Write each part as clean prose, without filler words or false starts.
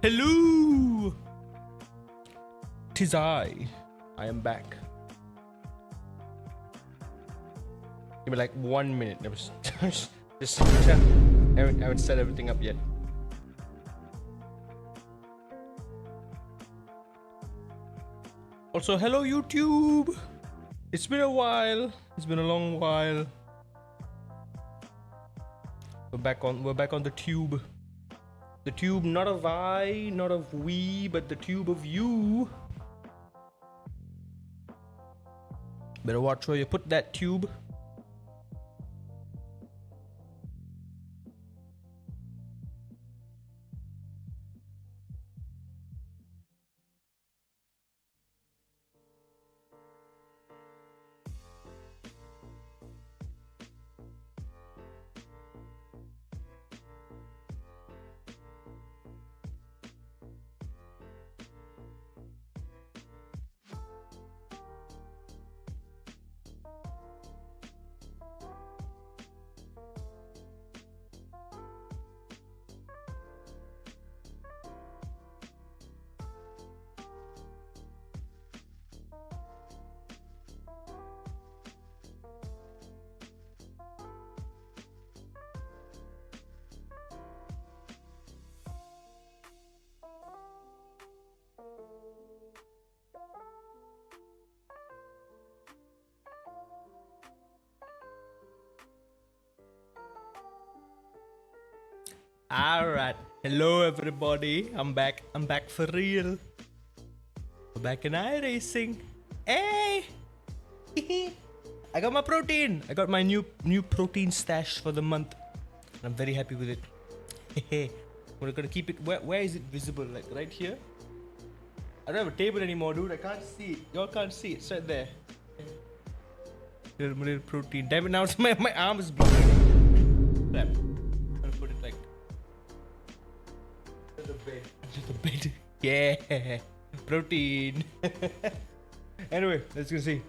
Hello! 'Tis I. I am back. Give me like 1 minute. I was just haven't set everything up yet. Also, hello YouTube. It's been a while. It's been a long while. We're back on the tube. The tube, not of I, not of we, but the tube of you. Better watch where you put that tube. Alright, hello everybody, I'm back for real. We're back in iRacing. Hey! I got my protein! I got my new protein stash for the month. I'm very happy with it. We're gonna keep it, where is it visible? Like right here? I don't have a table anymore, dude, I can't see it. Y'all can't see it, it's right there. Little protein. Damn it, now it's my arm is blocking. Crap. I'm gonna put it like under the bed. Yeah, protein. Anyway, let's go see.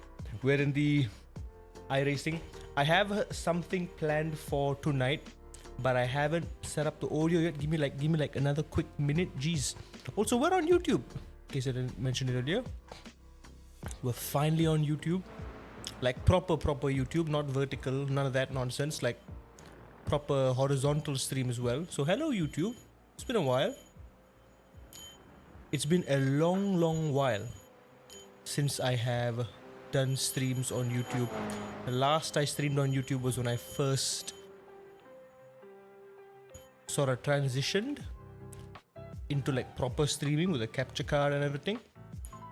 We're in the iRacing. I have something planned for tonight, but I haven't set up the audio yet. Give me like another quick minute. Jeez. Also, we're on YouTube. In case I didn't mention it earlier, we're finally on YouTube. Like proper YouTube, not vertical, none of that nonsense. Like proper horizontal stream as well. So hello YouTube. It's been a while. It's been a long while since I have done streams on YouTube. The last I streamed on YouTube was when I first sort of transitioned into like proper streaming with a capture card and everything.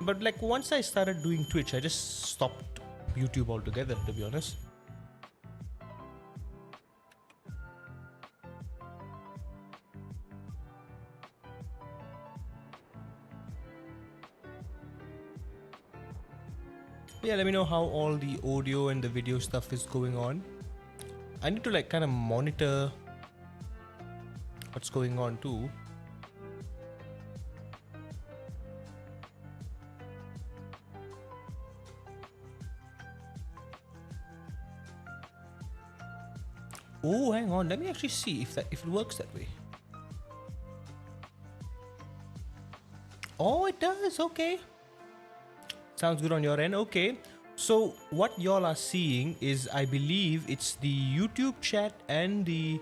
But like once I started doing Twitch, I just stopped YouTube altogether, to be honest. Yeah, let me know how all the audio and the video stuff is going on. I need to like kind of monitor what's going on too. Oh, hang on, let me actually see if it works that way. Oh, it does. Okay, sounds good on your end. Okay, so what y'all are seeing is, I believe it's the YouTube chat and the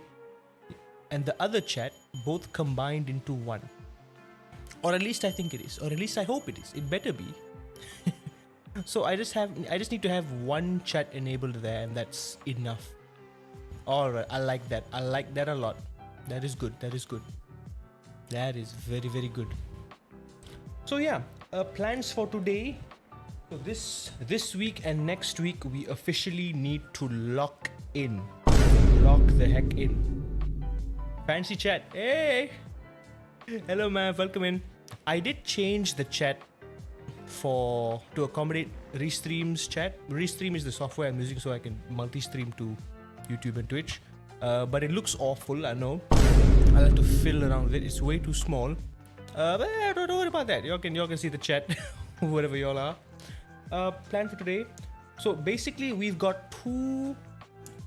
other chat both combined into one, or at least I think it is, or at least I hope it is. It better be. So I just need to have one chat enabled there, and that's enough. Alright, I like that. I like that a lot. That is good. That is good. That is very good. So yeah, plans for today. So this week and next week we officially need to lock in. Lock the heck in. Fancy chat. Hey! Hello man, welcome in. I did change the chat to accommodate Restream's chat. Restream is the software I'm using so I can multi-stream to YouTube and Twitch, but it looks awful, I know. I like to fill around with it. It's way too small, but don't worry about that. Y'all can see the chat wherever y'all are. Plan for today. So basically we've got two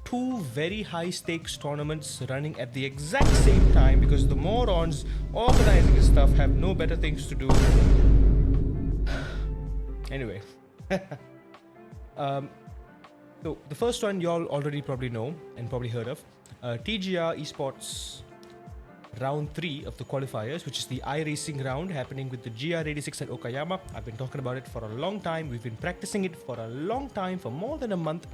two very high stakes tournaments running at the exact same time because the morons organizing this stuff have no better things to do. Anyway. So the first one y'all already probably know and probably heard of. TGR86 round 3 of the qualifiers, which is the iRacing round happening with the GR86 at Okayama. I've been talking about it for a long time. We've been practicing it for a long time, for more than a month.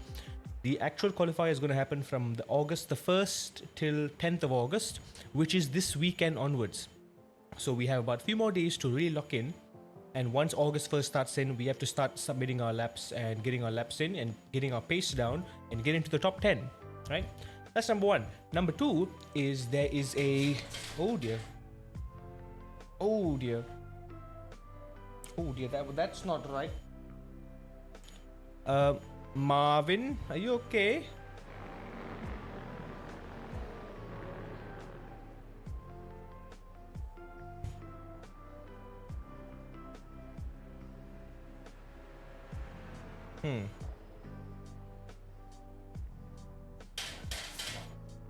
The actual qualifier is going to happen from the 1st till 10th of August, which is this weekend onwards. So we have about a few more days to really lock in. And once August 1st starts in, we have to start submitting our laps and getting our laps in and getting our pace down and get into the top 10, right? That's number one. Number two is there is a... Oh dear. Oh dear. Oh dear, that's not right. Marvin, are you okay?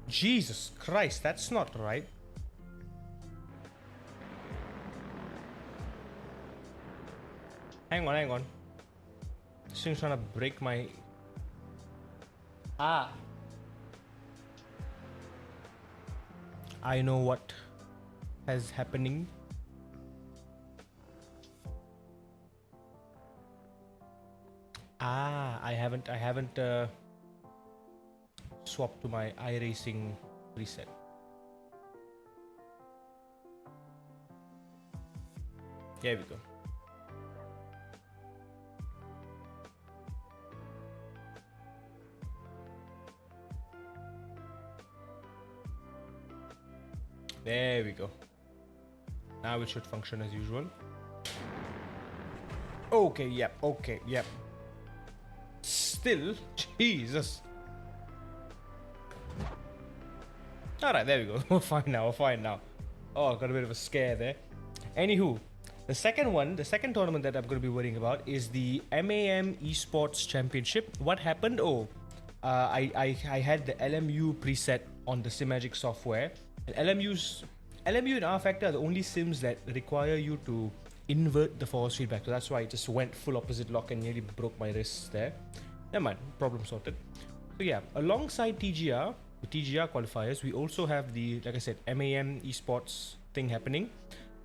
Jesus Christ, that's not right. Hang on. This thing's trying to break my... Ah. I know what is happening. I haven't swapped to my iRacing preset. There we go. There we go. Now it should function as usual. Okay, yep. Still, Jesus. Alright, there we go. We're fine now. Oh, got a bit of a scare there. Anywho, the second tournament that I'm going to be worrying about is the MAM Esports Championship. What happened? I had the LMU preset on the Simagic software. And LMU and R Factor are the only sims that require you to invert the force feedback. So that's why I just went full opposite lock and nearly broke my wrists there. Never mind, problem sorted. So yeah, alongside TGR, the TGR qualifiers, we also have the, like I said, MAM Esports thing happening.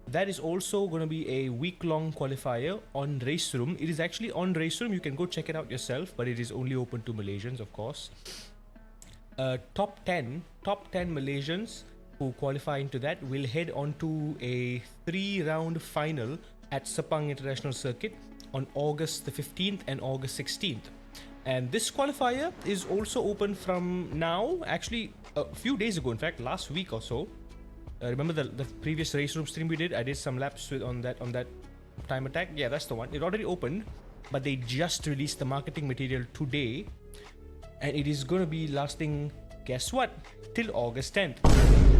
That is also going to be a week-long qualifier on Race Room. It is actually on Race Room. You can go check it out yourself, but it is only open to Malaysians, of course. Top 10 Malaysians who qualify into that will head on to a 3-round final at Sepang International Circuit on August the 15th and August 16th. And this qualifier is also open from now, actually a few days ago, in fact, last week or so. Remember the previous Race Room stream we did? I did some laps on that time attack. Yeah, that's the one. It already opened, but they just released the marketing material today. And it is going to be lasting, guess what? Till August 10th.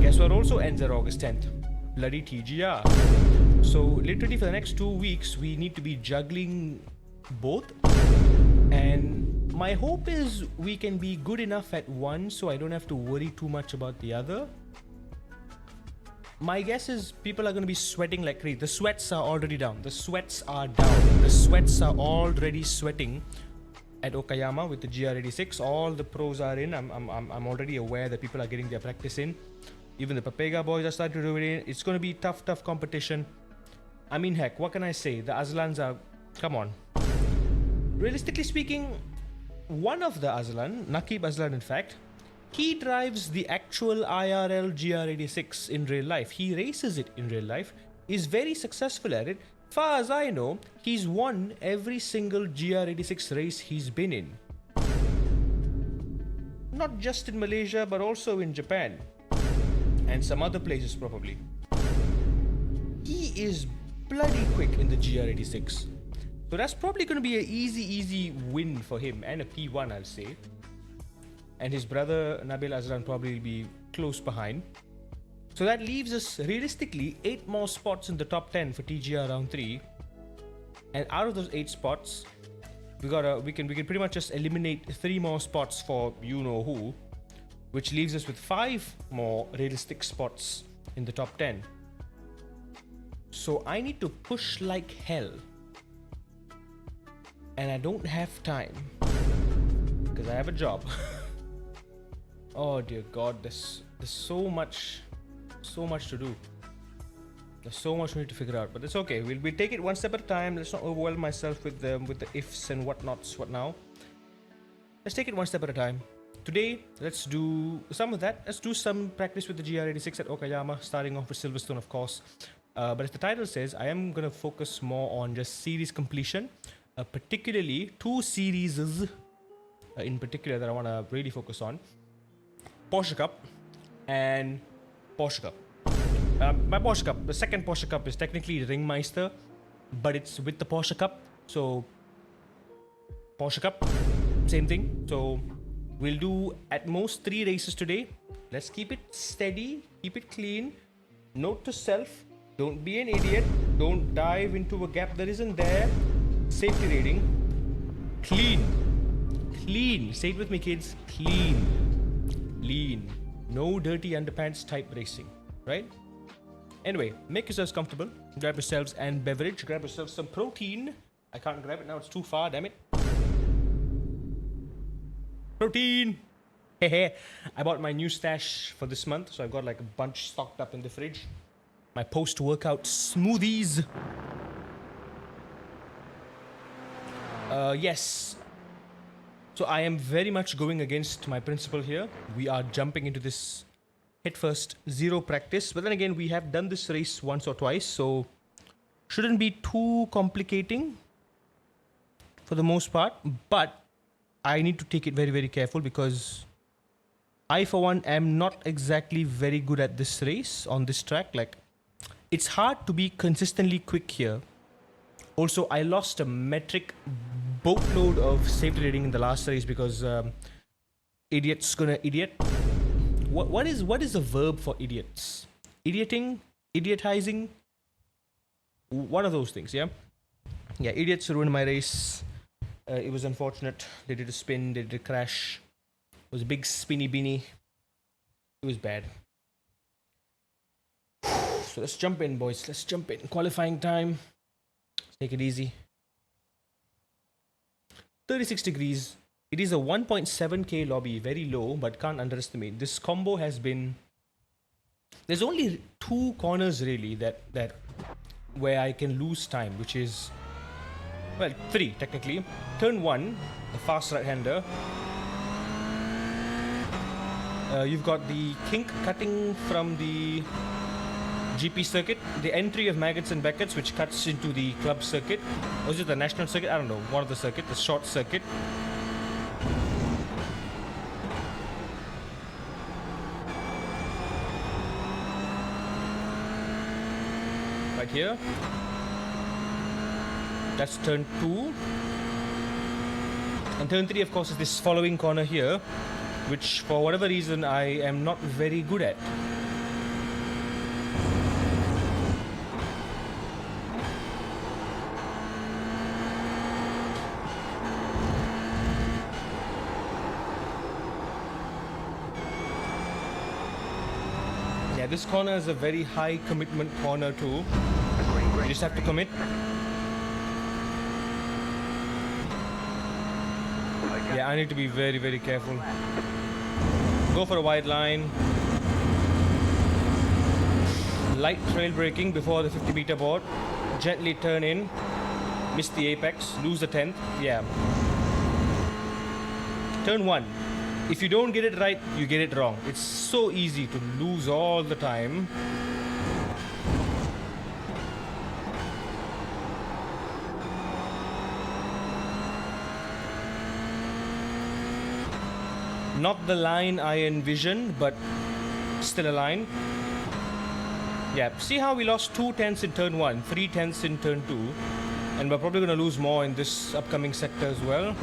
Guess what also ends at August 10th? Bloody TGR. So literally for the next 2 weeks, we need to be juggling both. And my hope is we can be good enough at one so I don't have to worry too much about the other. My guess is people are going to be sweating like crazy. The sweats are already down. The sweats are already sweating at Okayama with the GR86. All the pros are in. I'm already aware that people are getting their practice in. Even the Papega boys are starting to do it in. It's going to be tough competition. I mean, heck, what can I say? The Azlans are... Come on. Realistically speaking, one of the Azlan, Nakib Azlan in fact, he drives the actual IRL GR86 in real life. He races it in real life, is very successful at it. Far as I know, he's won every single GR86 race he's been in. Not just in Malaysia, but also in Japan. And some other places probably. He is bloody quick in the GR86. So that's probably going to be an easy win for him, and a P1 I'll say. And his brother Nabil Azran probably will be close behind. So that leaves us realistically 8 more spots in the top 10 for TGR round 3. And out of those 8 spots, we can pretty much just eliminate 3 more spots for you know who, which leaves us with 5 more realistic spots in the top 10. So I need to push like hell, and I don't have time because I have a job. Oh dear God, there's so much to do. There's so much we need to figure out, but it's okay. We'll take it one step at a time. Let's not overwhelm myself with the ifs and whatnots. What now? Let's take it one step at a time. Today, let's do some of that. Let's do some practice with the GR86 at Okayama, starting off with Silverstone, of course. But as the title says, I am gonna focus more on just series completion, particularly 2 series in particular that I want to really focus on: Porsche Cup and Porsche Cup. My Porsche Cup, the second Porsche Cup, is technically Ringmeister, but it's with the Porsche Cup. So Porsche Cup, same thing. So we'll do at most 3 races today. Let's keep it steady, keep it clean. Note to self: don't be an idiot. Don't dive into a gap that isn't there. Safety rating: clean. Clean. Say it with me, kids. Clean. Lean. No dirty underpants type racing, right? Anyway, make yourselves comfortable. Grab yourselves and beverage. Grab yourselves some protein. I can't grab it now, it's too far, damn it. Protein! Hehe. I bought my new stash for this month, so I've got like a bunch stocked up in the fridge. My post-workout smoothies. Yes. So I am very much going against my principle here. We are jumping into this head first, 0 practice. But then again, we have done this race once or twice, so shouldn't be too complicating for the most part. But I need to take it very, very careful because I, for one, am not exactly very good at this race on this track. Like, it's hard to be consistently quick here. Also, I lost a metric boatload of safety rating in the last race because idiot's gonna idiot. What is a verb for idiots? Idioting? Idiotizing? One of those things, yeah? Yeah, idiots ruined my race. It was unfortunate. They did a spin, they did a crash. It was a big spinny beanie. It was bad. So let's jump in, boys. Let's jump in. Qualifying time. Let's take it easy. 36 degrees. It is a 1.7k lobby, very low, but can't underestimate. This combo has been... There's only 2 corners really that where I can lose time, which is... Well, 3 technically. Turn 1, the fast right-hander. You've got the kink cutting from the GP circuit, the entry of Maggots and Beckett's, which cuts into the club circuit. Or is it the national circuit? I don't know. One of the circuit, the short circuit. Right here. That's turn 2. And turn 3, of course, is this following corner here, which for whatever reason I am not very good at. Yeah, this corner is a very high commitment corner too. You just have to commit. Yeah, I need to be very, very careful. Go for a wide line. Light trail braking before the 50-meter board. Gently turn in. Miss the apex. Lose the 10th. Yeah. Turn 1. If you don't get it right, you get it wrong. It's so easy to lose all the time. Not the line I envisioned, but still a line. Yeah, see how we lost 2 tenths in turn 1, 3 tenths in turn 2, and we're probably going to lose more in this upcoming sector as well.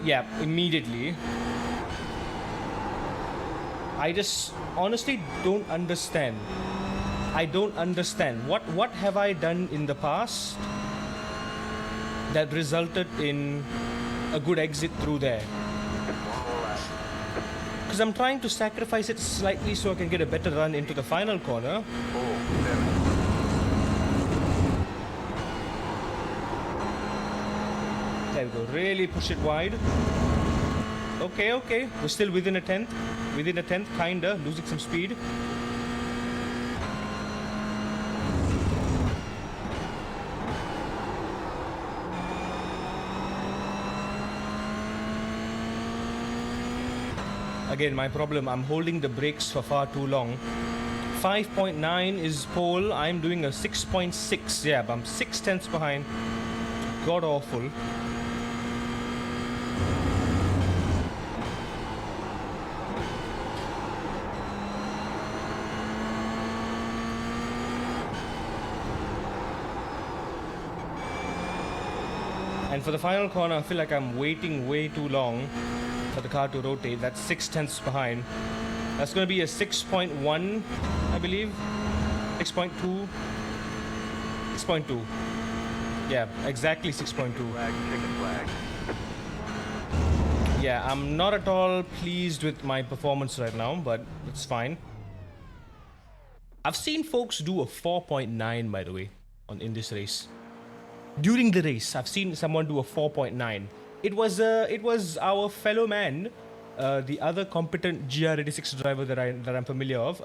Yeah, immediately. I just honestly don't understand. I don't understand. What have I done in the past that resulted in a good exit through there? Because I'm trying to sacrifice it slightly so I can get a better run into the final corner. There we go. Really push it wide. Okay, okay. We're still within a tenth. Within a tenth, kinda. Losing some speed. Again, my problem, I'm holding the brakes for far too long. 5.9 is pole. I'm doing a 6.6. Yeah, but I'm 6/10 behind. God awful. And for the final corner, I feel like I'm waiting way too long for the car to rotate. That's 6/10 behind. That's going to be a 6.1, I believe. 6.2. 6.2. Yeah, exactly 6.2. Yeah, I'm not at all pleased with my performance right now, but it's fine. I've seen folks do a 4.9, by the way, in this race. During the race, I've seen someone do a 4.9. It was our fellow man, the other competent GR86 driver that I'm familiar of,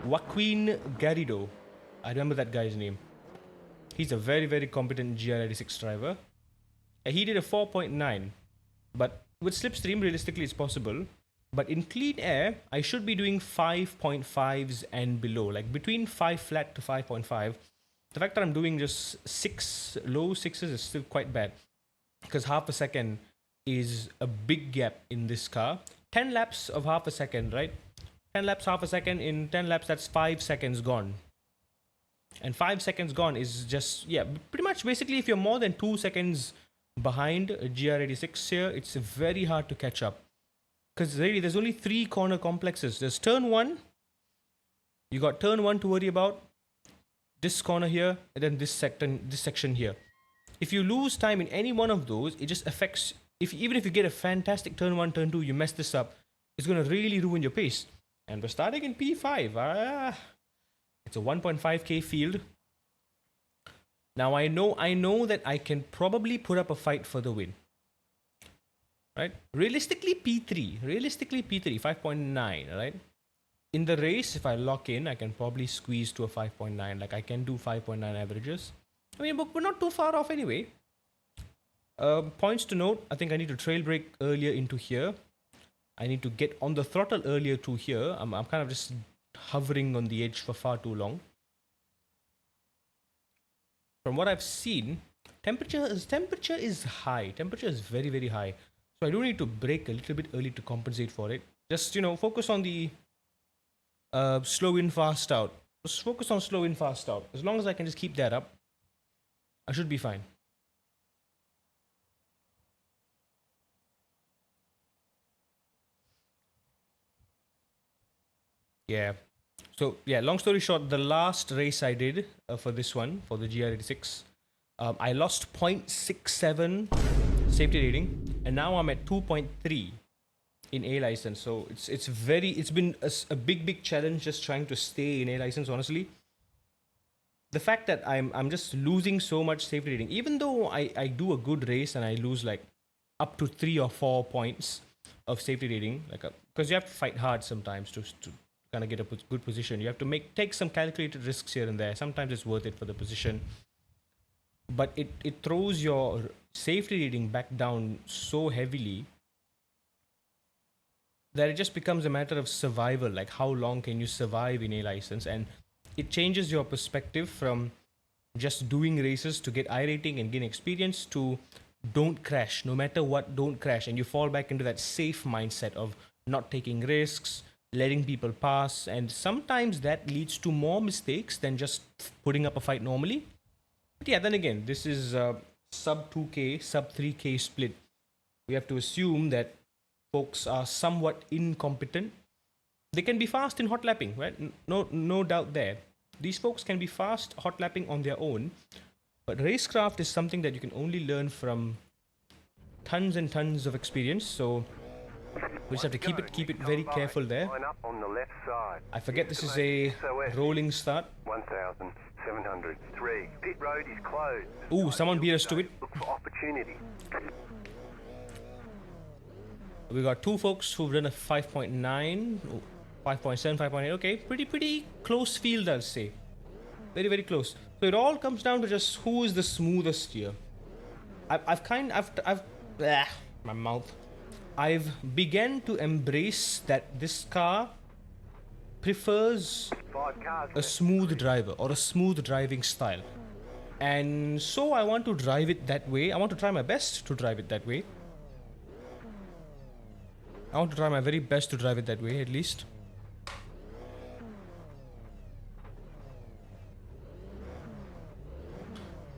Joaquin Garrido. I remember that guy's name. He's a very, very competent GR86 driver. He did a 4.9, but with slipstream, realistically, it's possible. But in clean air, I should be doing 5.5s and below, like between 5 flat to 5.5. The fact that I'm doing just low sixes is still quite bad, because half a second is a big gap in this car. 10 laps of half a second, right? 10 laps, half a second. In 10 laps, that's 5 seconds gone. And 5 seconds gone is just, yeah, pretty much basically if you're more than 2 seconds behind a GR86 here, it's very hard to catch up. Because really, there's only 3 corner complexes. There's turn 1. You got turn 1 to worry about. This corner here, and then this section here. If you lose time in any one of those, it just affects. Even if you get a fantastic turn 1, turn 2, you mess this up, it's going to really ruin your pace. And we're starting in P5. It's a 1.5k field. Now I know that I can probably put up a fight for the win. Right? Realistically P3, 5.9, right? In the race, if I lock in, I can probably squeeze to a 5.9. Like, I can do 5.9 averages. I mean, but we're not too far off anyway. Points to note, I think I need to trail brake earlier into here. I need to get on the throttle earlier to here. I'm kind of just hovering on the edge for far too long. From what I've seen, temperature is high. Temperature is very, very high. So I do need to brake a little bit early to compensate for it. Just, focus on the slow in, fast out. Just focus on slow in, fast out. As long as I can just keep that up, I should be fine. Yeah. So, yeah, long story short, the last race I did for this one, for the GR86, I lost 0.67 safety rating, and now I'm at 2.3 in A license. So it's been a big challenge just trying to stay in A license, honestly. The fact that I'm just losing so much safety rating, even though I do a good race and I lose like up to 3 or 4 points of safety rating, like because you have to fight hard sometimes to kind of get a good position. You have to take some calculated risks here and there. Sometimes it's worth it for the position, but it throws your safety rating back down so heavily that it just becomes a matter of survival. Like, how long can you survive in A license? And it changes your perspective from just doing races to get iRating and gain experience to don't crash, no matter what, don't crash. And you fall back into that safe mindset of not taking risks, letting people pass. And sometimes that leads to more mistakes than just putting up a fight normally. But yeah, then again, this is a sub 2k, sub 3k split. We have to assume that folks are somewhat incompetent. They can be fast in hot lapping, right? No doubt there. These folks can be fast hot lapping on their own, but racecraft is something that you can only learn from tons and tons of experience. So we just have to keep it very careful there. Line up on the left side. I forget this is a rolling start. 1,703. Pit road is closed. Ooh, someone beat us to it. Look for opportunity. We got two folks who've done a 5.9, 5.7, 5.8. Okay, pretty close field, I'll say. Very close. So it all comes down to just who is the smoothest here. My mouth. I've begun to embrace that this car prefers a smooth driver or a smooth driving style. And so I want to drive it that way. I want to try my best to drive it that way. I want to try my very best to drive it that way, at least.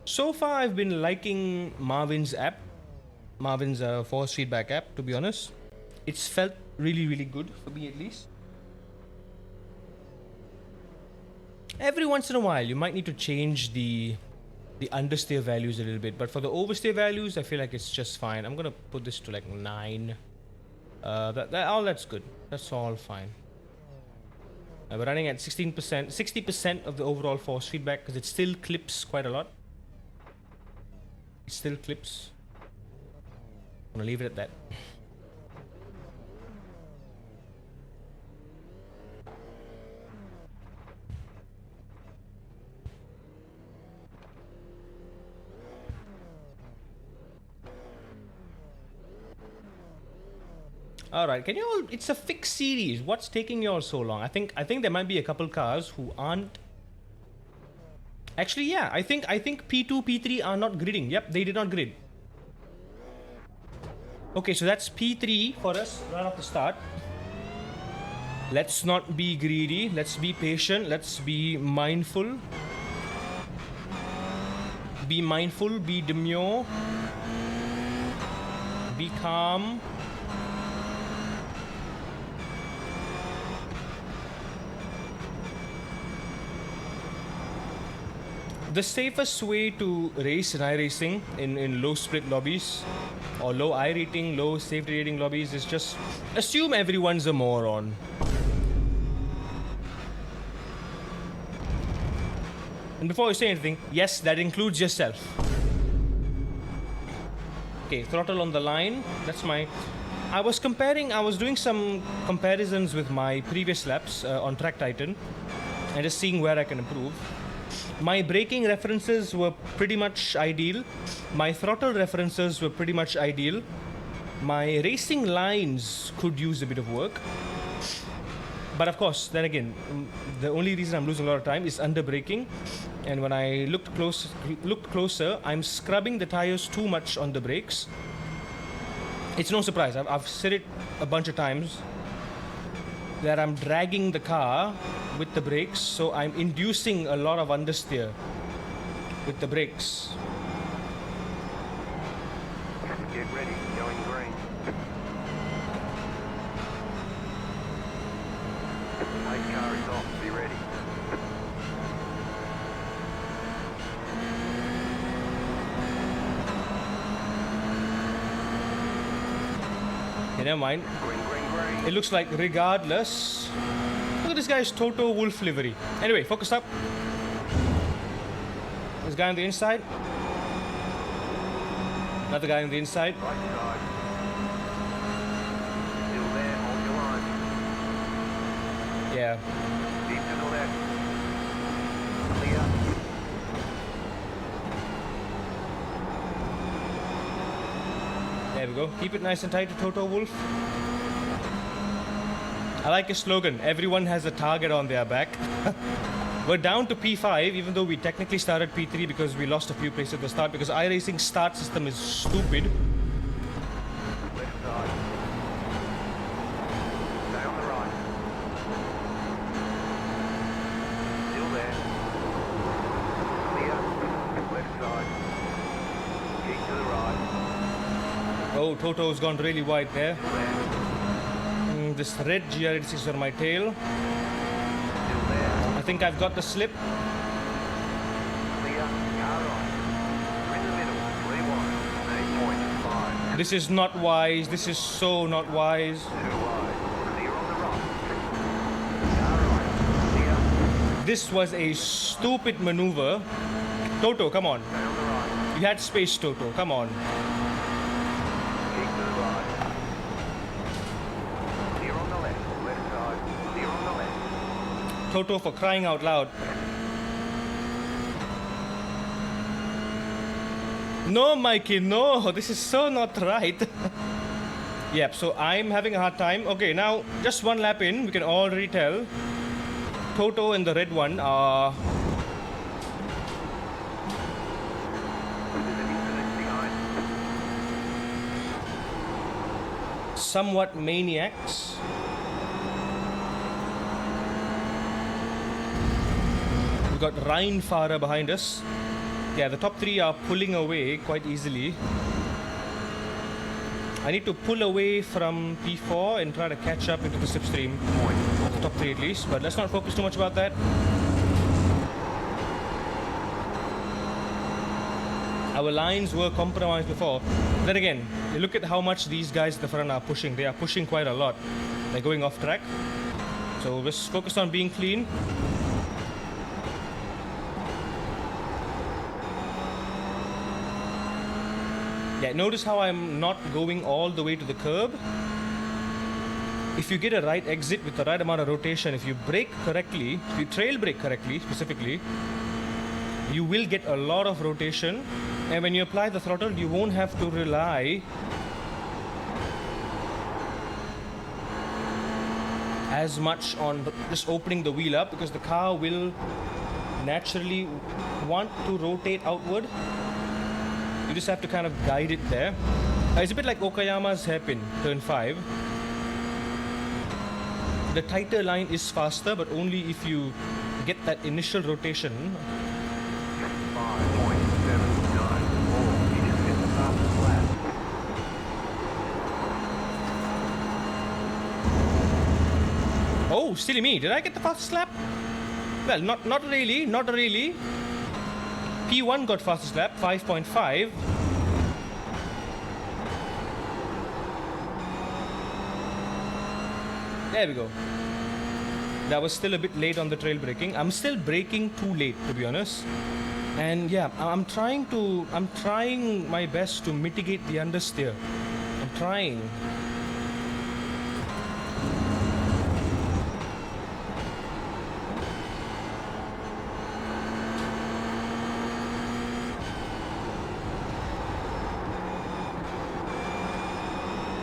So far, I've been liking Marvin's app. Marvin's force feedback app, to be honest. It's felt really good for me, at least. Every once in a while, you might need to change the understeer values a little bit. But for the oversteer values, I feel like it's just fine. I'm going to put this to like 9. That's good. That's all fine. We're running at 16%, 60% of the overall force feedback because it still clips quite a lot. It still clips. I'm gonna leave it at that. Alright, can you all... It's a fixed series. What's taking you all so long? I think there might be a couple cars who aren't... Actually, yeah. I think P2, P3 are not gridding. Yep, they did not grid. Okay, so that's P3 for us right off the start. Let's not be greedy. Let's be patient. Let's be mindful. Be mindful. Be demure. Be calm. The safest way to race in iRacing in low split lobbies or low I rating, low safety rating lobbies is just assume everyone's a moron. And before you say anything, yes, that includes yourself. Okay, throttle on the line. That's my... I was doing some comparisons with my previous laps on Track Titan and just seeing where I can improve. My braking references were pretty much ideal. My throttle references were pretty much ideal. My racing lines could use a bit of work. But of course, then again, the only reason I'm losing a lot of time is under braking. And when I looked closer, I'm scrubbing the tires too much on the brakes. It's no surprise. I've said it a bunch of times that I'm dragging the car with the brakes, so I'm inducing a lot of understeer with the brakes. Get ready, going green. Pace car is off, be ready. Okay, never mind. Green. It looks like regardless... Look at this guy's Toto Wolf livery. Anyway, focus up. This guy on the inside. Another guy on the inside. Right side. Still there, hold your line. Yeah. Deep to the left. Clear. There we go. Keep it nice and tight to Toto Wolf. I like his slogan, everyone has a target on their back. We're down to P5, even though we technically started P3 because we lost a few places at the start because iRacing start system is stupid. Left side. Stay on the right. Still there. Clear. Left side. Keep to the right. Oh, Toto's gone really wide there. Still there. This red GR86 on my tail. Still there. I think I've got the slip. Clear, car right. We're in the middle, 3 wide, 8.5. This is not wise. This is so not wise. 2 wide, clear on the right. Car right, clear, This was a stupid maneuver. Toto, come on. stay on the right. You had space, Toto. Come on. Keep to the right. Clear on the left, left side, clear on the left. Toto, for crying out loud. No, Mikey, no. This is so not right. Yep, so I'm having a hard time. Okay, now just one lap in, we can already tell. Toto and the red one are There's an incident behind. somewhat maniacs. We've got Rheinfahrer behind us. Yeah, the top three are pulling away quite easily. I need to pull away from P4 and try to catch up into the slipstream. The top three at least, but let's not focus too much about that. Our lines were compromised before. Then again, you look at how much these guys at the front are pushing. They are pushing quite a lot. They're going off track. So let's focus on being clean. Yeah, notice how I'm not going all the way to the curb. If you get a right exit with the right amount of rotation, if you brake correctly, if you trail brake correctly specifically, you will get a lot of rotation. And when you apply the throttle, you won't have to rely as much on just opening the wheel up, because the car will naturally want to rotate outward. You just have to kind of guide it there. It's a bit like Okayama's hairpin, turn 5. The tighter line is faster, but only if you get that initial rotation. 5.794. You just hit the fastest lap. Oh, silly me, did I get the fastest lap? Well, not really, not really. P1 got fastest lap, 5.5. There we go. That was still a bit late on the trail braking. I'm still braking too late, to be honest. And yeah, I'm trying my best to mitigate the understeer. I'm trying.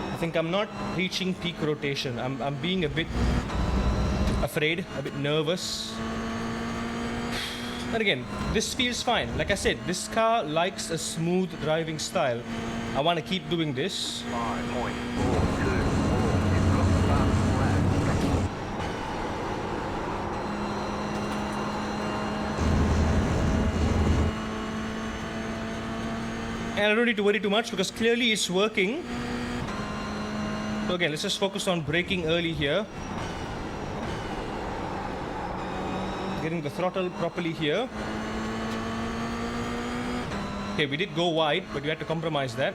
I think I'm not reaching peak rotation. I'm being a bit afraid, a bit nervous. But again, this feels fine. Like I said, this car likes a smooth driving style. I want to keep doing this. 5.424. You've got the fastest lap. And I don't need to worry too much because clearly it's working. So again, let's just focus on braking early here. Getting the throttle properly here. Okay, we did go wide, but we had to compromise that.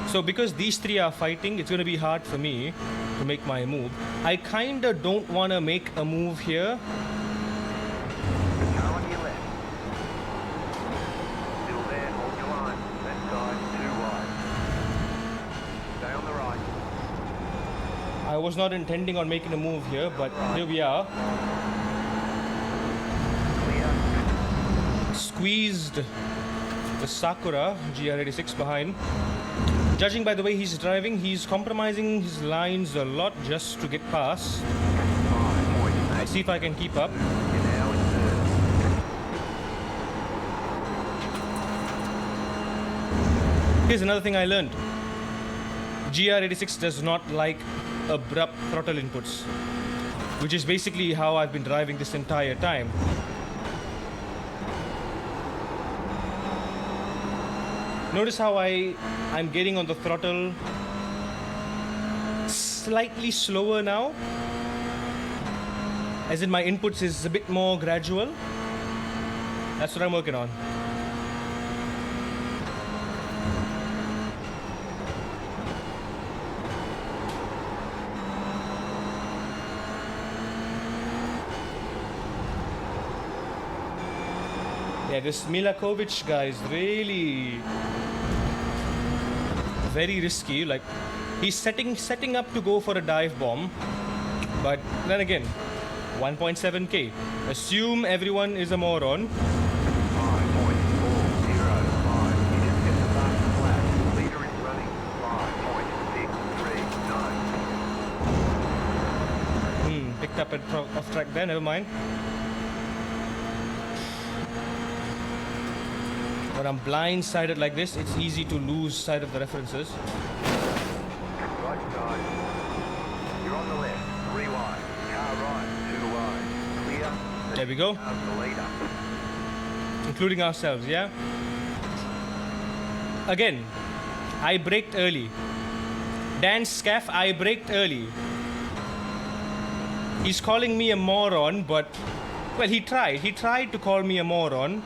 So because these three are fighting, it's going to be hard for me to make my move. I kind of don't want to make a move here. Car on your left. Still there, hold your line. Left side, 2 wide. Stay on the right. I was not intending on making a move here, but here we are. Clear. Squeezed the Sakura GR86 behind. Judging by the way he's driving, he's compromising his lines a lot just to get past. 5.8. Let's see if I can keep up. You're now in third. Here's another thing I learned. GR86 does not like abrupt throttle inputs, which is basically how I've been driving this entire time. Notice how I'm getting on the throttle slightly slower now. As in my inputs is a bit more gradual. That's what I'm working on. Yeah, this Milakovic guy is really very risky. Like, he's setting up to go for a dive bomb, but then again, 1.7k. Assume everyone is a moron. 5.405. You just get the last lap. Leader is running 5.639. Picked up off track there. Never mind. When I'm blindsided like this, it's easy to lose sight of the references. Right side. You're on the left. 3 wide. Car right. 2 wide. Clear. There we go. How's the leader? Including ourselves, yeah? Again, I braked early. Dan's scaff, I braked early. He's calling me a moron, but... Well, he tried. He tried to call me a moron.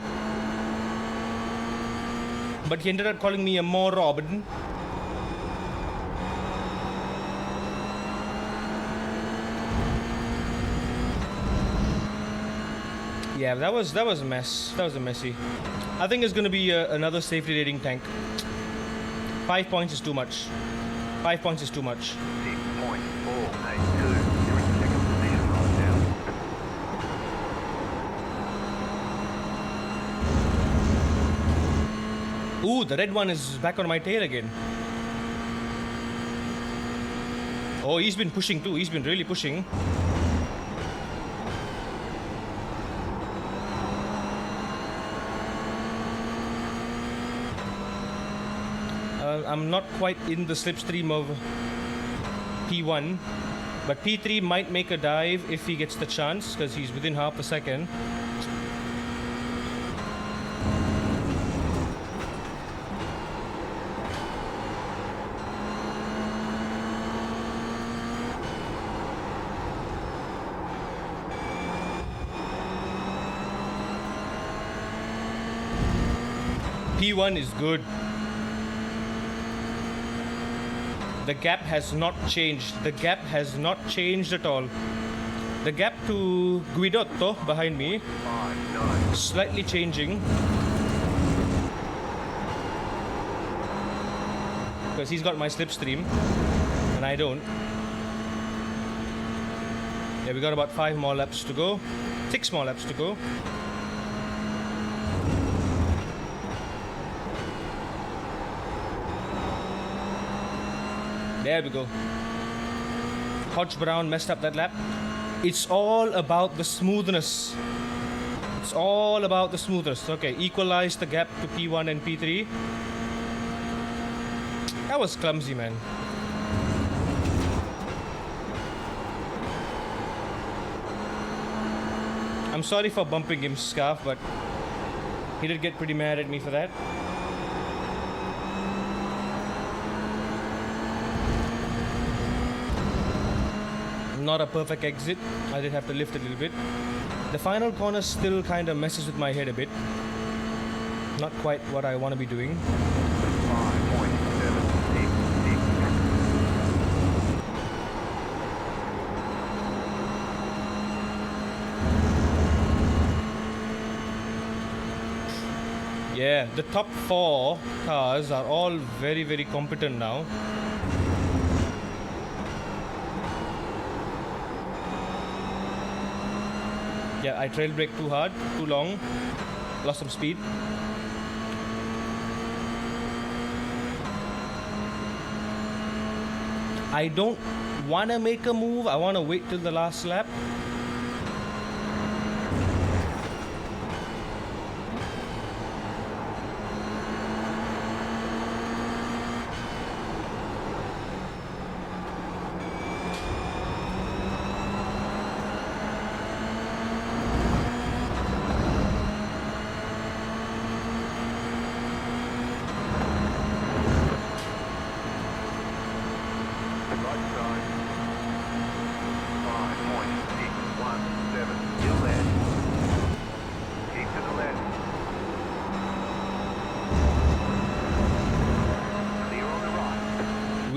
But he ended up calling me a moron. Yeah, that was a mess. That was a messy. I think it's gonna be another safety rating tank. 5 points is too much. 5 points is too much. 6.482. You're in second position right now. Ooh, the red one is back on my tail again. Oh, he's been pushing too. He's been really pushing. I'm not quite in the slipstream of P1, but P3 might make a dive if he gets the chance, because he's within half a second. P1 is good. The gap has not changed. The gap has not changed at all. The gap to Guidotto behind me, 5.9. slightly changing. Because he's got my slipstream, and I don't. Yeah, we got about 5 more laps to go. 6 more laps to go. There we go. Hodge Brown messed up that lap. It's all about the smoothness. It's all about the smoothness. Okay, equalize the gap to P1 and P3. That was clumsy, man. I'm sorry for bumping him, Scarf, but he did get pretty mad at me for that. Not a perfect exit. I did have to lift a little bit. The final corner still kind of messes with my head a bit. Not quite what I want to be doing. 5.766. Yeah, the top 4 cars are all very, very competent now. Yeah, I trail brake too hard, too long, lost some speed. I don't want to make a move. I want to wait till the last lap. Right side. 5.6.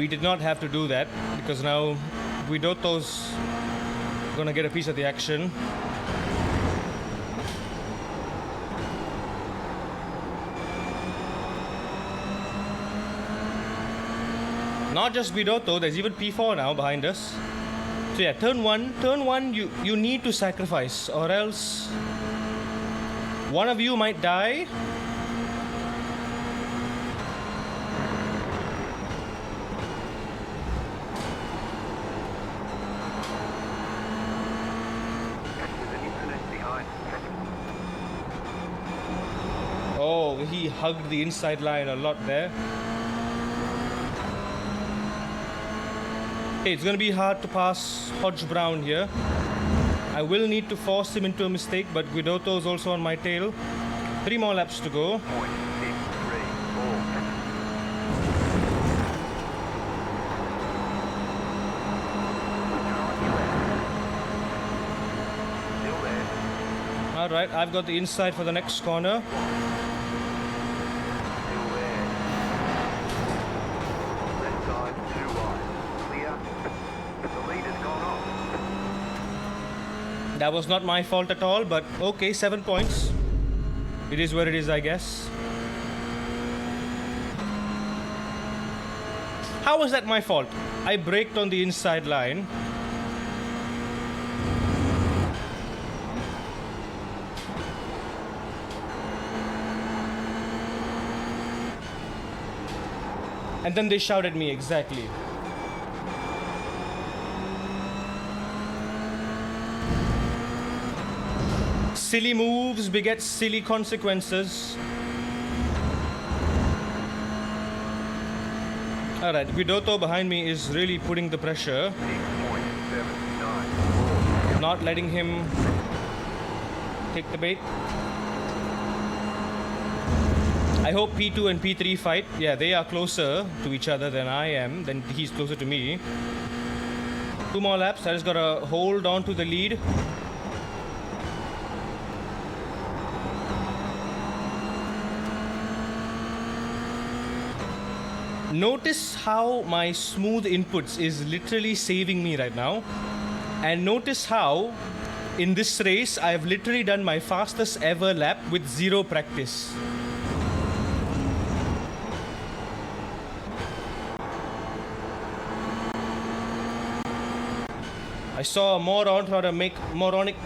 we did not have to do that because now Guidoto's gonna get a piece of the action. Not just Guidotto, there's even P4 now behind us. So yeah, turn one, you need to sacrifice, or else one of you might die. There's an incident behind. Oh, he hugged the inside line a lot there. Okay, it's gonna be hard to pass Hodge Brown here. I will need to force him into a mistake, but Guidotto is also on my tail. 3 more laps to go. 0.634. Still there. Alright, I've got the inside for the next corner. Still there. Left side, 2 wide. Clear. The lead has gone off. That was not my fault at all, but okay, 7 points. It is what it is, I guess. How was that my fault? I braked on the inside line. And then they shouted at me, exactly. Silly moves beget silly consequences. Alright, Guidotto behind me is really putting the pressure. 6.794. Not letting him take the bait. I hope P2 and P3 fight. Yeah, they are closer to each other than I am. Then he's closer to me. 2 more laps. I just gotta hold on to the lead. Notice how my smooth inputs is literally saving me right now. And notice how in this race I've literally done my fastest ever lap with 0 practice. I saw a moron try to make moronic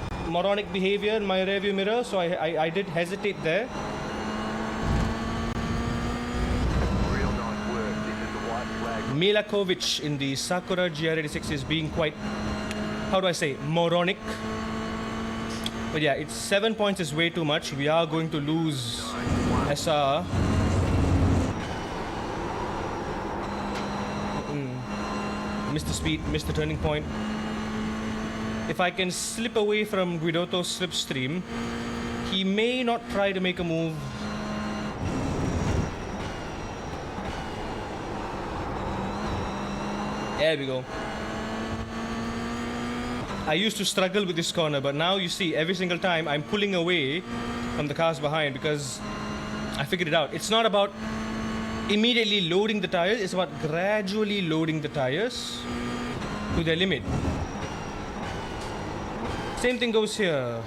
behavior in my rearview mirror, so I did hesitate there. Real nice work. This is the white flag. Milakovic in the Sakura GR86 is being quite, how do I say, moronic. But yeah, it's 7 points is way too much. We are going to lose SR. Mr. Speed, Mr. Turning Point. If I can slip away from Guidotto's slipstream, he may not try to make a move. There we go. I used to struggle with this corner, but now you see every single time I'm pulling away from the cars behind because I figured it out. It's not about immediately loading the tires, it's about gradually loading the tires to their limit. Same thing goes here.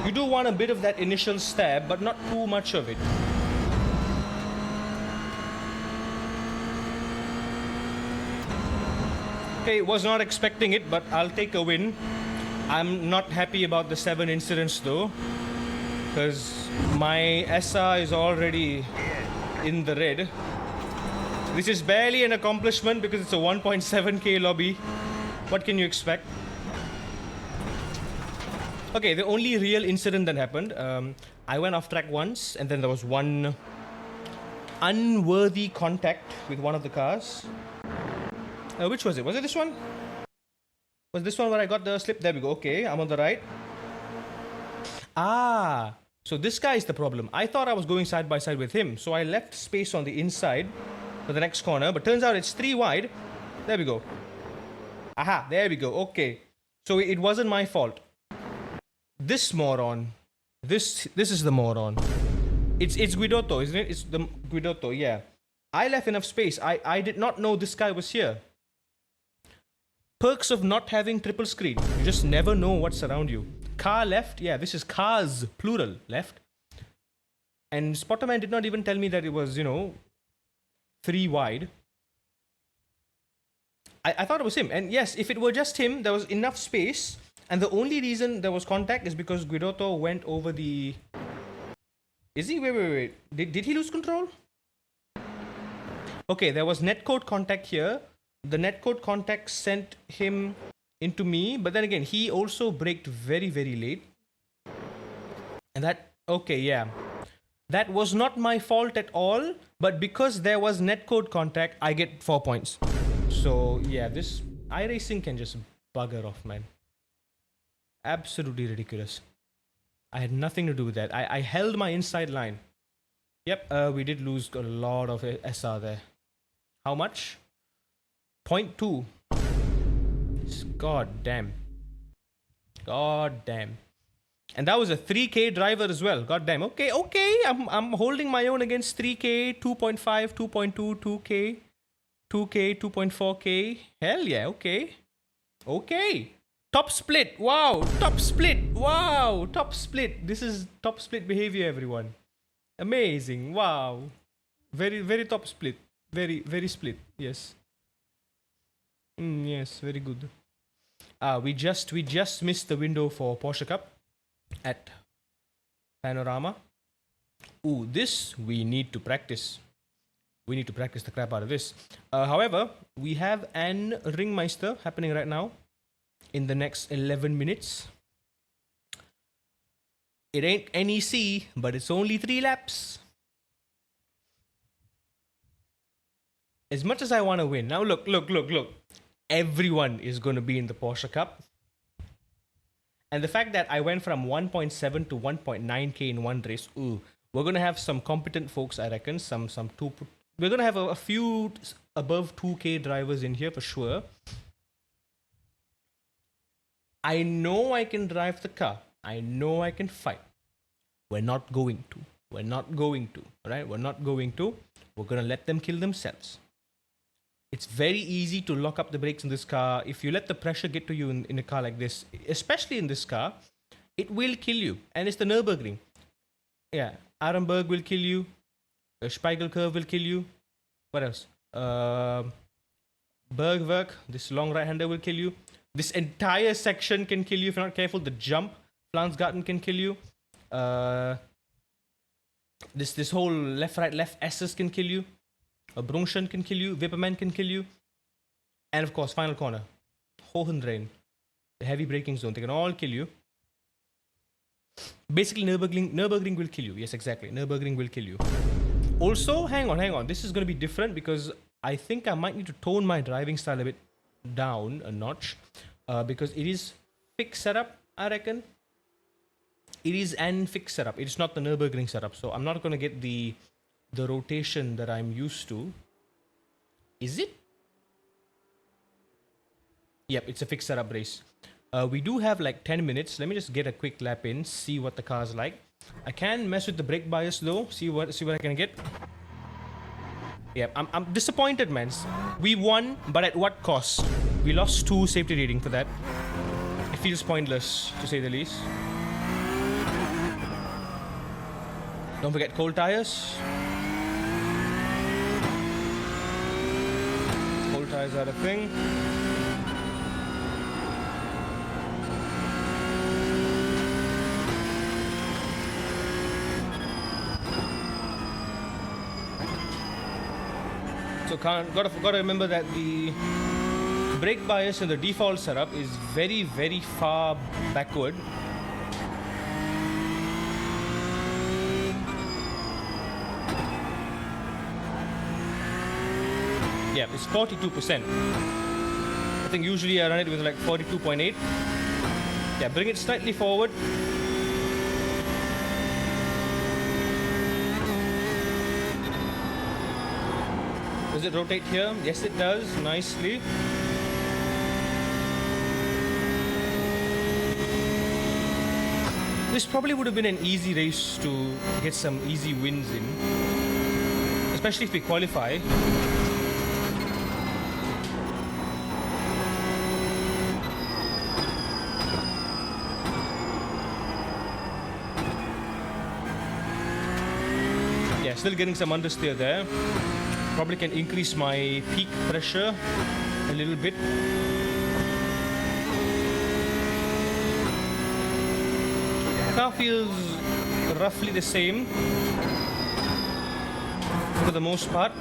You do want a bit of that initial stab, but not too much of it. Okay, was not expecting it, but I'll take a win. I'm not happy about the 7 incidents though, because my SR is already in the red. This is barely an accomplishment because it's a 1.7k lobby. What can you expect? Okay, the only real incident that happened, I went off track once, and then there was one unworthy contact with one of the cars. Which was it? Was it this one? Was this one where I got the slip? There we go. Okay, I'm on the right. Ah, so this guy is the problem. I thought I was going side by side with him, so I left space on the inside for the next corner, but turns out it's 3 wide. There we go. Aha, there we go. Okay, so it wasn't my fault. This moron This is the moron. It's Guidotto, isn't it? It's the Guidotto, yeah. I left enough space. I did not know this guy was here. Perks of not having triple screen. You just never know what's around you. Car left. Yeah, this is cars, plural, left. And Spotterman did not even tell me that it was, 3 wide. I thought it was him. And yes, if it were just him, there was enough space. And the only reason there was contact is because Guidotto went over the... Is he? Wait. Did he lose control? Okay, there was netcode contact here. The netcode contact sent him into me. But then again, he also braked very, very late. And that... Okay, yeah. That was not my fault at all. But because there was netcode contact, I get 4 points. So, yeah, this iRacing can just bugger off, man. Absolutely ridiculous. I had nothing to do with that. I held my inside line. Yep, we did lose a lot of SR there. How much? 0.2. God damn. God damn. And that was a 3K driver as well. God damn. Okay. I'm holding my own against 3K, 2.5, 2.2, 2K. 2K, 2.4K. Hell yeah, okay. Top split. Wow. Top split. This is top split behavior, everyone. Amazing. Wow. Very, very top split. Very, very split. Yes. Yes, very good. We just missed the window for Porsche Cup at Panorama. Ooh, this we need to practice. We need to practice the crap out of this. However, we have an Ringmeister happening right now in the next 11 minutes. It ain't NEC, but it's only 3 laps. As much as I want to win. Now look. Everyone is going to be in the Porsche Cup. And the fact that I went from 1.7 to 1.9K in one race, ooh, we're going to have some competent folks, I reckon. We're going to have a few above 2K drivers in here for sure. I know I can drive the car. I know I can fight. We're not going to. Right? We're not going to. We're going to let them kill themselves. It's very easy to lock up the brakes in this car. If you let the pressure get to you in a car like this, especially in this car, it will kill you. And it's the Nürburgring. Yeah, Arenberg will kill you. Spiegel curve will kill you. What else? Bergwerk, this long right-hander will kill you. This entire section can kill you if you're not careful. The jump, Flansgarten can kill you. This whole left S's can kill you. Brunschen can kill you. Wipperman can kill you. And of course, final corner. Hohendrain. The heavy braking zone. They can all kill you. Basically, Nürburgring will kill you. Yes, exactly. Nürburgring will kill you. Also, hang on. This is going to be different because I think I might need to tone my driving style a bit down a notch. Because it is fixed setup, I reckon. It is an fixed setup. It's not the Nürburgring setup. So I'm not going to get the rotation that I'm used to. Is it? Yep, it's a fixed setup race. We do have like 10 minutes. Let me just get a quick lap in, see what the car's like. I can mess with the brake bias though. See what I can get. Yep, I'm disappointed, man. We won, but at what cost? We lost 2 safety rating for that. It feels pointless, to say the least. Don't forget cold tires. Cold tires are a thing. So gotta remember that the brake bias in the default setup is very, very far backward. Yeah, it's 42%. I think usually I run it with like 42.8. Yeah, bring it slightly forward. Does it rotate here? Yes, it does. Nicely. This probably would have been an easy race to get some easy wins in, especially if we qualify. Yeah, still getting some understeer there. Probably can increase my peak pressure a little bit. Car feels roughly the same for the most part.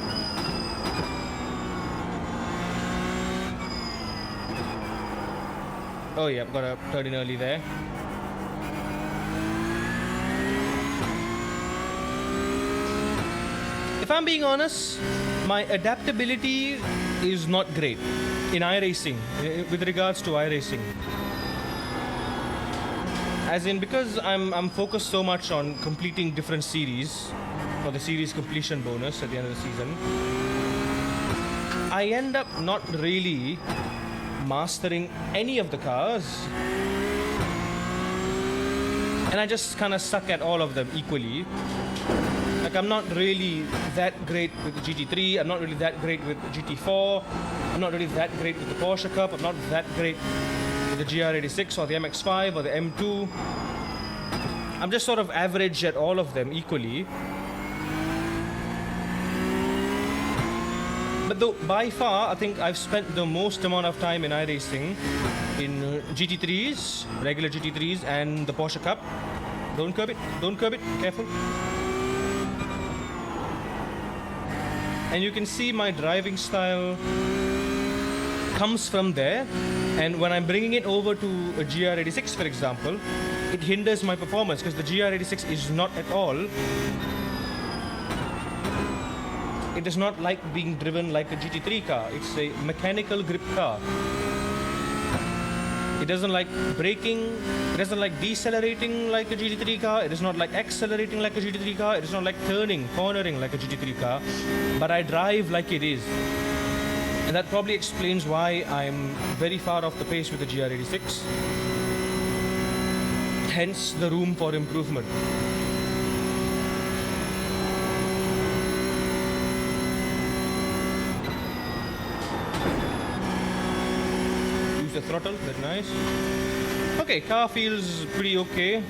Oh yeah, got a turn in early there. If I'm being honest, my adaptability is not great in iRacing, with regards to iRacing. As in, because I'm focused so much on completing different series for the series completion bonus at the end of the season, I end up not really mastering any of the cars, and I just kind of suck at all of them equally. Like, I'm not really that great with the GT3, I'm not really that great with the GT4, I'm not really that great with the Porsche Cup, I'm not that great with the GR86 or the MX5 or the M2. I'm just sort of average at all of them equally. But though, by far, I think I've spent the most amount of time in iRacing in GT3s, regular GT3s, and the Porsche Cup. Don't curb it, careful. And you can see my driving style comes from there, and when I'm bringing it over to a GR86, for example, it hinders my performance because the GR86 is not at all. It does not like being driven like a GT3 car. It's a mechanical grip car. It doesn't like braking. It doesn't like decelerating like a GT3 car. It does not like accelerating like a GT3 car. It does not like turning, cornering like a GT3 car. But I drive like it is. And that probably explains why I'm very far off the pace with the GR86. Hence the room for improvement. Use the throttle, very nice. Okay, car feels pretty okay.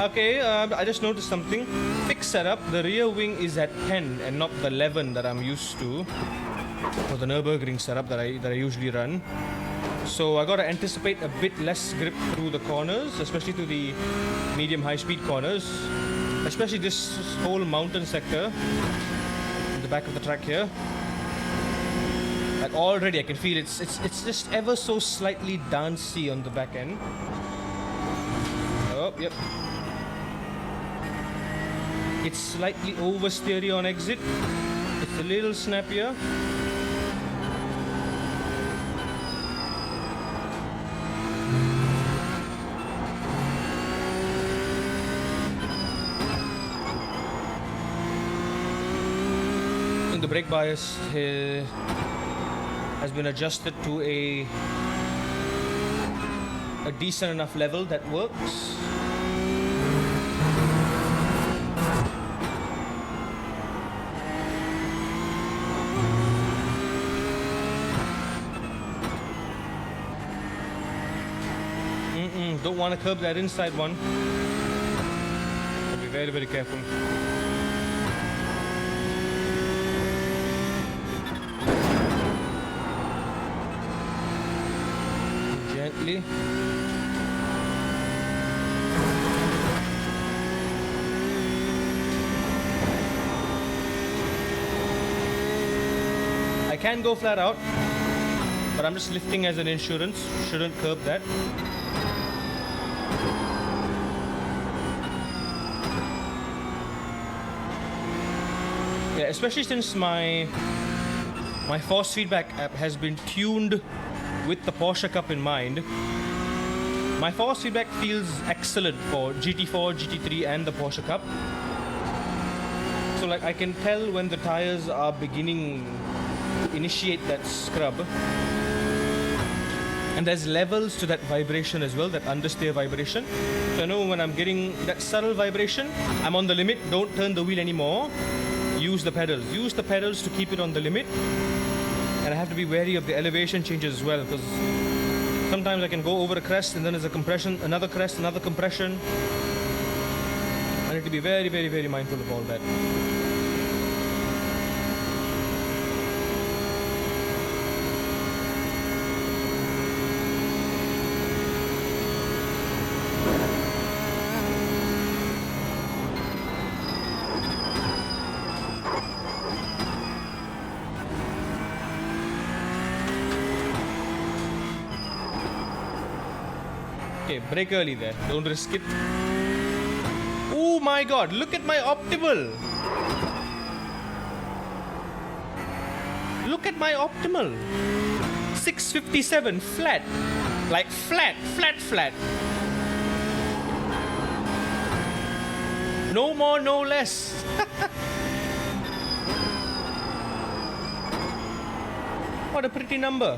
Okay, I just noticed something. Fixed setup, the rear wing is at 10 and not the 11 that I'm used to for the Nürburgring setup that I usually run. So I gotta anticipate a bit less grip through the corners, especially through the medium high speed corners, especially this whole mountain sector in the back of the track here. Like, already I can feel it's just ever so slightly dancey on the back end. Oh, yep. It's slightly oversteery on exit. It's a little snappier. And the brake bias has been adjusted to a decent enough level that works. Don't want to curb that inside one. Be very, very careful. Gently. I can go flat out, but I'm just lifting as an insurance. Shouldn't curb that. Yeah, especially since my force feedback app has been tuned with the Porsche Cup in mind. My force feedback feels excellent for GT4, GT3 and the Porsche Cup. So like I can tell when the tires are beginning to initiate that scrub. And there's levels to that vibration as well, that understeer vibration. So I know when I'm getting that subtle vibration, I'm on the limit, don't turn the wheel anymore. Use the pedals. Use the pedals to keep it on the limit. And I have to be wary of the elevation changes as well, because sometimes I can go over a crest and then there's a compression, another crest, another compression. I need to be very, very, very mindful of all that. Okay, brake early there. Don't risk it. Oh my god, look at my optimal. Look at my optimal. 657 flat. Like flat. No more, no less. What a pretty number.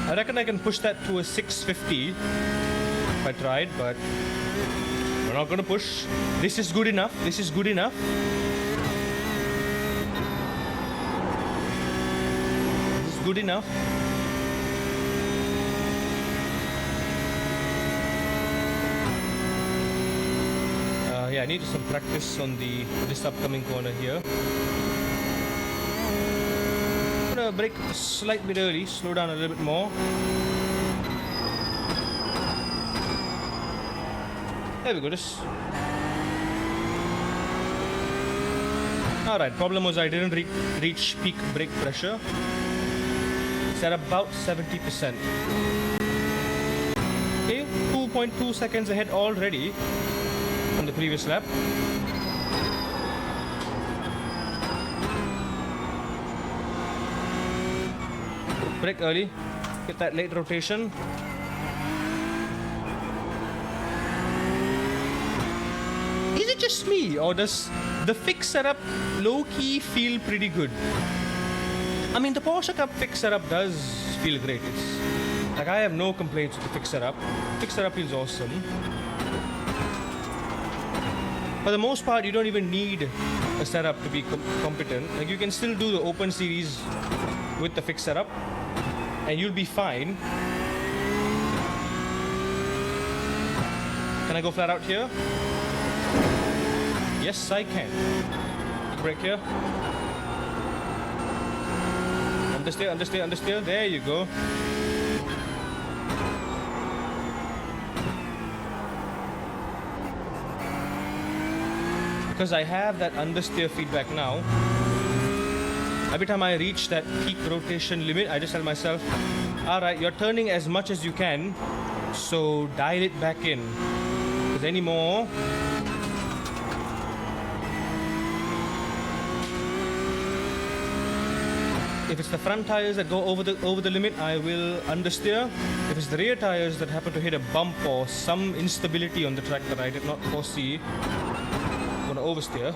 I reckon I can push that to a 650 if I tried, but we're not gonna push. This is good enough. This is good enough. This is good enough. Yeah, I need some practice on this upcoming corner here. Brake a slight bit early, slow down a little bit more. There we go. Alright, problem was I didn't reach peak brake pressure. It's at about 70%. Okay, 2.2 seconds ahead already from the previous lap. Brake early, get that late rotation. Is it just me, or does the fix setup low-key feel pretty good? I mean, the Porsche Cup fix setup does feel great. It's like I have no complaints with the fix setup. Fix setup feels awesome. For the most part, you don't even need a setup to be competent. Like you can still do the open series with the fix setup, and you'll be fine. Can I go flat out here? Yes, I can. Brake here. Understeer, understeer, understeer. There you go. Because I have that understeer feedback now, every time I reach that peak rotation limit, I just tell myself, alright, you're turning as much as you can, so dial it back in. Because anymore, if it's the front tires that go over the limit, I will understeer. If it's the rear tires that happen to hit a bump or some instability on the track that I did not foresee, I'm gonna oversteer.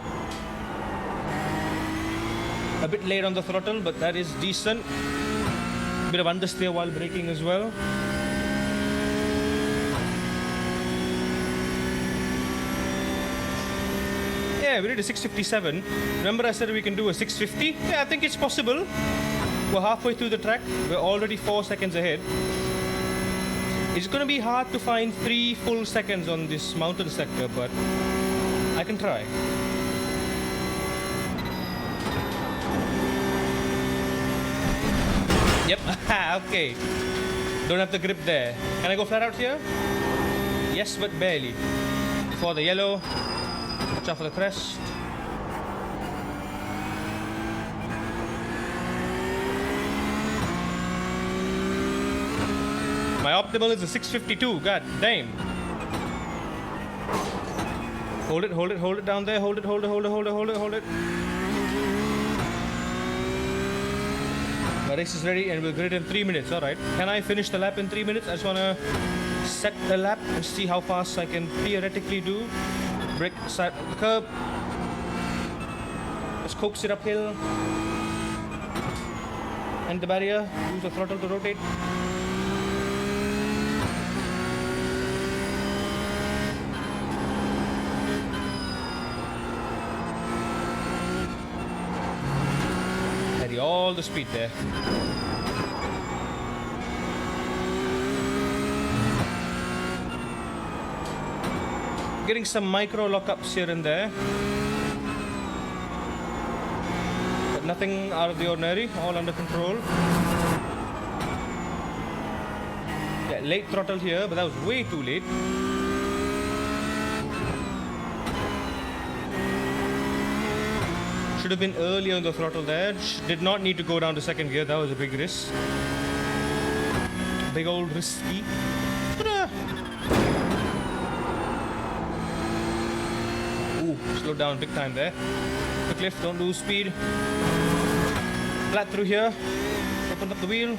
A bit late on the throttle, but that is decent. Bit of understeer while braking as well. Yeah, we did a 657. Remember I said we can do a 650? Yeah, I think it's possible. We're halfway through the track. We're already 4 seconds ahead. It's gonna be hard to find 3 full seconds on this mountain sector, but I can try. Yep, okay. Don't have the grip there. Can I go flat out here? Yes, but barely. For the yellow, watch out for the crest. My optimal is a 652, god damn. Hold it down there. Hold it. The race is ready and we'll grid in 3 minutes. Alright. Can I finish the lap in 3 minutes? I just wanna set the lap and see how fast I can theoretically do. Brake side of the curb. Let's coax it uphill. And the barrier. Use the throttle to rotate. Carry all the speed there. Getting some micro lockups here and there. But nothing out of the ordinary, all under control. Yeah, late throttle here, but that was way too late. Should have been earlier on the throttle there. Did not need to go down to second gear, that was a big risk. Big old risky. Slow down big time there. The cliff, don't lose speed. Flat through here. Open up the wheel.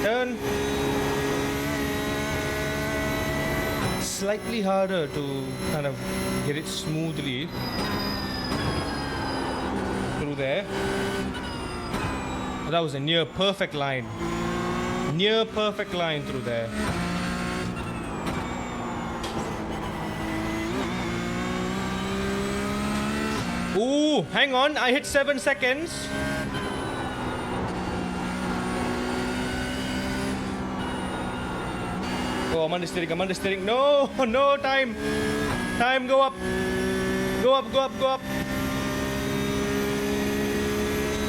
Turn. Slightly harder to kind of get it smoothly through there. But that was a near perfect line. Near perfect line through there. Ooh, hang on, I hit 7 seconds. Oh, I'm understeering. No, no, time. Time, go up. Go up.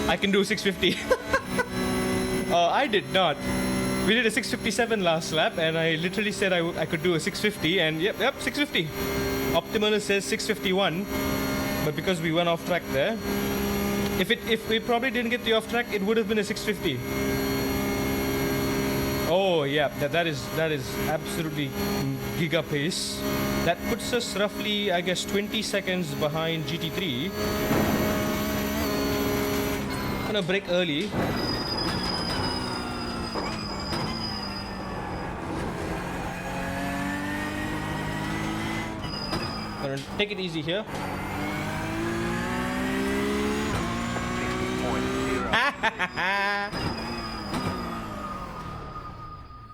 I can do 650. I did not. We did a 657 last lap, and I literally said I could do a 650, and yep, 650. Optimal says 651. But because we went off track there, if we probably didn't get the off track, it would have been a 650. Oh yeah, that is absolutely giga pace. That puts us roughly, I guess, 20 seconds behind GT3. Gonna brake early. Gonna take it easy here.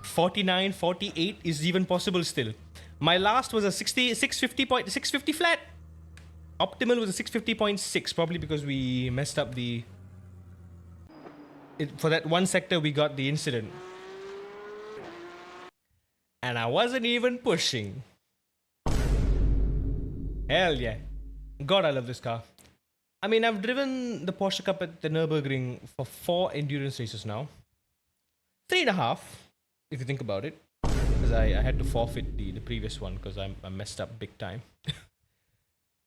49, 48 is even possible still. My last was a 650 flat. Optimal was a 650.6, probably because we messed up for that one sector we got the incident. And I wasn't even pushing. Hell yeah. God, I love this car. I mean, I've driven the Porsche Cup at the Nürburgring for 4 endurance races now. 3.5, if you think about it. Because I had to forfeit the previous one because I messed up big time.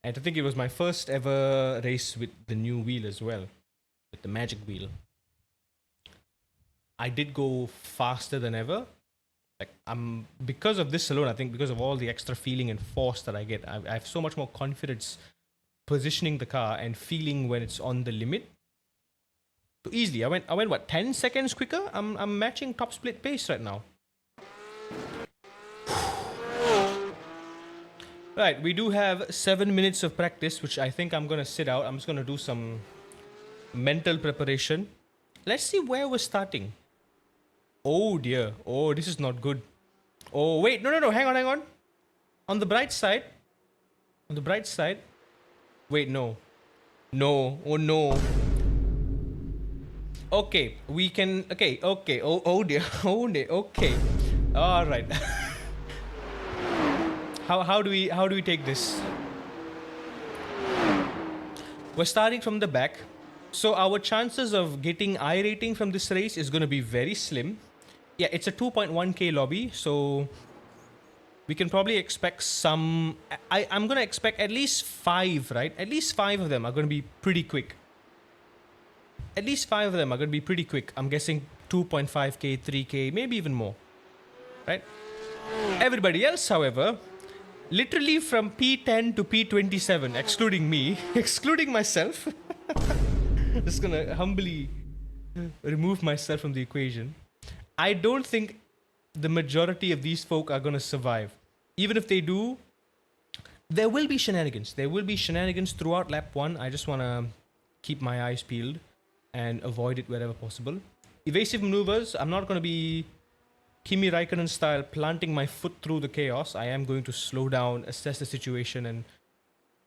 And I think it was my first ever race with the new wheel as well. With the magic wheel. I did go faster than ever. Like, because of this alone, I think because of all the extra feeling and force that I get, I have so much more confidence positioning the car and feeling when it's on the limit. So easily, I went what, 10 seconds quicker? I'm matching top split pace right now. Right, we do have 7 minutes of practice, which I think I'm gonna sit out. I'm just gonna do some mental preparation. Let's see where we're starting. Oh dear. Oh, this is not good. Oh wait, no, hang on. On the bright side. Wait, no. Oh no. Okay, we can. Okay. Oh dear. Okay. All right. How do we take this? We're starting from the back, so our chances of getting iRating from this race is going to be very slim. Yeah, it's a 2.1k lobby, so we can probably expect some. I'm going to expect at least 5, right? At least 5 of them are going to be pretty quick. I'm guessing 2.5k, 3k, maybe even more. Right? Everybody else, however, Literally from P10 to P27, excluding me, excluding myself. Just gonna humbly remove myself from the equation. I don't think the majority of these folk are gonna survive. Even if they do, there will be shenanigans. There will be shenanigans throughout lap 1. I just wanna keep my eyes peeled and avoid it wherever possible. Evasive maneuvers, I'm not gonna be Kimi Raikkonen style planting my foot through the chaos. I am going to slow down, assess the situation, and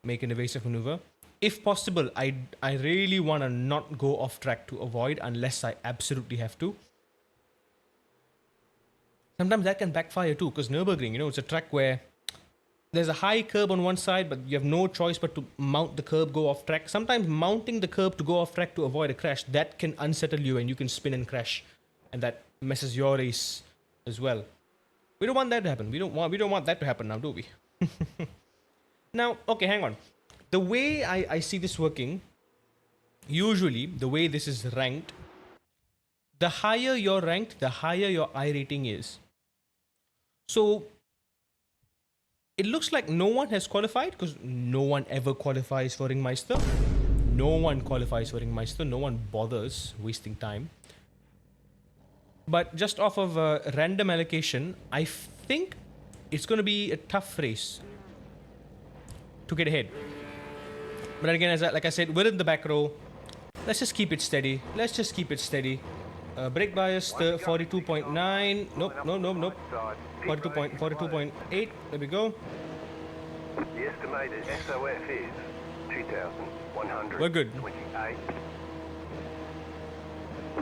make an evasive maneuver. If possible, I really want to not go off track to avoid unless I absolutely have to. Sometimes that can backfire too, because Nürburgring, you know, it's a track where there's a high curb on one side, but you have no choice but to mount the curb, go off track. Sometimes mounting the curb to go off track to avoid a crash, that can unsettle you and you can spin and crash. And that messes your race as well. We don't want that to happen. We don't want that to happen now, do we? Now, okay, hang on. The way I see this working, usually the way this is ranked, the higher you're ranked, the higher your I rating is. So it looks like no one has qualified because no one ever qualifies for Ringmeister. No one qualifies for Ringmeister. No one bothers wasting time. But just off of random allocation, I think it's going to be a tough race to get ahead. But again, like I said, we're in the back row. Let's just keep it steady. Let's just keep it steady. Brake bias 42.9. Nope. 42.8. There we go. The estimated SOF is 2,128. We're good.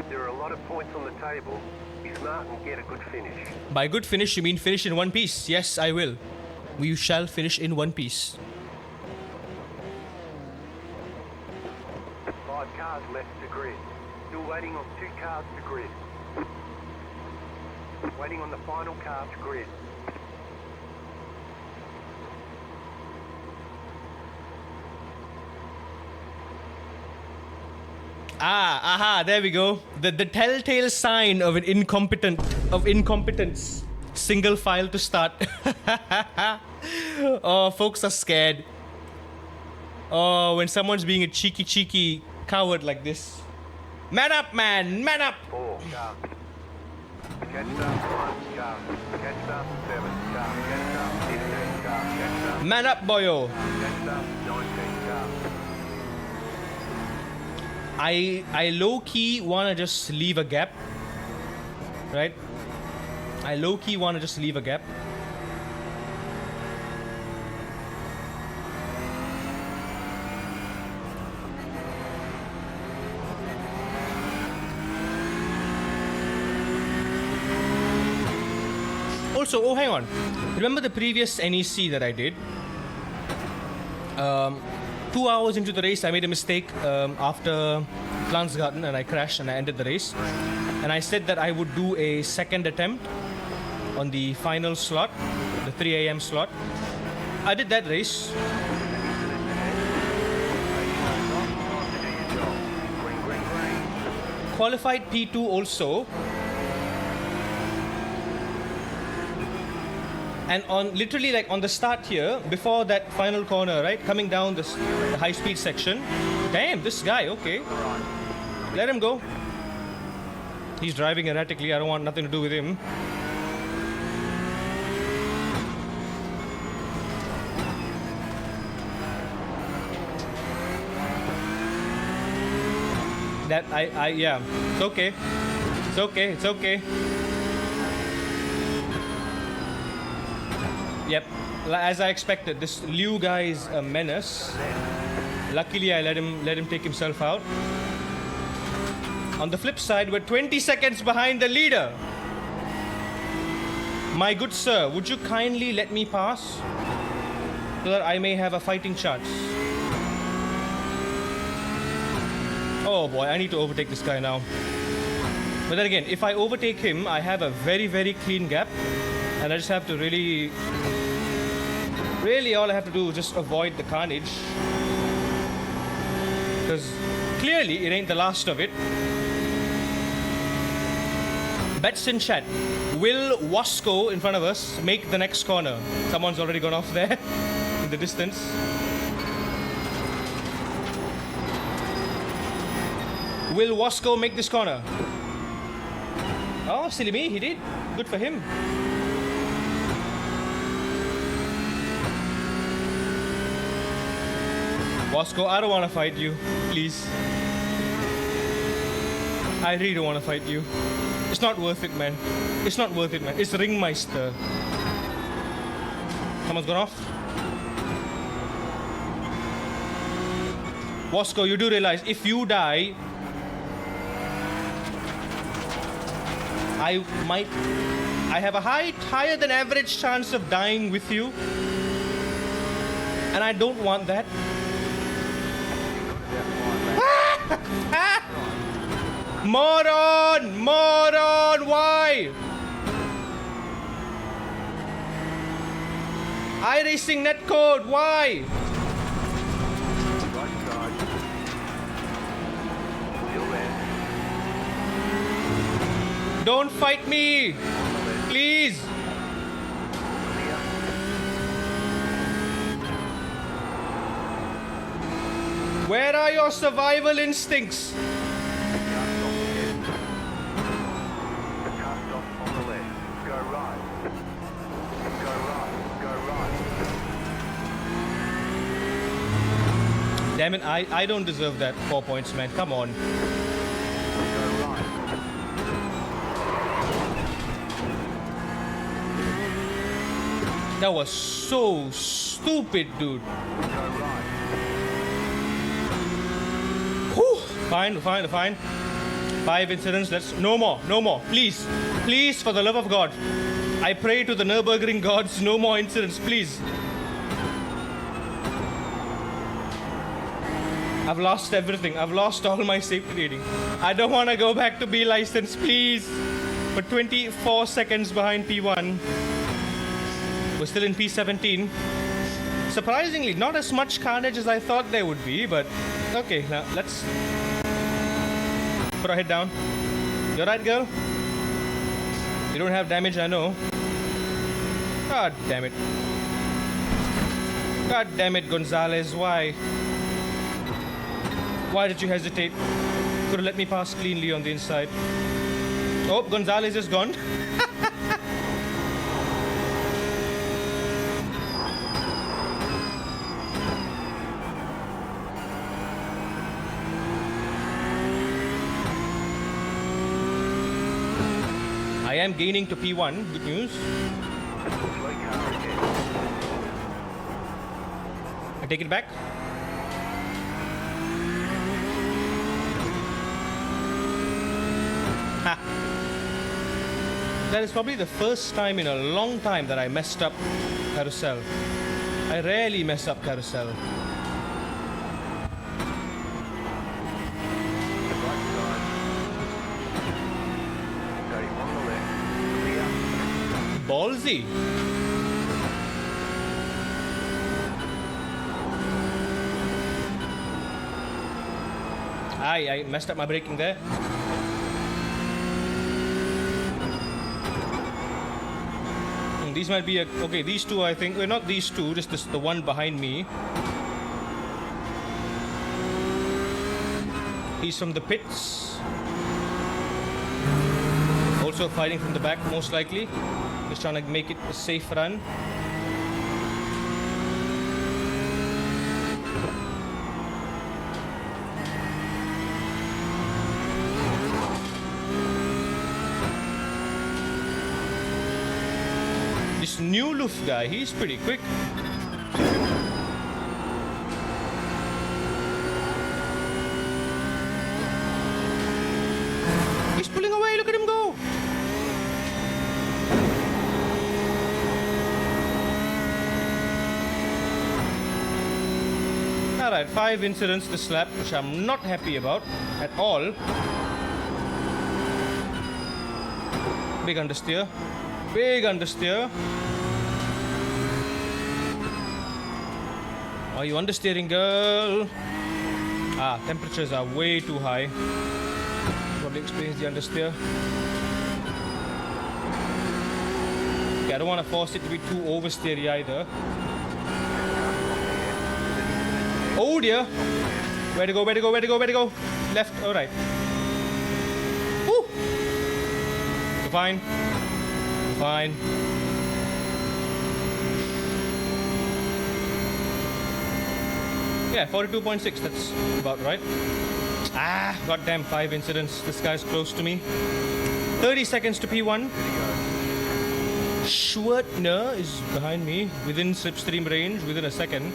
There are a lot of points on the table. Be smart and get a good finish. By good finish, you mean finish in one piece? Yes, I will. We shall finish in one piece. 5 cars left to grid. Still waiting on 2 cars to grid. Waiting on the final car to grid. Aha, there we go. The telltale sign of incompetence. Single file to start. Oh, folks are scared. Oh, when someone's being a cheeky coward like this. Man up, man! Man up! 4 cars. Catch up 1 car. Catch up 7 car. Catch up 15 car. Catch up. Man up, boyo! Catch up 19 car. I low-key wanna just leave a gap. Right? I low-key wanna just leave a gap. Also, oh, hang on. Remember the previous NEC that I did? 2 hours into the race, I made a mistake after Glansgarten and I crashed and I ended the race. And I said that I would do a second attempt on the final slot, the 3 a.m. slot. I did that race. Qualified P2 also. And on literally like on the start here, before that final corner, right, coming down the high speed section. Damn, this guy, okay. Let him go. He's driving erratically, I don't want nothing to do with him. That, yeah, it's okay. It's okay, it's okay. Yep, as I expected, this Liu guy is a menace. Luckily, I let him take himself out. On the flip side, we're 20 seconds behind the leader. My good sir, would you kindly let me pass so that I may have a fighting chance? Oh boy, I need to overtake this guy now. But then again, if I overtake him, I have a very, very clean gap. And I just have to really all I have to do is just avoid the carnage. Because clearly it ain't the last of it. Bets in chat. Will Wasco in front of us make the next corner? Someone's already gone off there in the distance. Will Wasco make this corner? Oh, silly me, he did. Good for him. Wasco, I don't want to fight you. Please. I really don't want to fight you. It's not worth it, man. It's not worth it, man. It's Ringmeister. Someone's gone off. Wasco, you do realize if you die, I have a higher than average chance of dying with you. And I don't want that. Moron! Moron! Why? iRacing netcode, why? Right side. Still there. Don't fight me! Please! Clear. Where are your survival instincts? Car stop on the left. Go right. Go right. Go right. Damn it, I don't deserve that 4 points, man. Come on. Go right. That was so stupid, dude. Go right. Whew. Fine. 5 incidents, no more, please. Please, for the love of God. I pray to the Nürburgring gods, no more incidents, please. I've lost everything. I've lost all my safety rating. I don't want to go back to B license, please. We're 24 seconds behind P1. We're still in P17. Surprisingly, not as much carnage as I thought there would be, but okay, now let's put our head down. You're right, girl? You don't have damage, I know. God damn it. God damn it, Gonzalez, why? Why did you hesitate? Could have let me pass cleanly on the inside. Oh, Gonzalez is gone. I am gaining to P1. Good news. Slow car again. I take it back. Ha! That is probably the first time in a long time that I messed up carousel. I rarely mess up carousel. Right side. Stay on the left. Clear. Ballsy. I messed up my braking there. These might be okay, these two I think, well, not these two, just the one behind me. He's from the pits. Also fighting from the back, most likely. Just trying to make it a safe run. This new Luft guy, he's pretty quick. He's pulling away, look at him go! Alright, 5 incidents this lap, which I'm not happy about at all. Big understeer. Big understeer. Are you understeering, girl? Ah, temperatures are way too high. Probably explains the understeer. Okay, I don't want to force it to be too oversteery either. Oh dear! Where to go, where to go, where to go, where to go? Left or right? Woo! Fine. Fine. Yeah, 42.6, that's about right. Ah, goddamn 5 incidents. This guy's close to me. 30 seconds to P1. Schwertner is behind me, within slipstream range, within a second.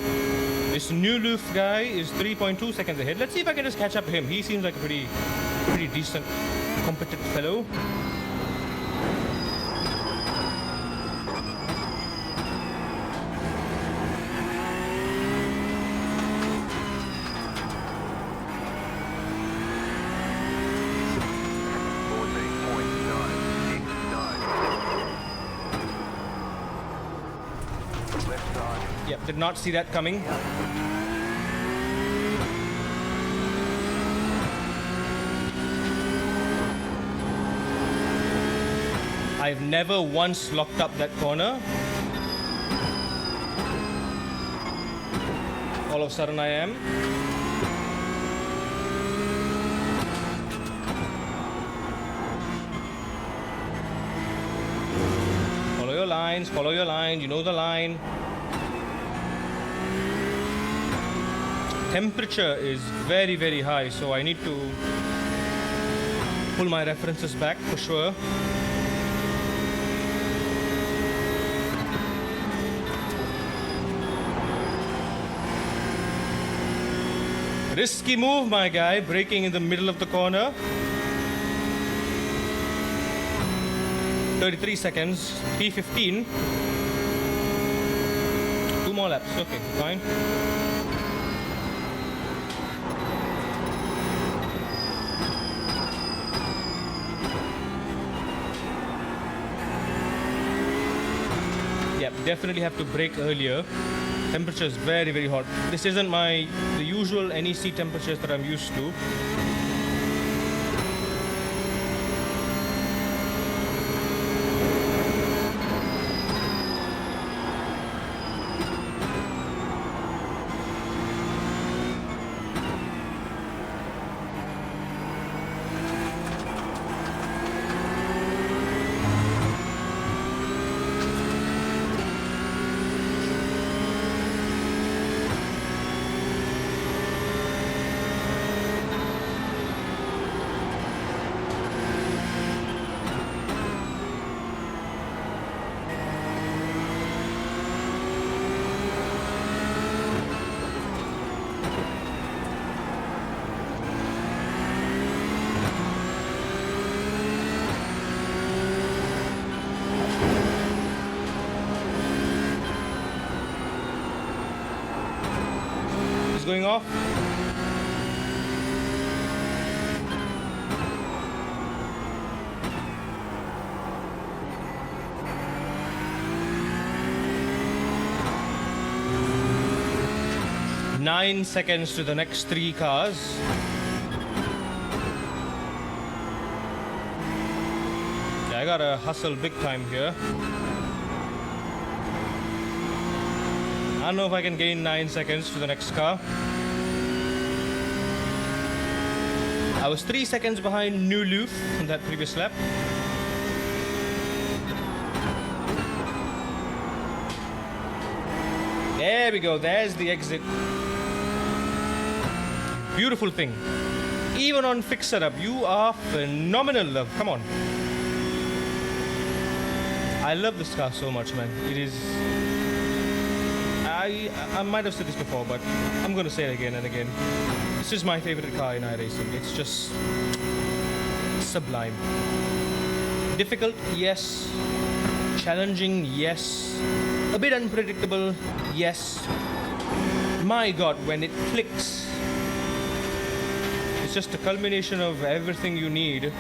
This new Loof guy is 3.2 seconds ahead. Let's see if I can just catch up to him. He seems like a pretty decent, competent fellow. Yep, did not see that coming. I've never once locked up that corner. All of a sudden I am. Follow your lines, follow your line, you know the line. Temperature is very, very high, so I need to pull my references back for sure. Risky move, my guy, braking in the middle of the corner. 33 seconds, P15. 2 more laps, okay, fine. Yep, definitely have to brake earlier. Temperature is very, very hot. This isn't the usual NEC temperatures that I'm used to. Going off. Nine seconds to the next 3 cars. Yeah, I gotta hustle big time here. I don't know if I can gain 9 seconds to the next car. I was 3 seconds behind New Loof on that previous lap. There we go, there's the exit. Beautiful thing. Even on fixed setup, you are phenomenal, love. Come on. I love this car so much, man. It is... I might have said this before, but I'm going to say it again and again. This is my favorite car in iRacing. It's just sublime. Difficult, yes. Challenging, yes. A bit unpredictable, yes. My God, when it clicks, it's just a culmination of everything you need.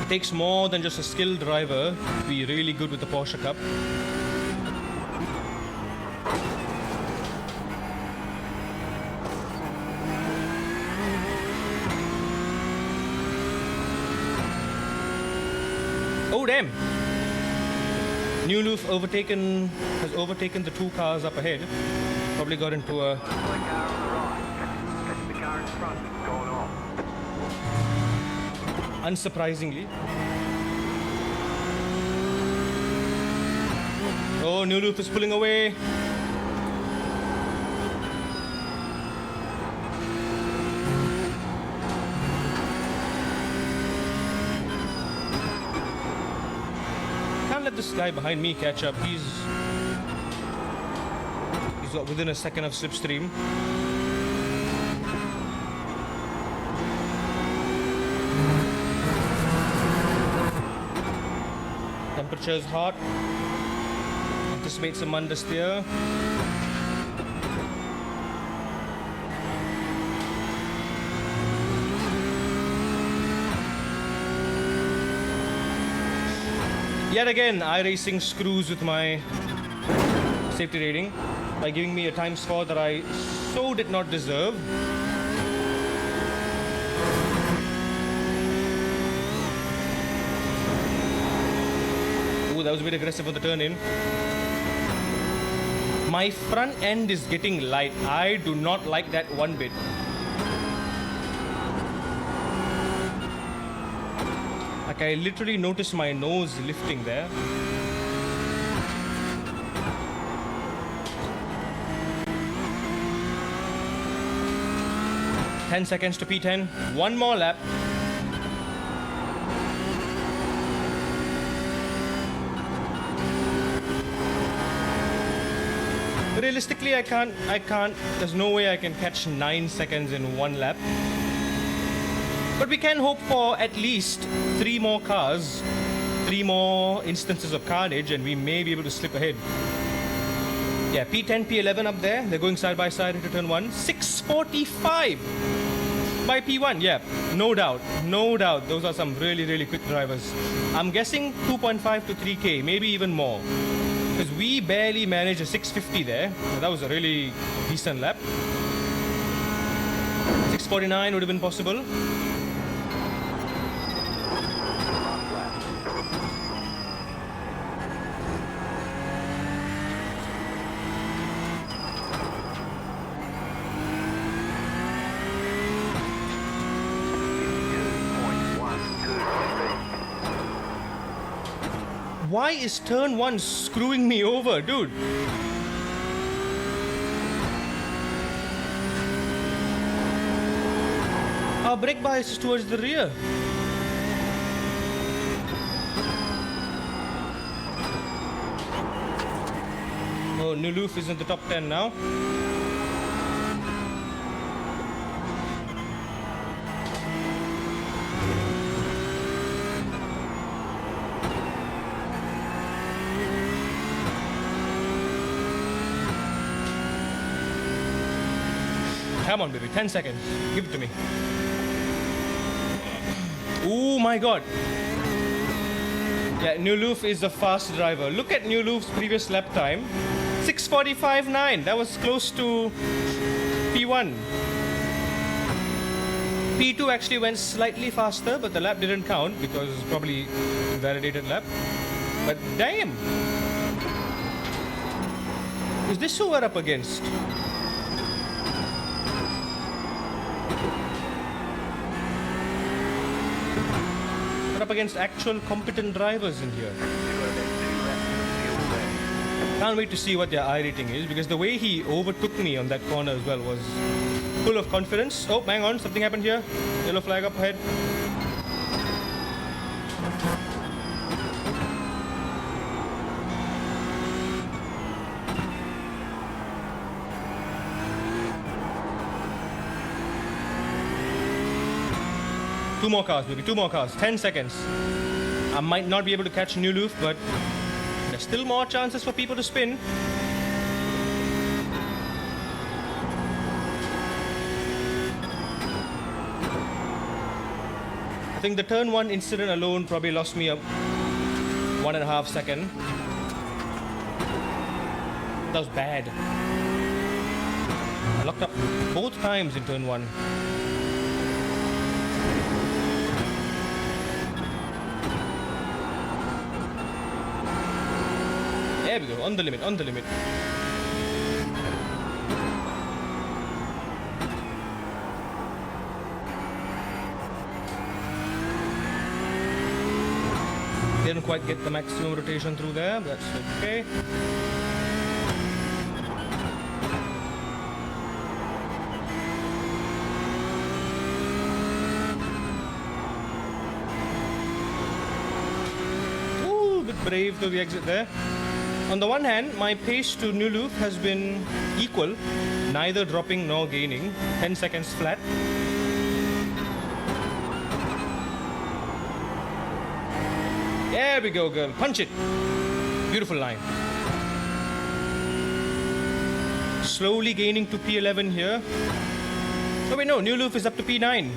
It takes more than just a skilled driver to be really good with the Porsche Cup. damn! New Loof has overtaken the two cars up ahead. Probably got into a... The car on the right. The car in front is going off. Unsurprisingly. Oh, New Loof is pulling away. Can't let this guy behind me catch up. He's within a second of slipstream. Temperature's hot. Anticipate some understeer. Yet again, iRacing screws with my safety rating by giving me a time score that I so did not deserve. Ooh, that was a bit aggressive for the turn in. My front end is getting light. I do not like that one bit. Like, I literally noticed my nose lifting there. Ten seconds to P10. One more lap. Realistically, I can't. There's no way I can catch 9 seconds in one lap. But we can hope for at least 3 more cars, 3 more instances of carnage, and we may be able to slip ahead. Yeah, P10, P11 up there. They're going side by side into turn 1. 6:45 by P1. Yeah, no doubt. No doubt. Those are some really, really quick drivers. I'm guessing 2.5 to 3K, maybe even more. Because we barely managed a 650 there. That was a really decent lap. 649 would have been possible. Why is turn 1 screwing me over, dude? Our brake bias is towards the rear. Oh, New Loof is in the top 10 now. Come on, baby. 10 seconds. Give it to me. Oh my god. Yeah, New Loof is a fast driver. Look at New Loof's previous lap time. 6:45.9. That was close to P1. P2 actually went slightly faster, but the lap didn't count because it's probably a validated lap. But damn. Is this who we're up against? Up against actual competent drivers in here. Can't wait to see what their iRating is, because the way he overtook me on that corner as well was full of confidence. Oh, hang on, something happened here. Yellow flag up ahead. Two more cars, baby. 2 more cars. 10 seconds. I might not be able to catch New Loof, but there's still more chances for people to spin. I think the turn 1 incident alone probably lost me a 1.5 second. That was bad. I locked up both times in turn 1. There we go, on the limit, on the limit. Didn't quite get the maximum rotation through there, but that's okay. Ooh, a bit brave to the exit there. On the one hand, my pace to Nuluf has been equal, neither dropping nor gaining, 10 seconds flat. There we go, girl. Punch it. Beautiful line. Slowly gaining to P11 here. Oh wait, no. Nuluf is up to P9.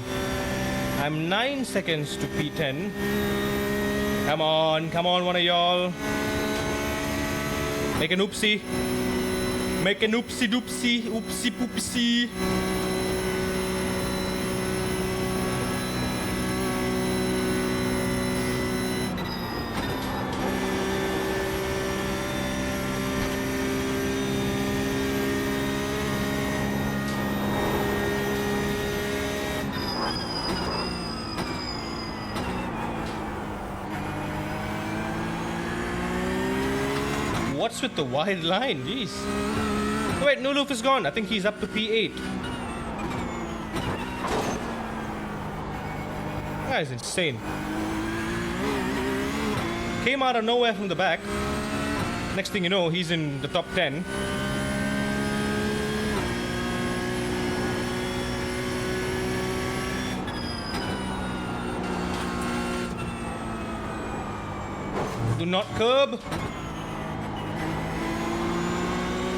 I'm 9 seconds to P10. Come on, one of y'all. Make an oopsie. Make an oopsie doopsie. Oopsie poopsie. What's with the wide line? Jeez. Oh, wait, Nuluf is gone. I think he's up to P8. That is insane. Came out of nowhere from the back. Next thing you know, he's in the top 10. Do not curb.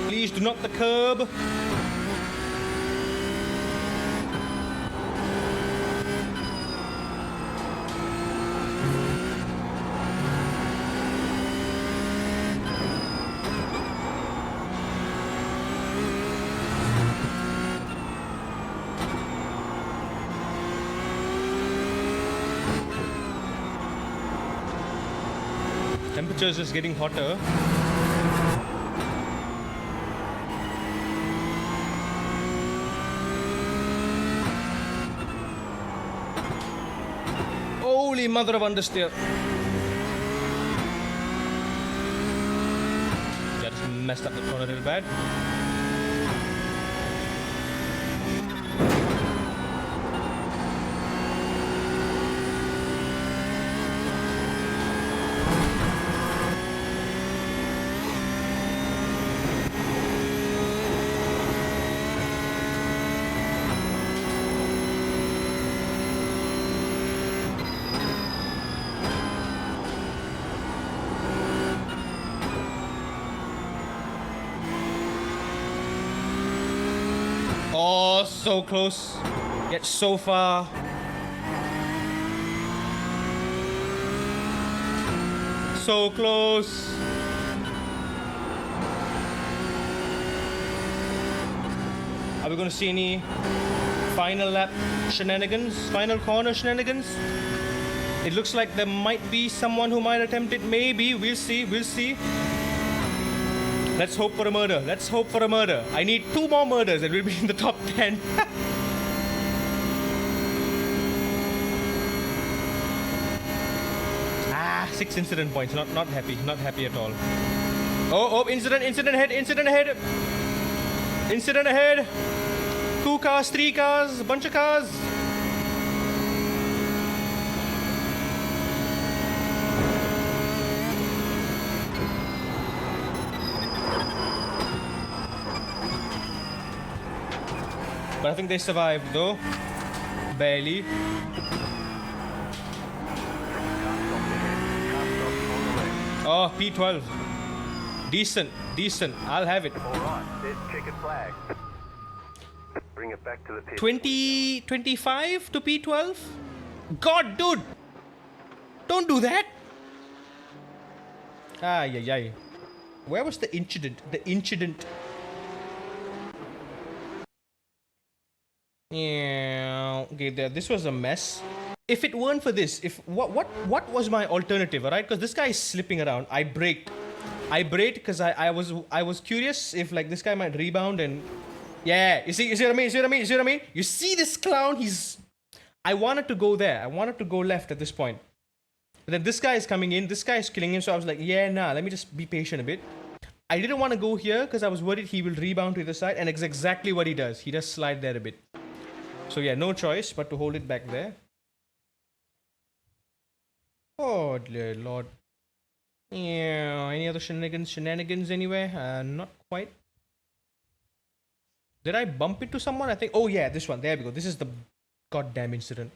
Please do not the curb. Temperature is just getting hotter. Holy mother of understeer. Yeah, just messed up the corner a little bad. Oh, so close, yet so far. So close. Are we going to see any final lap shenanigans? Final corner shenanigans? It looks like there might be someone who might attempt it. Maybe. We'll see. We'll see. Let's hope for a murder. Let's hope for a murder. I need 2 more murders and we'll be in the top 10. Ah, 6 incident points. Not happy. Not happy at all. Oh, incident ahead. Incident ahead. 2 cars, 3 cars, a bunch of cars. But I think they survived though. Barely. Oh, P12. Decent. I'll have it. Alright, there's checkered flag. Bring it back to the pit. 25 to P12? God, dude! Don't do that! Ay. Where was the incident? Yeah, okay, this was a mess. If it weren't for this, what was my alternative, alright? Because this guy is slipping around. I braked. I braked because I was curious if like this guy might rebound and yeah, you see what I mean? You see what I mean? You see what I mean? You see this clown? I wanted to go there. I wanted to go left at this point. But then this guy is coming in. This guy is killing him. So I was like, yeah, nah. Let me just be patient a bit. I didn't want to go here because I was worried he will rebound to the side, and it's exactly what he does. He does slide there a bit. So yeah, no choice but to hold it back there. Oh dear Lord. Yeah, any other shenanigans anywhere? Not quite. Did I bump into someone? I think. Oh yeah, this one. There we go. This is the goddamn incident.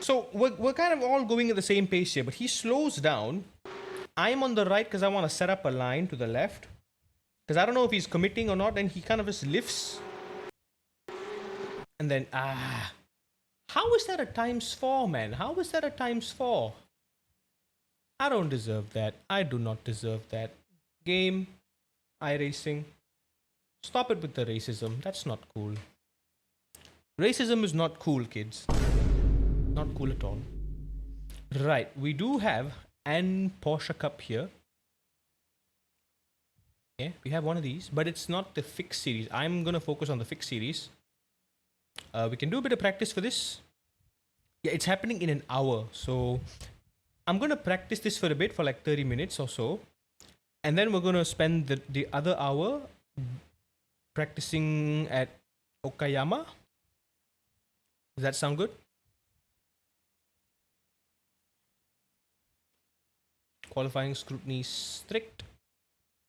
So we're kind of all going at the same pace here, but he slows down. I'm on the right because I want to set up a line to the left. Because I don't know if he's committing or not, and he kind of just lifts. And then, how is that a ×4, man? How is that a ×4? I don't deserve that. I do not deserve that. Game, iRacing. Stop it with the racism. That's not cool. Racism is not cool, kids. Not cool at all. Right, we do have an Porsche Cup here. Yeah, we have one of these, but it's not the fixed series. I'm gonna focus on the fixed series. We can do a bit of practice for this. Yeah, it's happening in an hour, so I'm gonna practice this for a bit, for like 30 minutes or so, and then we're gonna spend the other hour practicing at Okayama. Does that sound good? Qualifying scrutiny strict.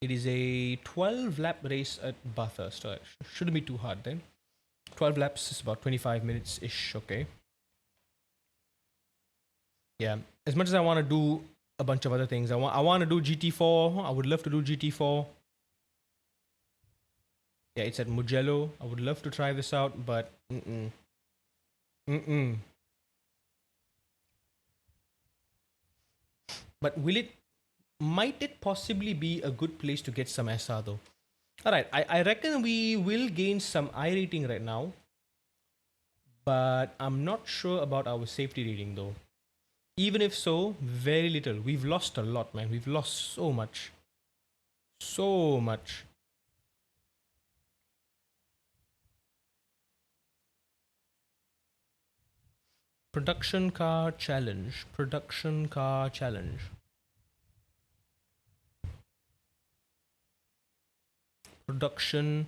It is a 12 lap race at Bathurst. So shouldn't be too hard then. 12 laps is about 25 minutes ish. Okay. Yeah. As much as I want to do a bunch of other things, I want to do GT4. I would love to do GT4. Yeah, it's at Mugello. I would love to try this out, but But might it possibly be a good place to get some SR though? Alright, I reckon we will gain some I rating right now. But I'm not sure about our safety rating though. Even if so, very little. We've lost a lot, man. We've lost so much. So much. Production car challenge. Production car challenge. Production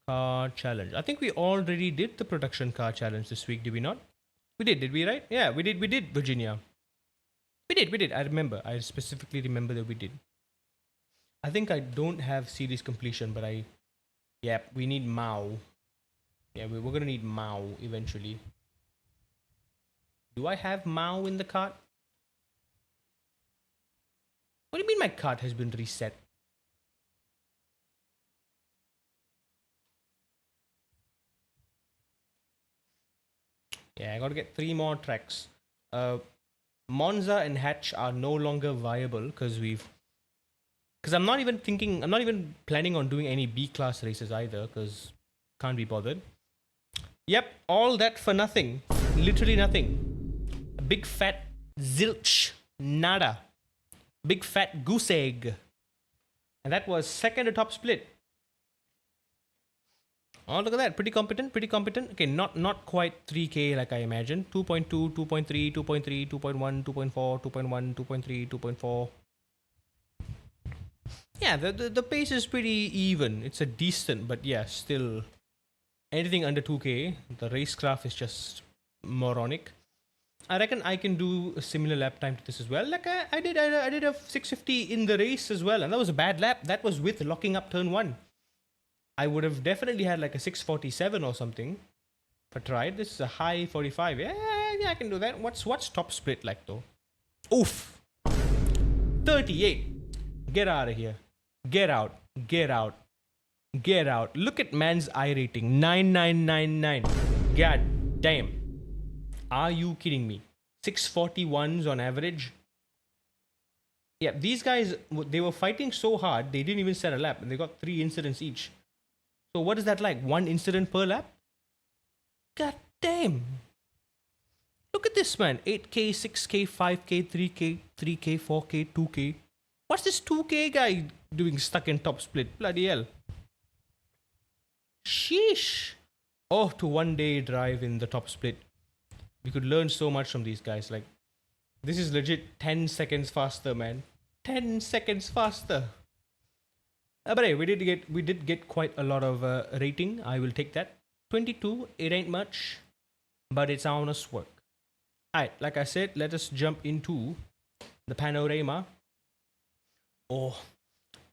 car challenge. I think we already did the production car challenge this week, did we not? We did we, right? Yeah, we did, Virginia. We did. I remember. I specifically remember that we did. I think I don't have series completion, but we need Mao. Yeah, we're gonna need Mao eventually. Do I have Mao in the cart? What do you mean my cart has been reset? Yeah, I gotta get 3 more tracks. Monza and Hatch are no longer viable because I'm not even planning on doing any B class races either because can't be bothered. Yep, all that for nothing. Literally nothing. A big fat zilch. Nada. Big fat goose egg. And that was second to top split. Oh, look at that. Pretty competent. Okay, not quite 3K like I imagined. 2.2, 2.3, 2.3, 2.1, 2.4, 2.1, 2.3, 2.4. Yeah, the pace is pretty even. It's a decent, but yeah, still anything under 2K, the racecraft is just moronic. I reckon I can do a similar lap time to this as well. Like I did a 650 in the race as well, and that was a bad lap. That was with locking up turn 1. I would have definitely had like a 647 or something if I tried. This is a high 45. Yeah, I can do that. What's top split like though? Oof. 38. Get out of here. Get out. Look at man's I rating. 9999. God damn. Are you kidding me? 641s on average. Yeah, these guys, they were fighting so hard, they didn't even set a lap, and they got 3 incidents each. So what is that like? 1 incident per lap? God damn. Look at this, man. 8K, 6K, 5K, 3K, 3K, 4K, 2K. What's this 2K guy doing stuck in top split? Bloody hell. Sheesh. Oh, to one day drive in the top split. We could learn so much from these guys. Like, this is legit 10 seconds faster, man. 10 seconds faster. But hey, we did get quite a lot of rating. I will take that. 22, it ain't much, but it's honest work. Alright, like I said, let us jump into the panorama. Oh,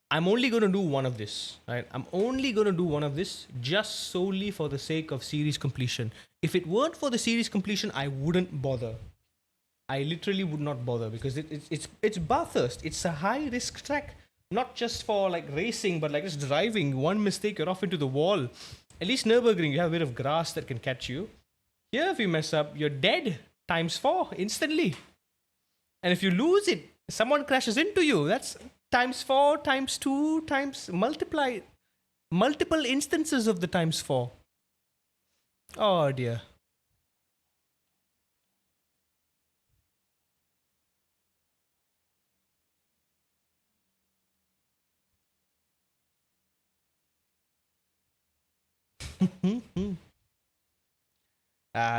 I'm only going to do one of this, right? I'm only going to do one of this just solely for the sake of series completion. If it weren't for the series completion, I wouldn't bother. I literally would not bother because it's Bathurst. It's a high risk track, not just for like racing, but like just driving. One mistake, you're off into the wall. At least Nürburgring, you have a bit of grass that can catch you. Here, if you mess up, you're dead ×4 instantly. And if you lose it, someone crashes into you. That's ×4, ×2, times multiply, multiple instances of the ×4. Oh dear.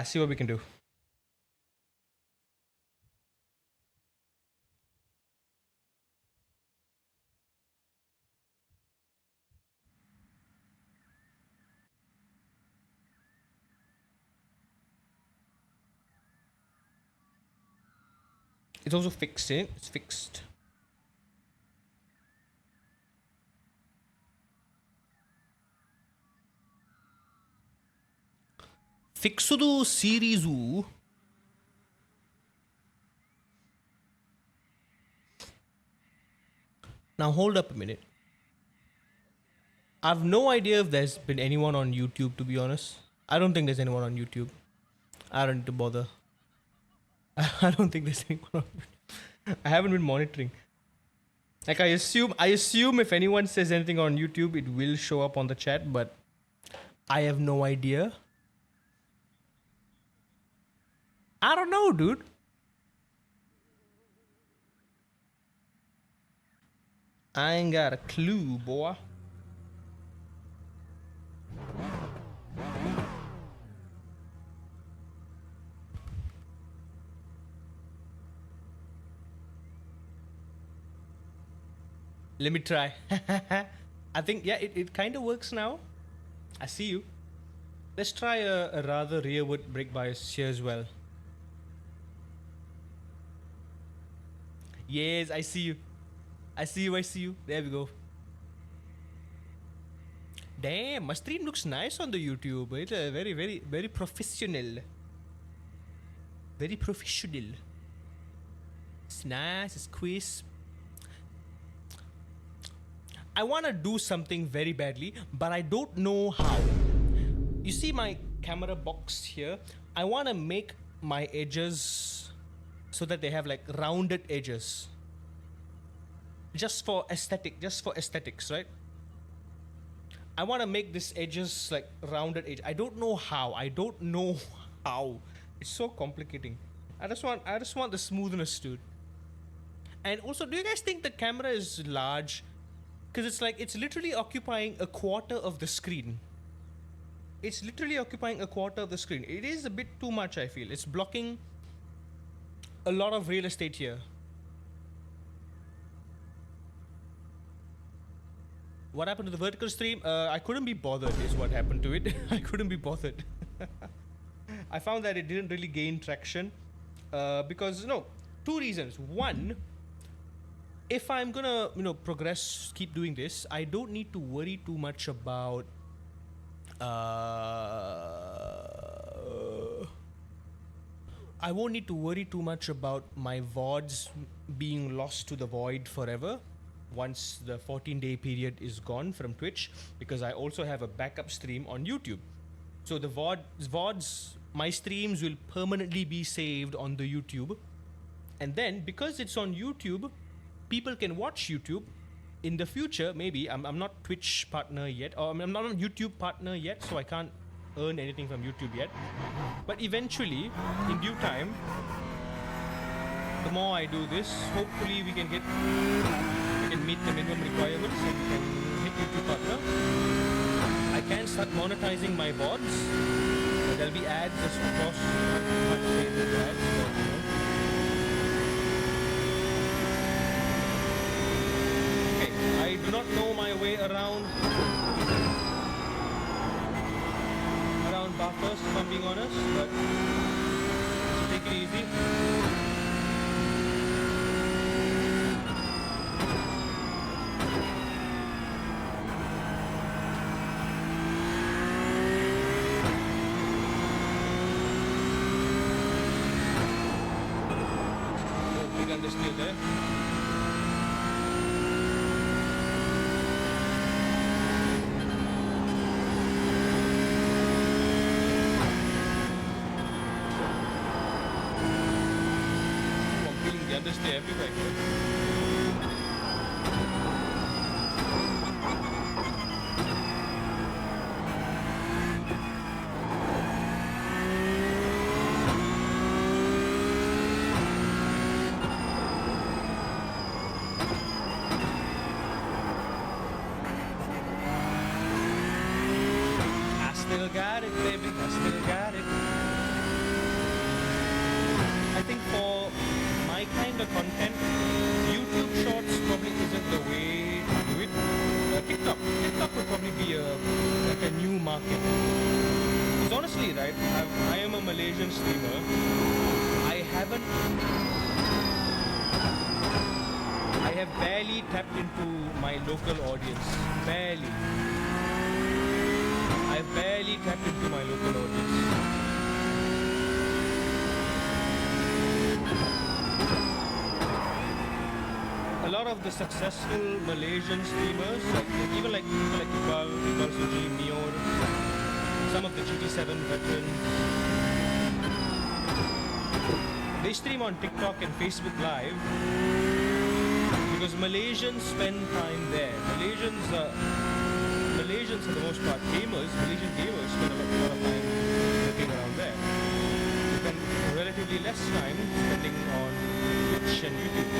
See what we can do. It's also fixed, eh? It's fixed. Fixudu series. Now hold up a minute. I've no idea if there's been anyone on YouTube, to be honest. I don't think there's anyone on YouTube. I don't need to bother. I don't think there's anyone on YouTube. I haven't been monitoring. Like I assume if anyone says anything on YouTube, it will show up on the chat, but I have no idea. I don't know, dude. I ain't got a clue, boy. Let me try. I think, yeah, it kind of works now. I see you. Let's try a rather rearward brake bias here as well. Yes, I see you. I see you. There we go. Damn, my stream looks nice on the YouTube. It's very, very, very professional. Very professional. It's nice, it's crisp. I want to do something very badly, but I don't know how. You see my camera box here? I want to make my edges so that they have like rounded edges. Just for aesthetics, right? I want to make this edges like rounded edge. I don't know how. It's so complicating. I just want the smoothness, dude. And also, do you guys think the camera is large? Because it's like, it's literally occupying a quarter of the screen. It is a bit too much, I feel. It's blocking a lot of real estate here. What happened to the vertical stream? I couldn't be bothered is what happened to it. I couldn't be bothered. I found that it didn't really gain traction. Because, two reasons. One, if I'm gonna, progress, keep doing this, I don't need to worry too much about I won't need to worry too much about my VODs being lost to the void forever once the 14-day period is gone from Twitch, because I also have a backup stream on YouTube. So the VODs, my streams will permanently be saved on the YouTube. And then, because it's on YouTube, people can watch YouTube in the future. Maybe I'm not Twitch partner yet, or I'm not a YouTube partner yet, so I can't earned anything from YouTube yet. But eventually, in due time, the more I do this, hopefully we can meet the minimum requirements and we can hit YouTube partner. I can start monetizing my VODs. There'll be ads, of course. Not much say there's ads, but you know. Okay, I do not know my way around Bathurst, if I'm being honest, but take it easy. Oh, big understeer there. Understeer everywhere here. I still got it, baby. I still got it. I think for my kind of content, YouTube Shorts probably isn't the way to do it. TikTok would probably be like a new market. Because honestly, right, I am a Malaysian streamer. I have barely tapped into my local audience. Barely. I've barely tapped into my local audience. A lot of the successful Malaysian streamers, even like people like Iqbal Suji, Mior, some of the GT7 veterans, they stream on TikTok and Facebook Live because Malaysians spend time there. Malaysians for the most part, Malaysian gamers spend a lot of time looking around there. They spend relatively less time spending on Twitch and YouTube.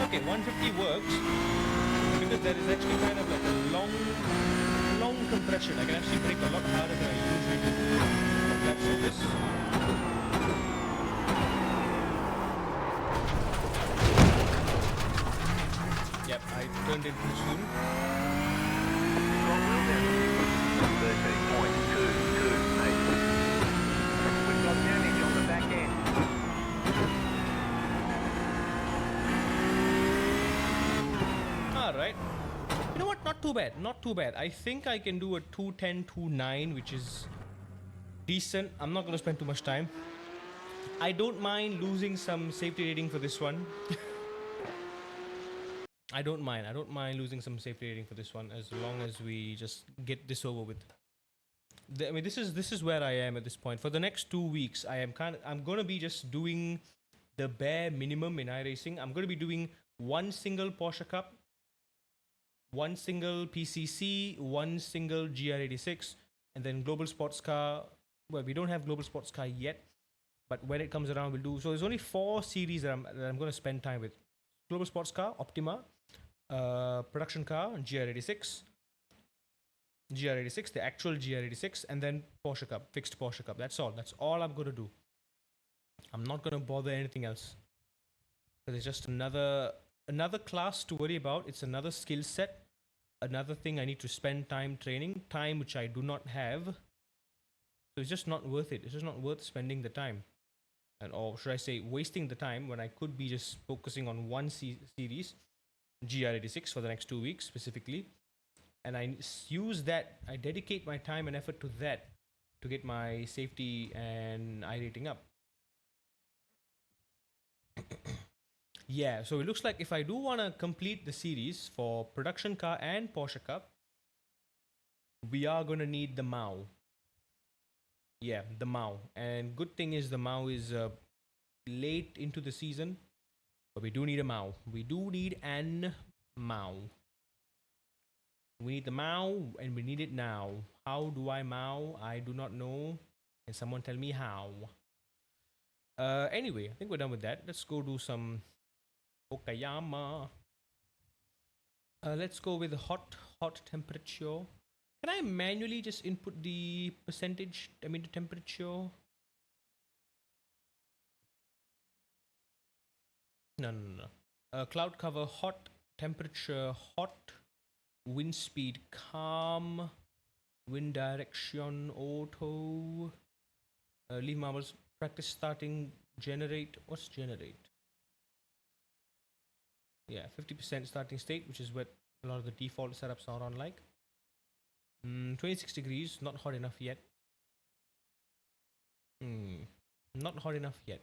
Okay, 150 works because there is actually kind of like a long compression. I can actually brake a lot harder than I usually do. That's all this. Yep, I turned it too soon. Strong wheel density, 13.228. We've got damage on the back end. Alright. You know what? Not too bad. Not too bad. I think I can do a 210, 29, which is decent. I'm not going to spend too much time. I don't mind losing some safety rating for this one. I don't mind losing some safety rating for this one as long as we just get this over with. I mean, this is where I am at this point. For the next 2 weeks, I'm gonna be just doing the bare minimum in iRacing. I'm gonna be doing one single Porsche Cup, one single PCC, one single GR86, and then Global Sports Car. Well, we don't have Global Sports Car yet, but when it comes around, we'll do. So there's only 4 series that I'm going to spend time with: Global Sports Car, Optima, Production Car, GR86, GR86, the actual GR86, and then Porsche Cup, fixed Porsche Cup. That's all. That's all I'm going to do. I'm not going to bother anything else. Because it's just another class to worry about. It's another skill set, another thing I need to spend time training, time which I do not have. So it's just not worth it. It's just not worth spending the time, or should I say, wasting the time when I could be just focusing on one series, GR86, for the next 2 weeks specifically, and I use that. I dedicate my time and effort to that to get my safety and iRating up. Yeah, so it looks like if I do want to complete the series for Production Car and Porsche Cup, we are going to need the Mao. Yeah, the Mao. And good thing is the Mao is late into the season, but we do need a Mao. We do need an Mao. We need the Mao, and we need it now. How do I Mao? I do not know. Can someone tell me how? Anyway, I think we're done with that. Let's go do some Okayama. Let's go with hot temperature. Can I manually just input the percentage? I mean the temperature. No. Cloud cover hot, temperature hot, wind speed calm, wind direction auto. Leave marbles. Practice starting. Generate. What's generate? Yeah, 50% starting state, which is what a lot of the default setups are on like. 26 degrees, not hot enough yet. Not hot enough yet.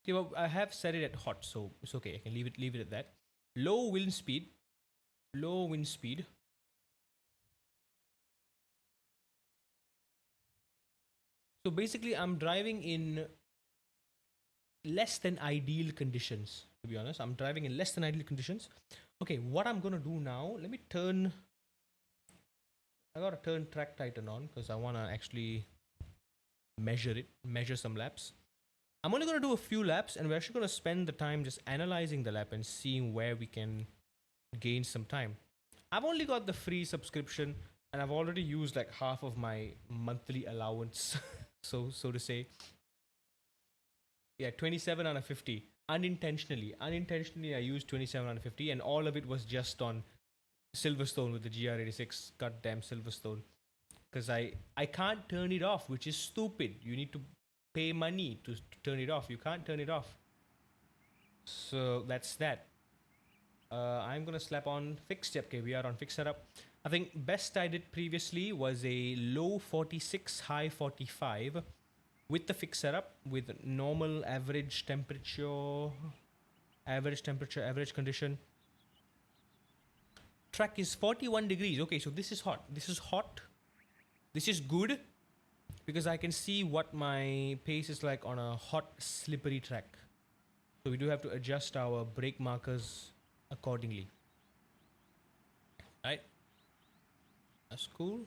Okay, well, I have set it at hot, so it's okay. I can leave it at that. Low wind speed. Low wind speed. So basically, I'm driving in less than ideal conditions. To be honest, I'm driving in less than ideal conditions. Okay, what I'm gonna do now? Let me turn. I gotta turn track tighten on because I wanna actually measure some laps. I'm only gonna do a few laps, and we're actually gonna spend the time just analyzing the lap and seeing where we can gain some time. I've only got the free subscription, and I've already used like half of my monthly allowance, so to say. Yeah, 27 out of 50. Unintentionally, I used 27 out of 50, and all of it was just on Silverstone with the GR86. Goddamn Silverstone. Because I can't turn it off, which is stupid. You need to pay money to turn it off. You can't turn it off. So that's that. I'm gonna slap on fixed. Okay, we are on fixed setup. I think best I did previously was a low 46, high 45 with the fixed setup with normal average temperature, average condition. Track is 41 degrees. Okay, so this is hot. This is hot. This is good because I can see what my pace is like on a hot, slippery track. So we do have to adjust our brake markers accordingly. Right? That's cool.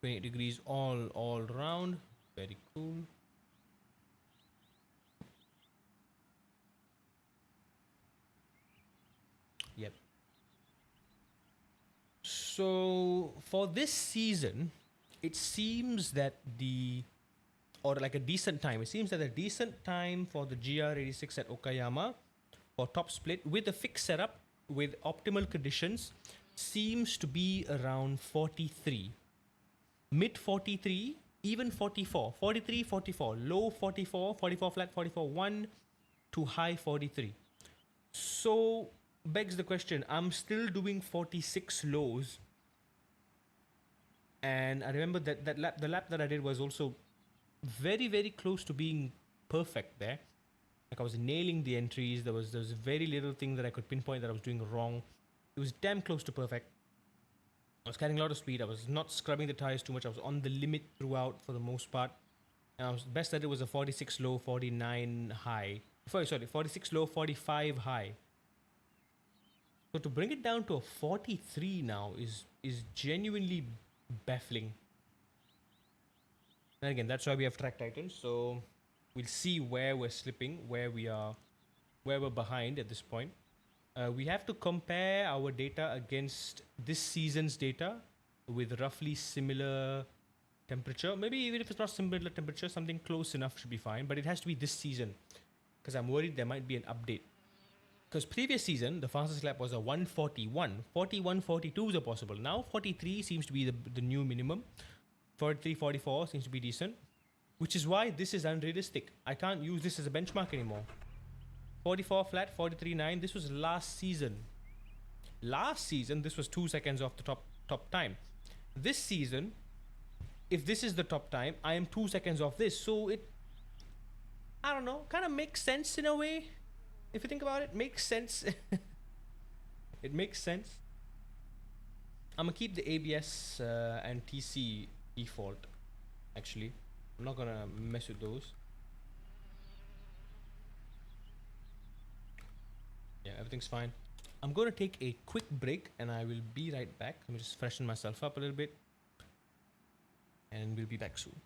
28 degrees all round. Very cool. Yep. So for this season, it seems that a decent time. It seems that a decent time for the GR86 at Okayama for top split with a fixed setup with optimal conditions seems to be around 43. Mid 43, even 44. 43, 44. Low 44, 44 flat, 44 1 to high 43. So begs the question, I'm still doing 46 lows. And I remember that the lap that I did was also very, very close to being perfect there. Like I was nailing the entries. There was very little thing that I could pinpoint that I was doing wrong. It was damn close to perfect. I was carrying a lot of speed. I was not scrubbing the tires too much. I was on the limit throughout for the most part. And I was best that it was a 46 low, 49 high. Sorry, 46 low, 45 high. So to bring it down to a 43 now is genuinely baffling. And again, that's why we have track titans. So we'll see where we're slipping, where we're behind at this point. We have to compare our data against this season's data with roughly similar temperature. Maybe even if it's not similar temperature, something close enough should be fine. But it has to be this season, because I'm worried there might be an update. Because previous season, the fastest lap was a 141. 41, 42s are possible. Now 43 seems to be the new minimum. 43, 44 seems to be decent. Which is why this is unrealistic. I can't use this as a benchmark anymore. 44 flat, 43.9. This was last season. Last season, this was 2 seconds off the top time. This season, if this is the top time, I am 2 seconds off this. So it, I don't know, kind of makes sense in a way. If you think about it, makes sense. It makes sense. I'm gonna keep the ABS and TC default. Actually, I'm not gonna mess with those. Yeah, everything's fine. I'm gonna take a quick break and I will be right back. Let me just freshen myself up a little bit, and we'll be back soon.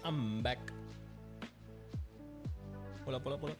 I'm back. Pull up, pull up, pull up.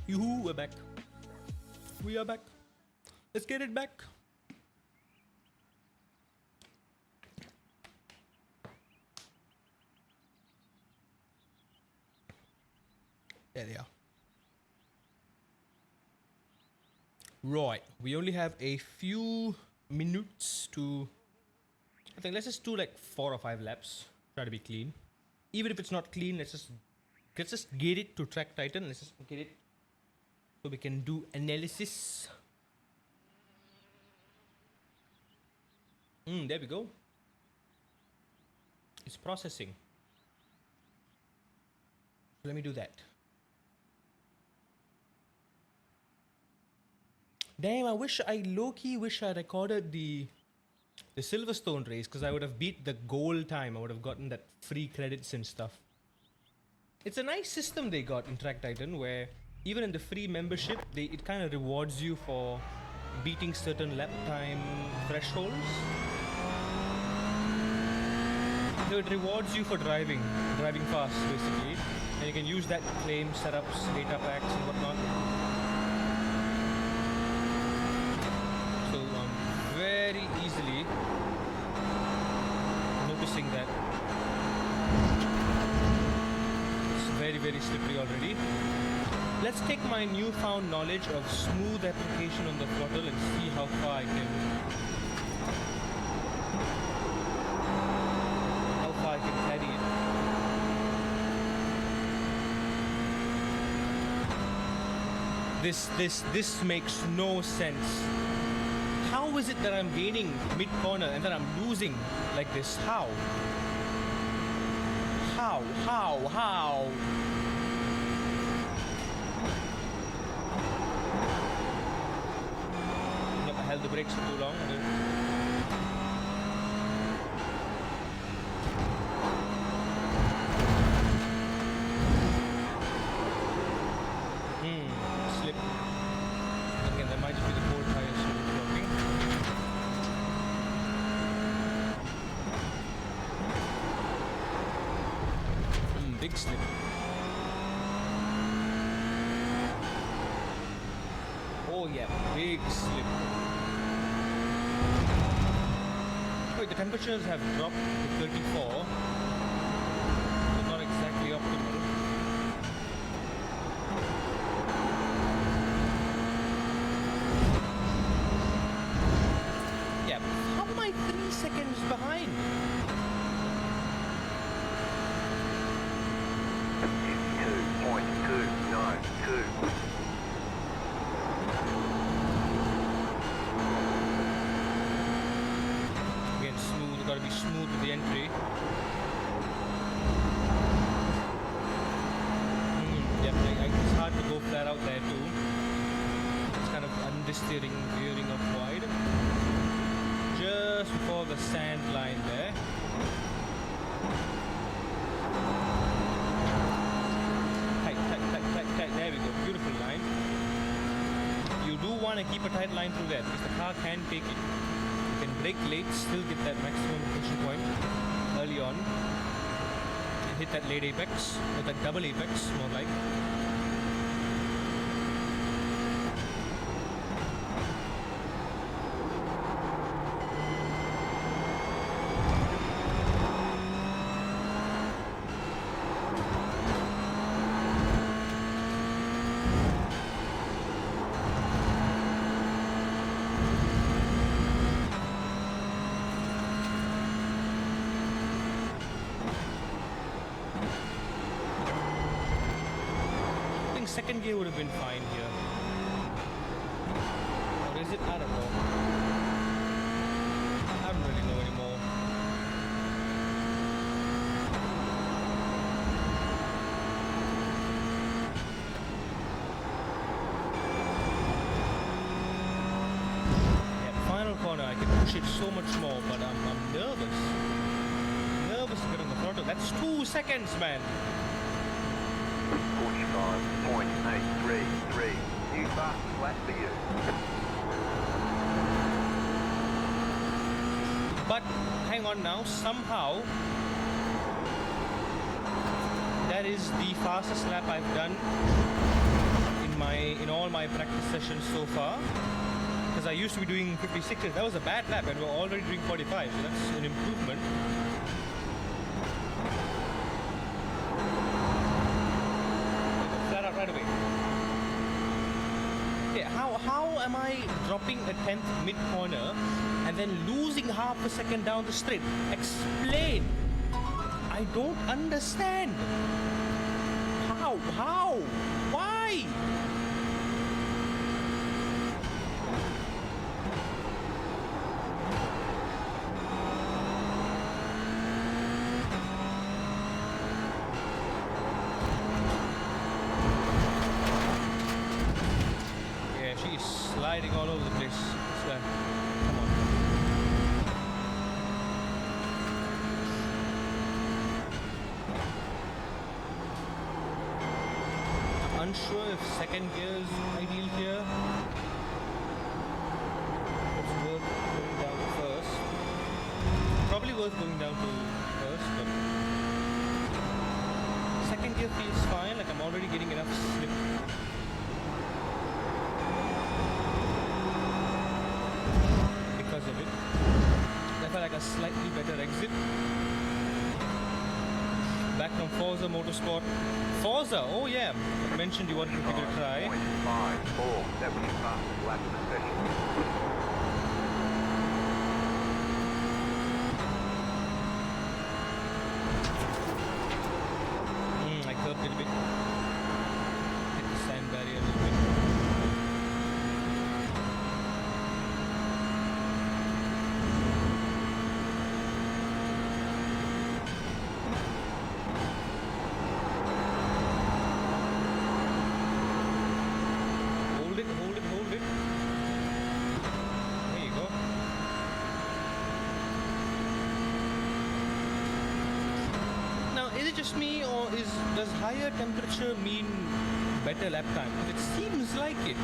Yoo-hoo, we're back. We are back. Let's get it back. There they are. Right, we only have a few minutes to... I think let's just do like 4 or 5 laps. Try to be clean. Even if it's not clean, let's just get it to Track Titan. Let's just get it so we can do analysis. There we go. It's processing. Let me do that. Damn, I low-key wish I recorded the Silverstone race, because I would have beat the goal time. I would have gotten that free credits and stuff. It's a nice system they got in Track Titan, where even in the free membership, it kind of rewards you for beating certain lap time thresholds. So it rewards you for driving fast, basically. And you can use that to claim setups, data packs and whatnot. So very easily noticing that it's very, very slippery already. Let's take my newfound knowledge of smooth application on the throttle and see how far I can carry it. This makes no sense. How is it that I'm gaining mid-corner and then I'm losing like this? How? Nope, I held the brakes for too long. Slip. Again, that might just be the cold tires blocking. Big slip. Oh yeah, big slip. Wait, the temperatures have dropped to 34. So not exactly optimal. Yeah, how am I 3 seconds behind? 52.292. Again, smooth, gotta be smooth with the entry. Yep, it's hard to go flat out there too. It's kind of understeering, veering off wide. Just before the sand line there. Tight, there we go, beautiful line. You do want to keep a tight line through there because the car can take it. You can brake late, still get that maximum friction point early on. And hit that late apex, or that double apex, more like. second gear would have been fine here. Or is it? I don't know. I don't really know anymore. Corner, I can push it so much more, but I'm nervous. Nervous to get on the throttle. That's 2 seconds, man. 45.833. New fastest lap for you. But hang on now, somehow that is the fastest lap I've done in all my practice sessions so far. Because I used to be doing 56s. That was a bad lap and we're already doing 45, so that's an improvement. Flat out right away. Yeah, how am I dropping a 10th mid-corner and then losing half a second down the straight? Explain! I don't understand. How? Why? Sliding all over the place. Come on. I'm unsure if second gear is ideal here. It's worth going down to first. Probably worth going down to first, but second gear feels fine. Like I'm already getting enough slip. Of it. I felt like a slightly better exit. Back from Forza Motorsport. Forza, oh yeah. You mentioned you wanted to give it a try. 5.54. That was your fastest lap of the session. I curved a little bit. Hit the sand barrier a little bit. Hold it. There you go. Now, is it just me, or does higher temperature mean better lap time? Because it seems like it.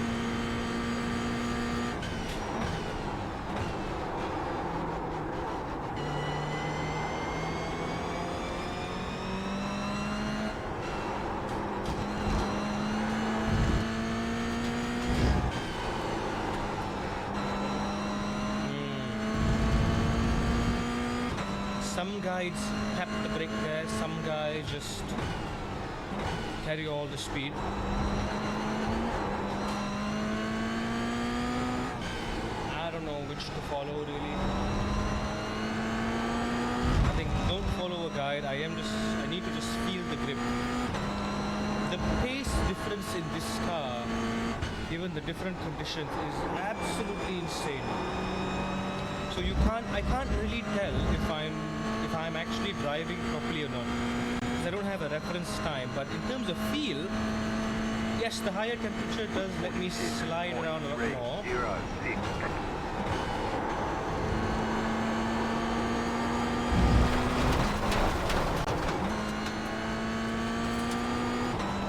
Some guys tap the brake there, some guys just carry all the speed. I don't know which to follow really. I think don't follow a guide. I need to just feel the grip. The pace difference in this car, given the different conditions, is absolutely insane. So I can't really tell if I'm actually driving properly or not. Because I don't have a reference time. But in terms of feel, yes, the higher temperature does let me slide around a lot more. 0.06.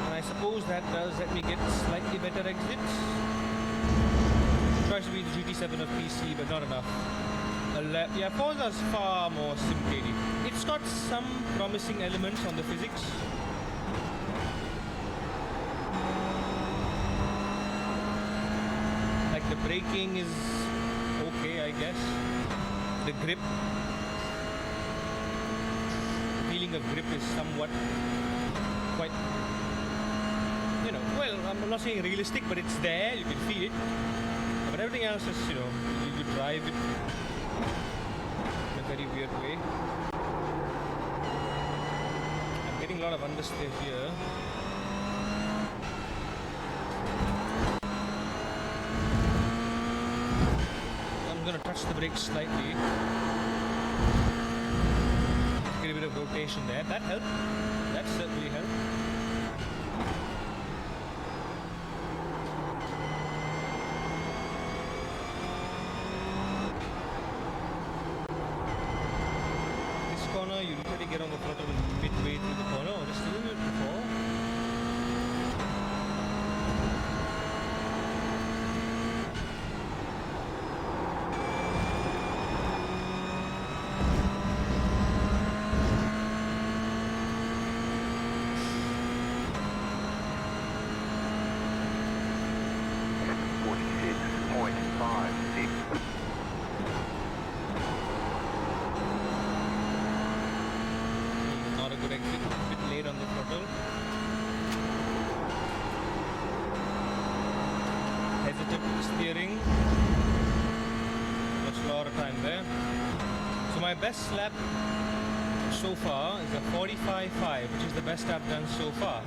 And I suppose that does let me get slightly better exits. Tries to be the GT7 of PC, but not enough. Yeah, Forza's far more sim-cady. It's got some promising elements on the physics. Like the braking is okay, I guess. The grip, the feeling of grip is somewhat quite, well, I'm not saying realistic, but it's there, you can feel it. But everything else is, you drive it in a very weird way. I'm getting a lot of understeer here. gonna touch the brakes slightly. Get a bit of rotation there. That helped. That certainly helped. This corner, you literally get on the throttle midway through the corner, or just a little bit before. Not a good exit, a bit late on the throttle. Hesitant steering. Lost a lot of time there. So my best lap so far is a 45.5, which is the best I've done so far.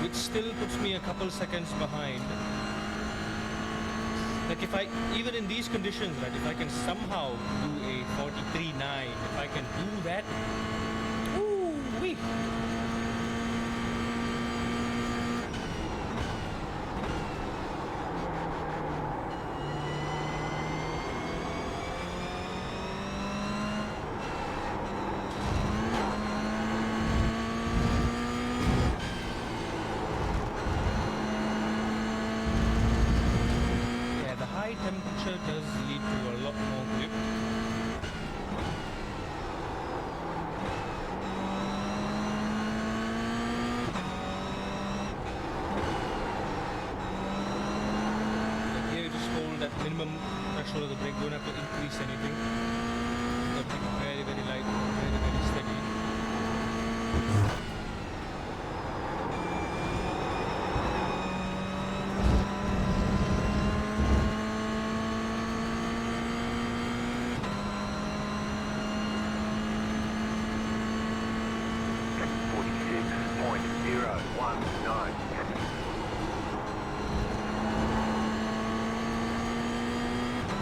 Which still puts me a couple seconds behind. Like if I, even in these conditions, right, if I can somehow do a 43.9, if I can do that, ooh-wee. High temperature does lead to a lot more grip. But here you just hold that minimum threshold of the brake, don't have to increase anything. You have to keep it very, very light, very, very steady.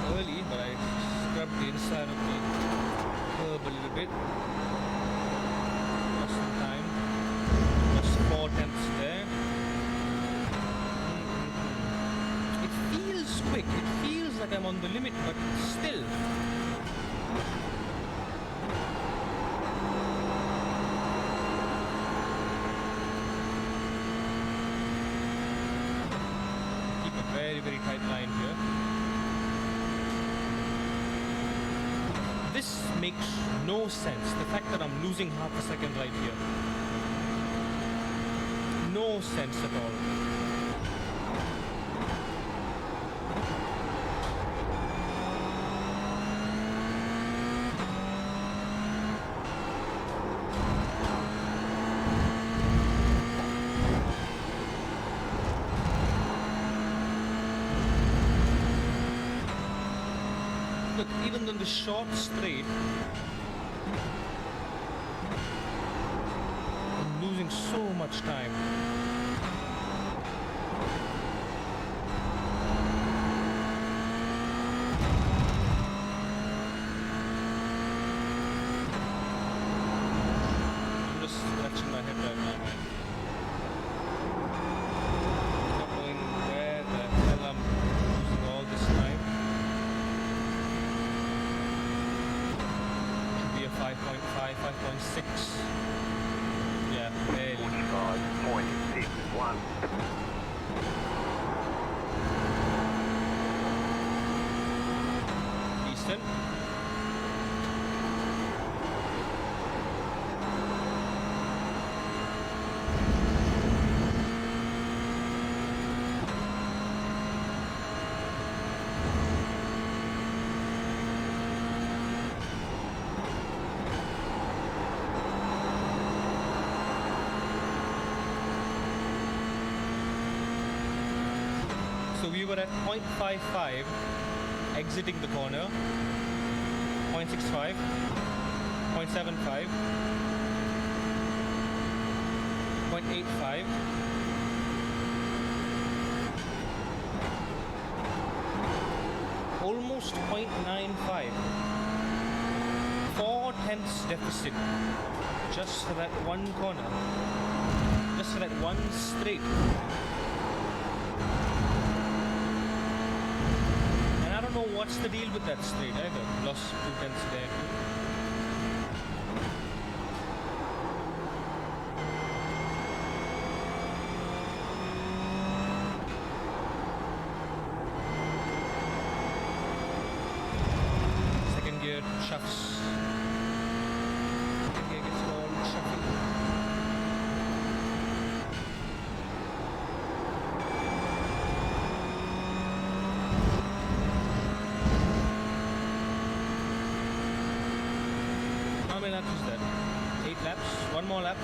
Early, but I scrubbed the inside of the curb a little bit. Lost some time. Lost 4 tenths there. It feels quick. It feels like I'm on the limit, but still. Keep a very, very tight line here. This makes no sense. The fact that I'm losing half a second right here. No sense at all. Look, even on the short straight, I'm losing so much time. I'm just scratching my head right now, man. Not knowing where the hell I'm losing all this time. 5.5, 5.6. Yeah, barely. 45.61. Decent. So we were at 0.55 exiting the corner, 0.65, 0.75. 0.85. Almost 0.95. 4/10 deficit just for that one corner, just for that one straight. And I don't know what's the deal with that straight either. Lost 2/10 there. Second gear shuffs. Second gear gets all shuffling. How many laps is that? 8 laps. One more lap.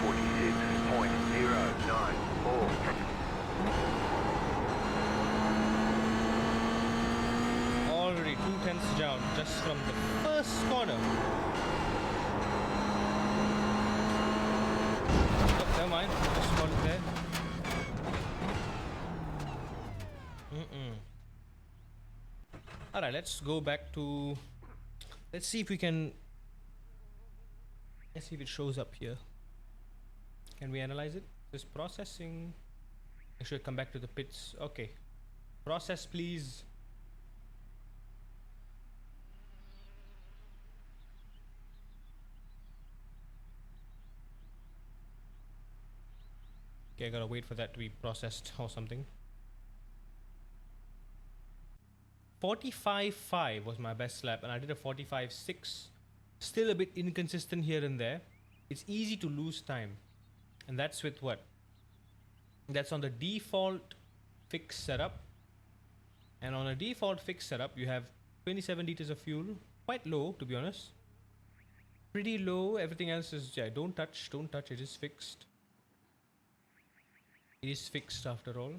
46.094. Already 2/10 down just from the first corner. Oh, never mind. Just call it there. Alright, let's go back to. Let's see if we can. Let's see if it shows up here. Can we analyze it? This processing. I should come back to the pits. Okay. Process, please. Okay, I gotta wait for that to be processed or something. 45.5 was my best lap, and I did a 45.6. Still a bit inconsistent here and there. It's easy to lose time, and that's with what? That's on the default fixed setup. And on a default fixed setup, you have 27 liters of fuel. Quite low, to be honest. Pretty low. Everything else is, yeah, don't touch. It is fixed. It is fixed after all.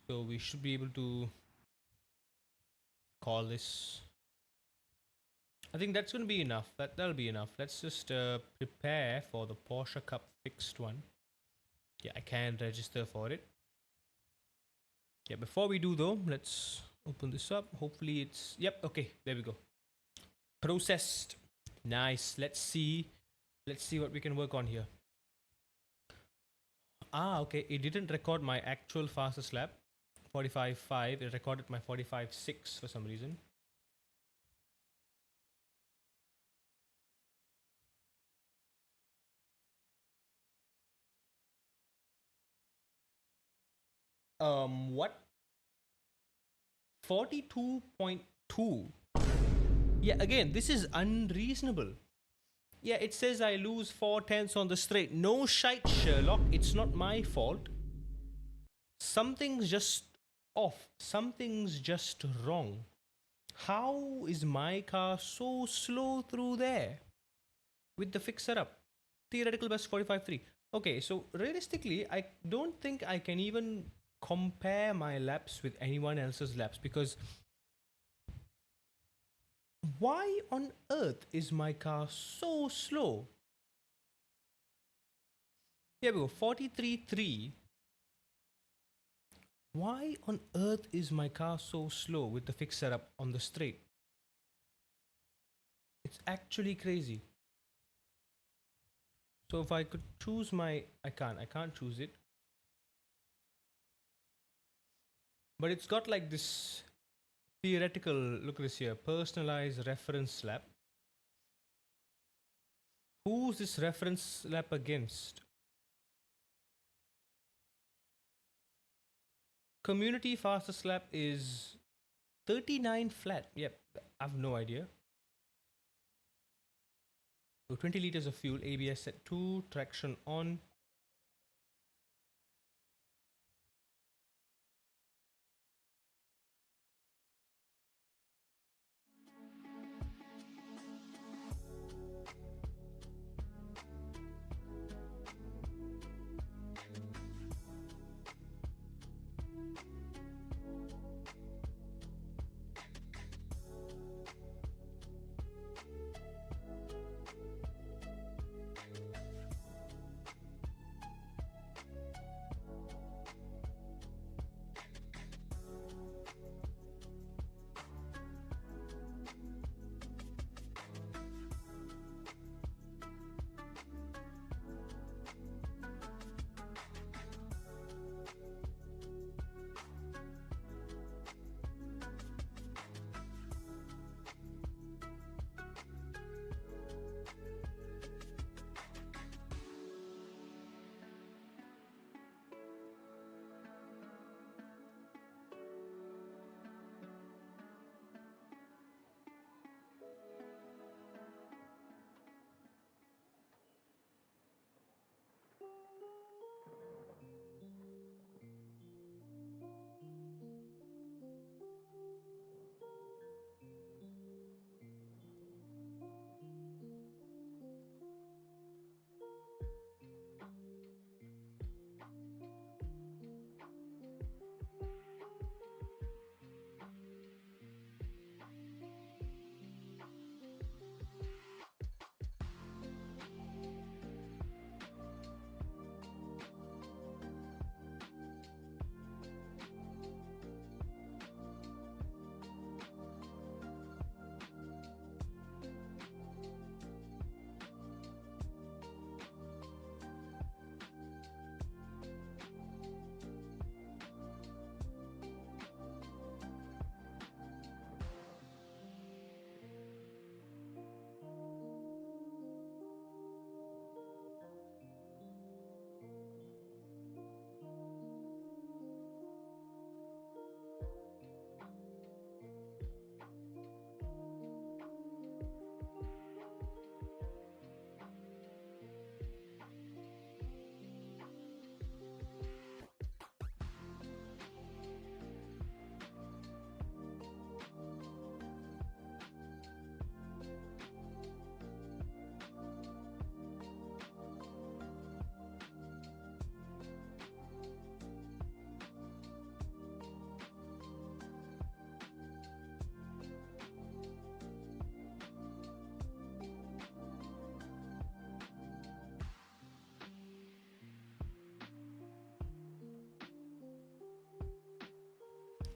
So we should be able to call this. I think that's going to be enough. That'll be enough. Let's just prepare for the Porsche Cup fixed one. Yeah, I can register for it. Yeah, before we do though, let's open this up. Hopefully it's, yep, okay, there we go. Processed. Nice. Let's see what we can work on here. Ah, okay, it didn't record my actual fastest lap, 45.5. It recorded my 45.6 for some reason. What? 42.2. Yeah, again, this is unreasonable. Yeah, it says I lose 4/10 on the straight. No shite, Sherlock. It's not my fault. Something's just off. Something's just wrong. How is my car so slow through there with the fixed setup? Theoretical best 45.3. Okay, so realistically, I don't think I can even compare my laps with anyone else's laps, because why on earth is my car so slow? Here we go, 43.3. Why on earth is my car so slow with the fixed setup on the straight? It's actually crazy. So if I could choose my, I can't choose it. But it's got like this theoretical, look at this here, personalized reference lap. Who's this reference lap against? Community fastest lap is 39 flat. Yep, I have no idea. So 20 liters of fuel, ABS set 2, traction on.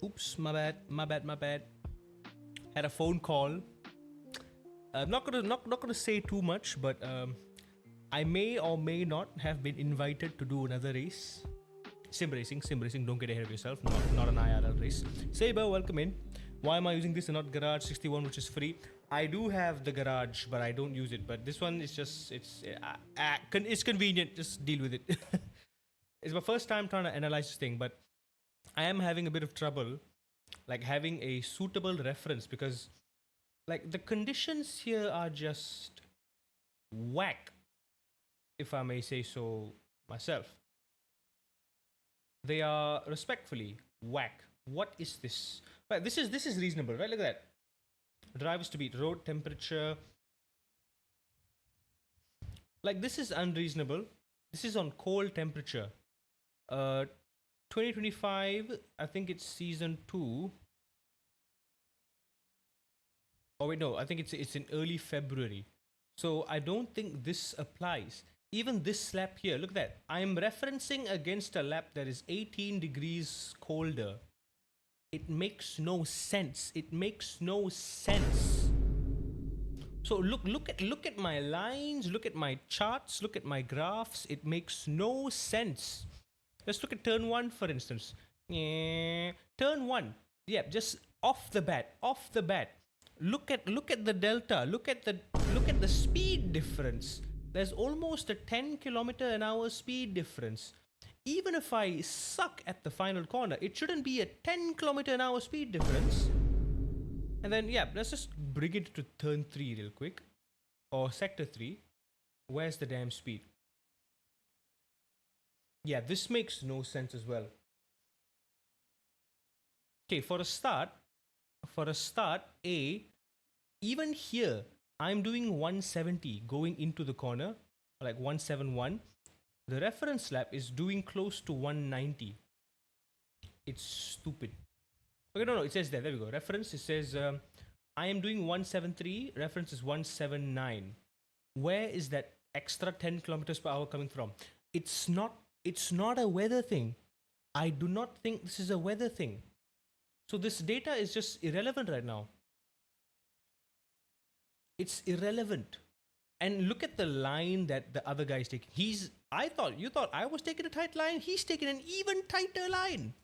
Oops, my bad, my bad, my bad. Had a phone call. I'm not gonna say too much, but I may or may not have been invited to do another race. Sim racing. Don't get ahead of yourself. Not an IRL race. Saber, welcome in. Why am I using this and not Garage 61, which is free? I do have the Garage, but I don't use it. But this one is just it's convenient. Just deal with it. It's my first time trying to analyze this thing, but I am having a bit of trouble, like having a suitable reference because, like, the conditions here are just whack, if I may say so myself. They are respectfully whack. What is this? Right, this is reasonable, right? Look at that. Drivers to beat road temperature. Like, this is unreasonable. This is on cold temperature. 2025, I think it's season 2. Oh wait, no, I think it's in early February. So I don't think this applies. Even this lap here, look at that. I'm referencing against a lap that is 18 degrees colder. It makes no sense. It makes no sense. So look at my lines, look at my charts, look at my graphs. It makes no sense. Let's look at turn 1 for instance. Turn 1. Yeah, just off the bat. Look at the delta. Look at the speed difference. There's almost a 10 kilometer an hour speed difference. Even if I suck at the final corner, it shouldn't be a 10 kilometer an hour speed difference. And then, yeah, let's just bring it to turn 3 real quick. Or sector 3. Where's the damn speed? Yeah, this makes no sense as well. Okay, for a start, even here, I'm doing 170 going into the corner, like 171. The reference lap is doing close to 190. It's stupid. Okay, no, it says there we go. Reference, it says I am doing 173, reference is 179. Where is that extra 10 kilometers per hour coming from? It's not a weather thing. I do not think this is a weather thing. So this data is just irrelevant right now. It's irrelevant. And look at the line that the other guy is taking. You thought I was taking a tight line. He's taking an even tighter line.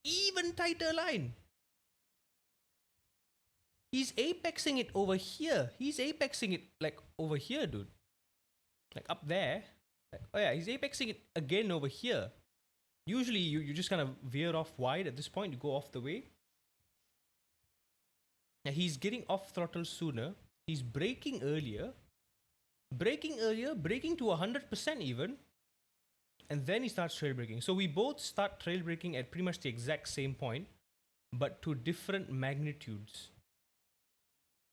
Even tighter line. He's apexing it over here. He's apexing it like over here, dude. Like up there. Like, oh yeah, he's apexing it again over here. Usually you just kind of veer off wide at this point. You go off the way. Now he's getting off throttle sooner. He's braking earlier. Braking to 100% even. And then he starts trail braking. So we both start trail braking at pretty much the exact same point, but to different magnitudes.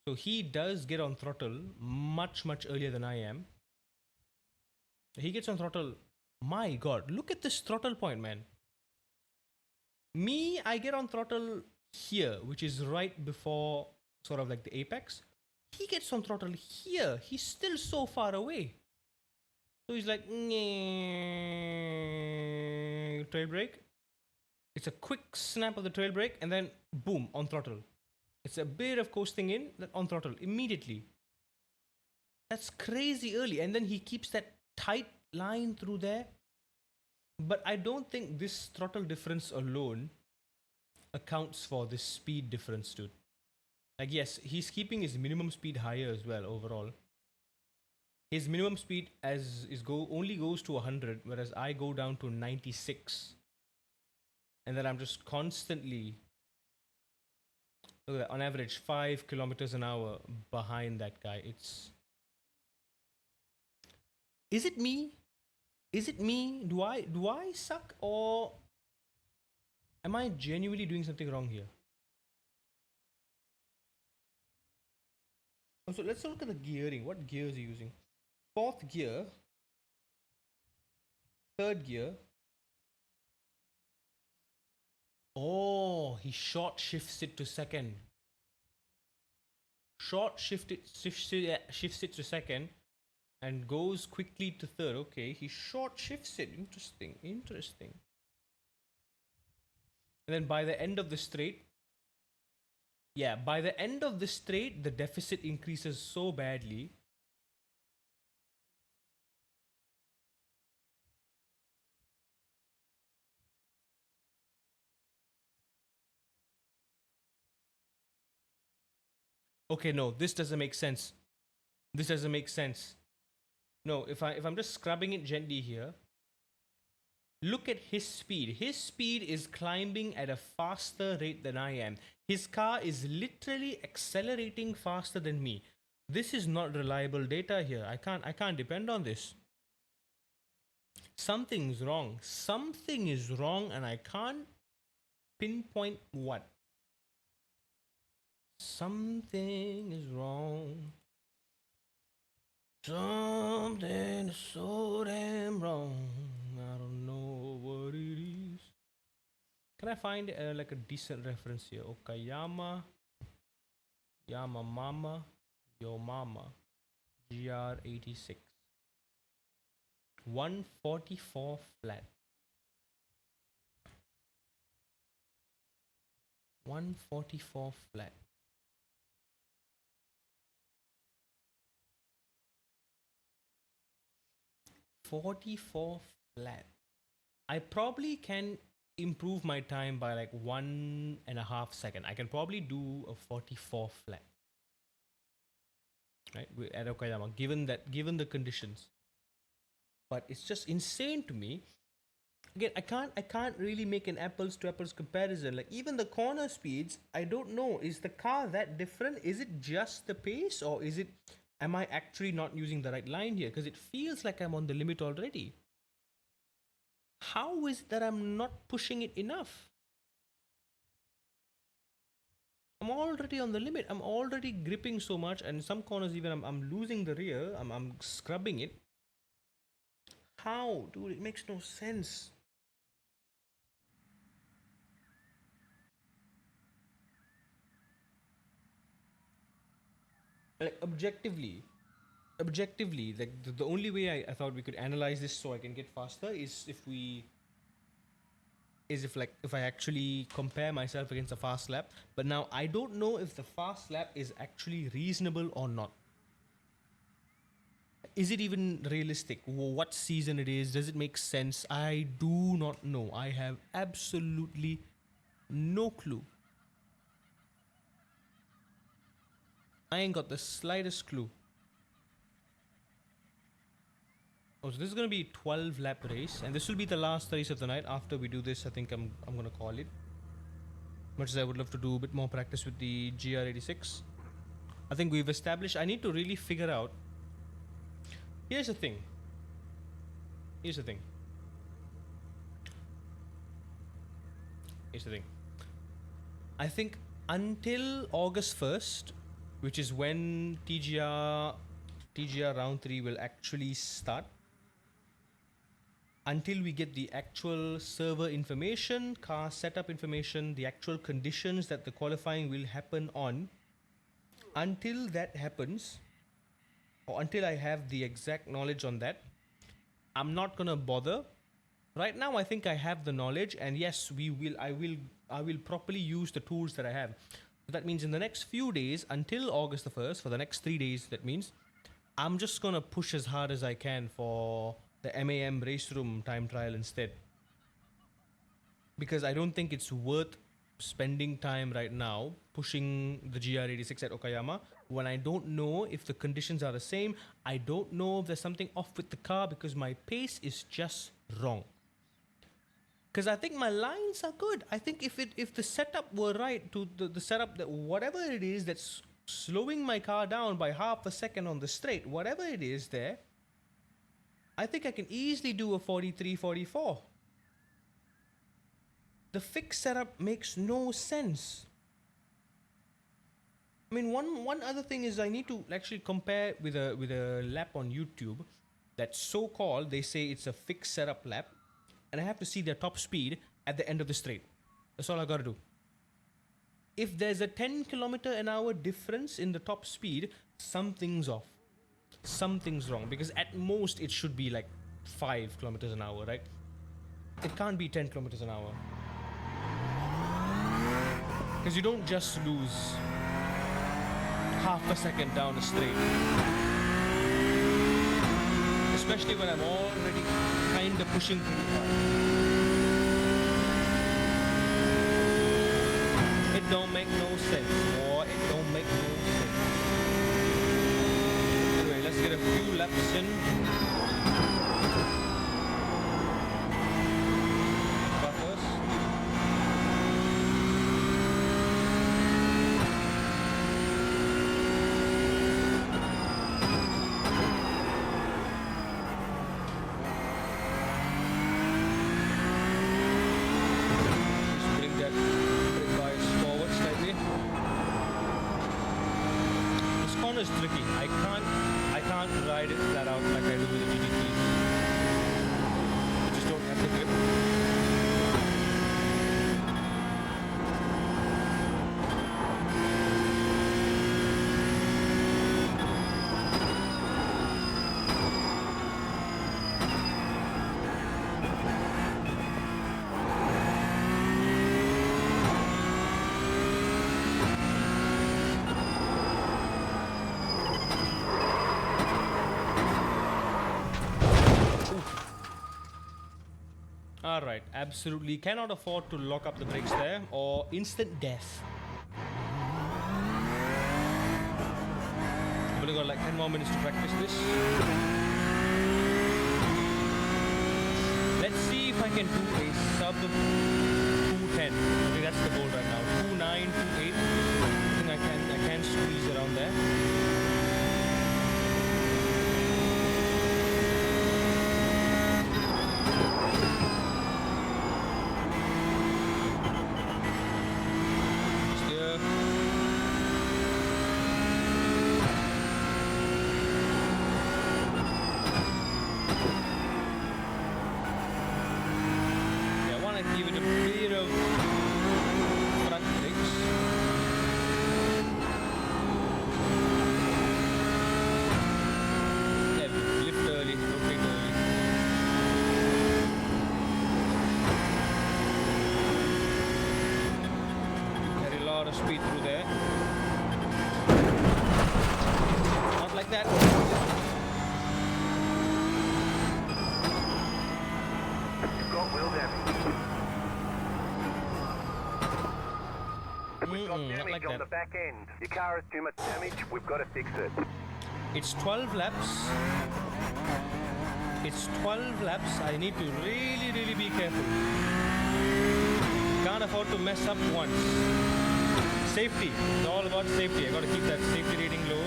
So he does get on throttle much earlier than I am. He gets on throttle. My god, look at this throttle point, man. Me, I get on throttle here, which is right before sort of like the apex. He gets on throttle here. He's still so far away. So he's like, trail brake. It's a quick snap of the trail brake and then boom, on throttle. It's a bit of coasting in, then on throttle immediately. That's crazy early. And then he keeps that tight line through there. But I don't think this throttle difference alone accounts for this speed difference, dude. Like, yes, he's keeping his minimum speed higher as well overall. His minimum speed only goes to 100, whereas I go down to 96. And then I'm just constantly, look at that, on average 5 kilometers an hour behind that guy. Is it me? Do I suck, or am I genuinely doing something wrong here? So let's look at the gearing. What gears are you using? 4th gear, 3rd gear. Oh, he short shifts it to 2nd. Shifts it to 2nd and goes quickly to 3rd. Okay, he short shifts it. Interesting. And then by the end of the straight, yeah, by the end of the straight, the deficit increases so badly. Okay, no, this doesn't make sense. This doesn't make sense. No, if I'm just scrubbing it gently here, look at his speed. His speed is climbing at a faster rate than I am. His car is literally accelerating faster than me. This is not reliable data here. I can't depend on this. Something's wrong. Something is wrong and I can't pinpoint what. Something is wrong. Something is so damn wrong. I don't know what it is. Can I find like a decent reference here? Okayama, Yamamama, Yo Mama, GR86. 144 flat. 144 flat. $44 flat. I probably can improve my time by like 1.5 seconds. I can probably do a 44 flat. Right? At Okayama, given the conditions. But it's just insane to me. Again, I can't really make an apples to apples comparison. Like even the corner speeds, I don't know. Is the car that different? Is it just the pace, or is it? Am I actually not using the right line here? Because it feels like I'm on the limit already. How is it that I'm not pushing it enough? I'm already on the limit. I'm already gripping so much, and some corners even I'm losing the rear. I'm scrubbing it. How, dude? It makes no sense. Like objectively, like the only way I thought we could analyze this so I can get faster is if I actually compare myself against a fast lap. But now I don't know if the fast lap is actually reasonable or not. Is it even realistic? What season it is? Does it make sense? I do not know. I have absolutely no clue. I ain't got the slightest clue. Oh, so this is gonna be 12 lap race, and this will be the last race of the night. After we do this, I think I'm gonna call it. Much as I would love to do a bit more practice with the GR86, I think we've established. I need to really figure out. Here's the thing. Here's the thing. Here's the thing. I think until August 1st, which is when TGR round 3 will actually start, until we get the actual server information, car setup information, the actual conditions that the qualifying will happen on, until that happens, or until I have the exact knowledge on that, I'm not gonna bother. Right now, I think I have the knowledge, and yes, I will properly use the tools that I have. So that means in the next few days, until August the 1st, for the next 3 days, that means I'm just gonna push as hard as I can for the MAM race room time trial instead. Because I don't think it's worth spending time right now pushing the GR86 at Okayama when I don't know if the conditions are the same. I don't know if there's something off with the car because my pace is just wrong. Because I think my lines are good. I think if the setup were right, to the setup that whatever it is that's slowing my car down by half a second on the straight, whatever it is there, I think I can easily do a 43, 44. The fixed setup makes no sense. I mean, one other thing is I need to actually compare with a lap on YouTube that's so called. They say it's a fixed setup lap, and I have to see their top speed at the end of the straight. That's all I gotta do. If there's a 10 km/h difference in the top speed, something's off. Something's wrong, because at most it should be like 5 km/h, right? It can't be 10 km/h. Because you don't just lose half a second down a straight. Especially when I'm already kind of pushing pretty hard. It don't make no sense, boy. It don't make no sense. Anyway, let's get a few laps in. Buffers. Just bring that brake bias forward slightly. This corner is tricky. I can't ride it flat out like I do with the GT3. I just don't have the grip. Alright, absolutely cannot afford to lock up the brakes there or instant death. I've only got like 10 more minutes to practice this. Let's see if I can do a sub 210. I think that's the goal right now. 29, 28. I think I can squeeze around there. Give it a bit of front brakes. Yeah, lift early, rotate early. Carry a lot of speed through there. Not like that. You've got wheel damage. We've got damage like on that. the back end. Your car has too much damage. We've got to fix it. It's 12 laps. It's 12 laps. I need to really be careful. Can't afford to mess up once. Safety. It's all about safety. I gotta keep that safety rating low.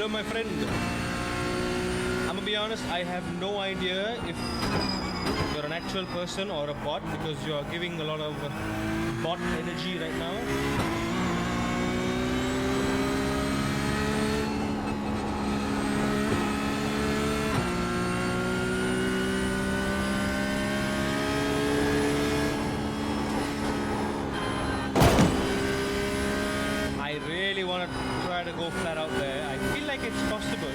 My friend, I'm gonna be honest, I have no idea if you're an actual person or a bot because you're giving a lot of bot energy right now. I really want to try to go flat out there. I feel like it's possible.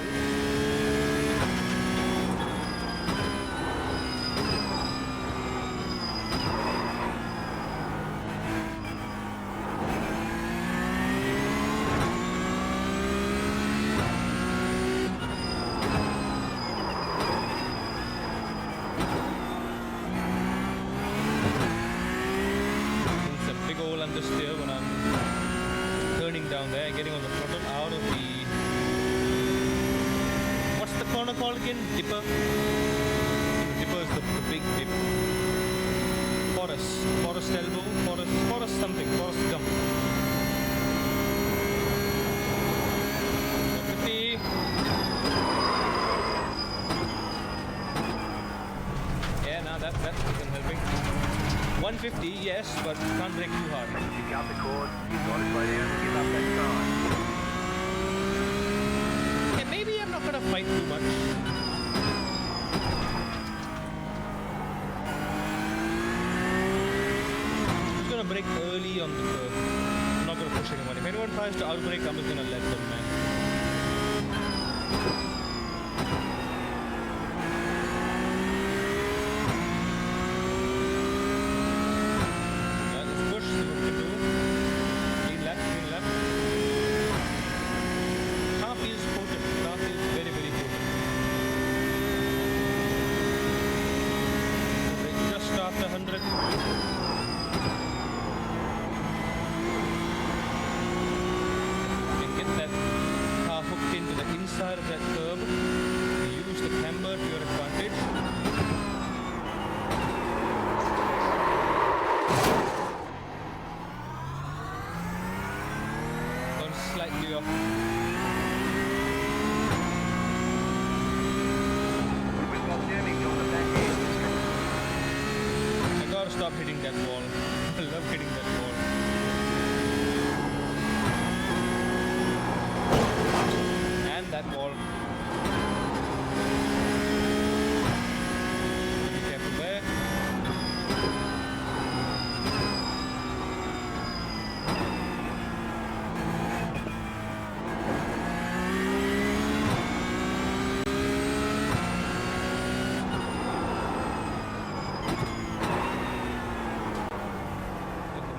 It's a big old understeer when I'm turning down there, getting on the throttle out of the... What's the corner called again? Dipper? Dipper is the big dip. Forest elbow? Forest something. Forest gump. 150. Yeah, now that isn't helping. 150, yes, but can't brake too hard. Pick up the cord. You've got to slow down and give up that time. Yeah, maybe I'm not gonna fight too much. brake early on the curb. I'm not gonna push anyone. If anyone tries to outbrake, I'm just gonna let them, man. Let's push, see what we can do. Clean left, clean left. Car feels potent. Car feels very, very potent. Just after 100. Hooked into the inside of that curb. Use the camber to your advantage. Turn slightly off. We've got damage on the back end. I gotta stop hitting that wall. I love hitting that wall. That wall. Be careful there.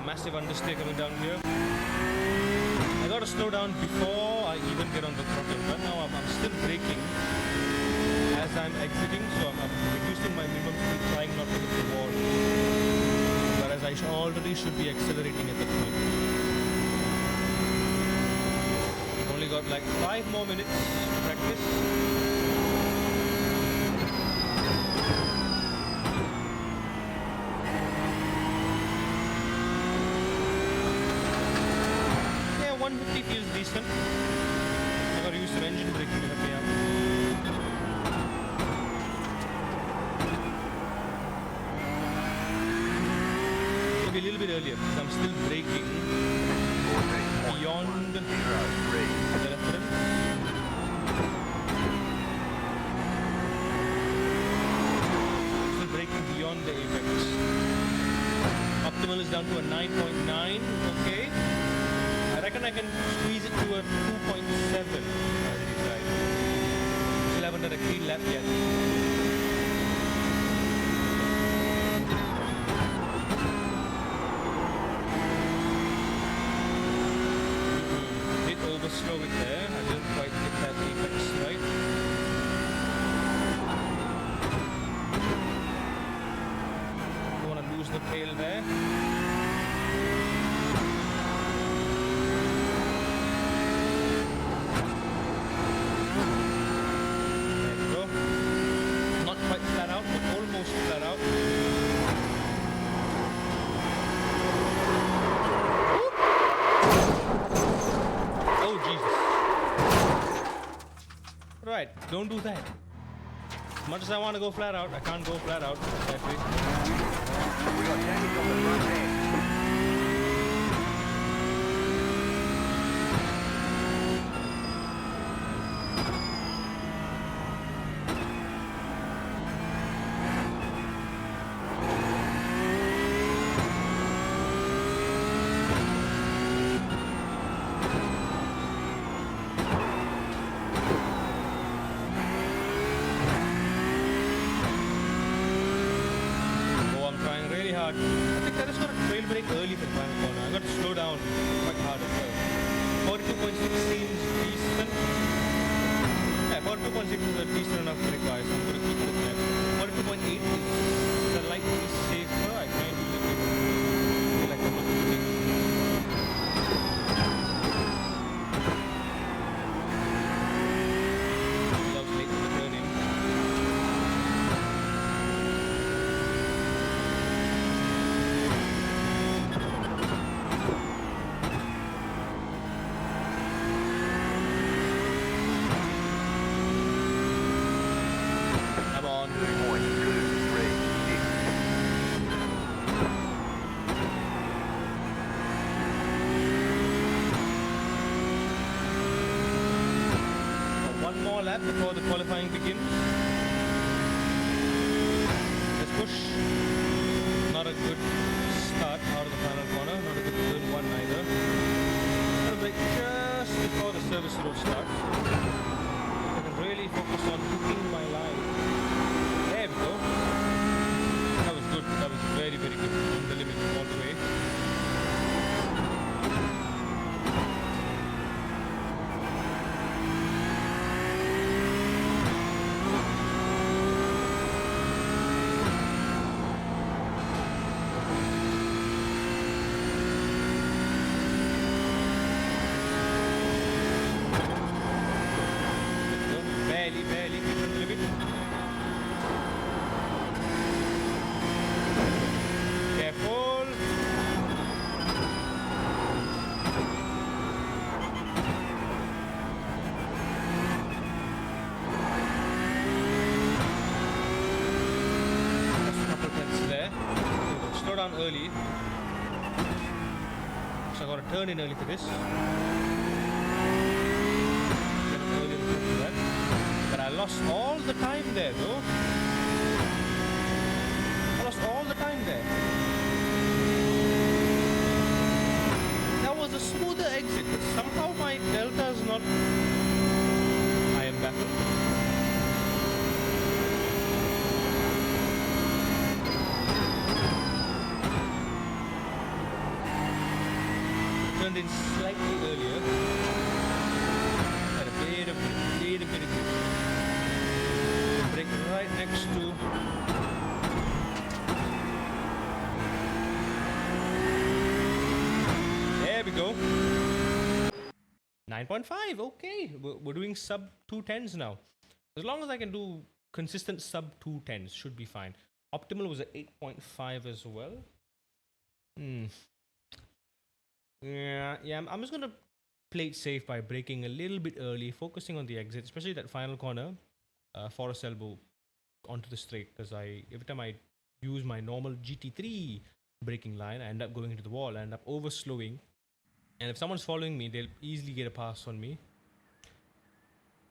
Massive understeer coming down here. I gotta slow down before I even get on the throttle. Right now I'm still braking as I'm exiting, so I'm reducing my minimum speed, trying not to hit the wall. Whereas I already should be accelerating at that point. Only got like 5 more minutes to practice. Yeah, 150 feels decent. I gotta use some engine braking to help me out. Maybe a little bit earlier because I'm still braking beyond the reference. Still braking beyond the apex. Optimal is down to a 9.9. Okay. I reckon I can squeeze it to a 2.7. Still haven't done a clean lap yet. Did overslow it there. I didn't quite hit that apex right. Don't want to lose the tail there. Right, don't do that. As much as I want to go flat out, I can't go flat out that way. We got damage on the front end. I think I just got a trail brake early for the final corner. I got to slow down quite hard as well. 42.6 seems decent. Yeah, 42.6 is a decent enough brake wise, so I'm going to keep it at that. 42.8 is slightly safer. I can't really feel like I'm not moving. I was late to the turning. Lap before the qualifying begins. Let's push. Not a good start out of the final corner. this road starts. I can really focus on hooking my line. There we go. That was good. That was very, very good. On the limit all the way. Barely keep on the limit. Careful. Just a couple tenths there. Slow down early. So I got to turn in early for this. But I lost all the time there though. I lost all the time there. That was a smoother exit, but somehow my delta is not. I am baffled. Turned in slightly earlier. Had a bit of brake right next to there we go. 9.5. Okay, we're doing sub 210s now. As long as I can do consistent sub 210s, should be fine. Optimal was at 8.5 as well. Yeah, I'm just gonna play it safe by braking a little bit early, focusing on the exit, especially that final corner, forest elbow onto the straight, because every time I use my normal GT3 braking line, I end up going into the wall, I end up over slowing, and if someone's following me, they'll easily get a pass on me.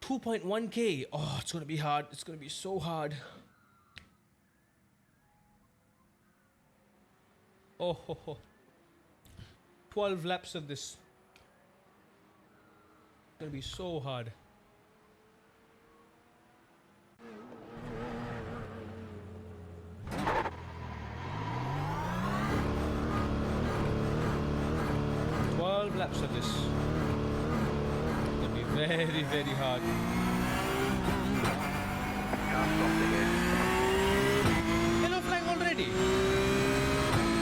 2.1k. Oh, it's gonna be hard. It's gonna be so hard. Oh, 12 laps of this. It's gonna be so hard. Laps of this. It's gonna be very, very hard. Yellow flag already.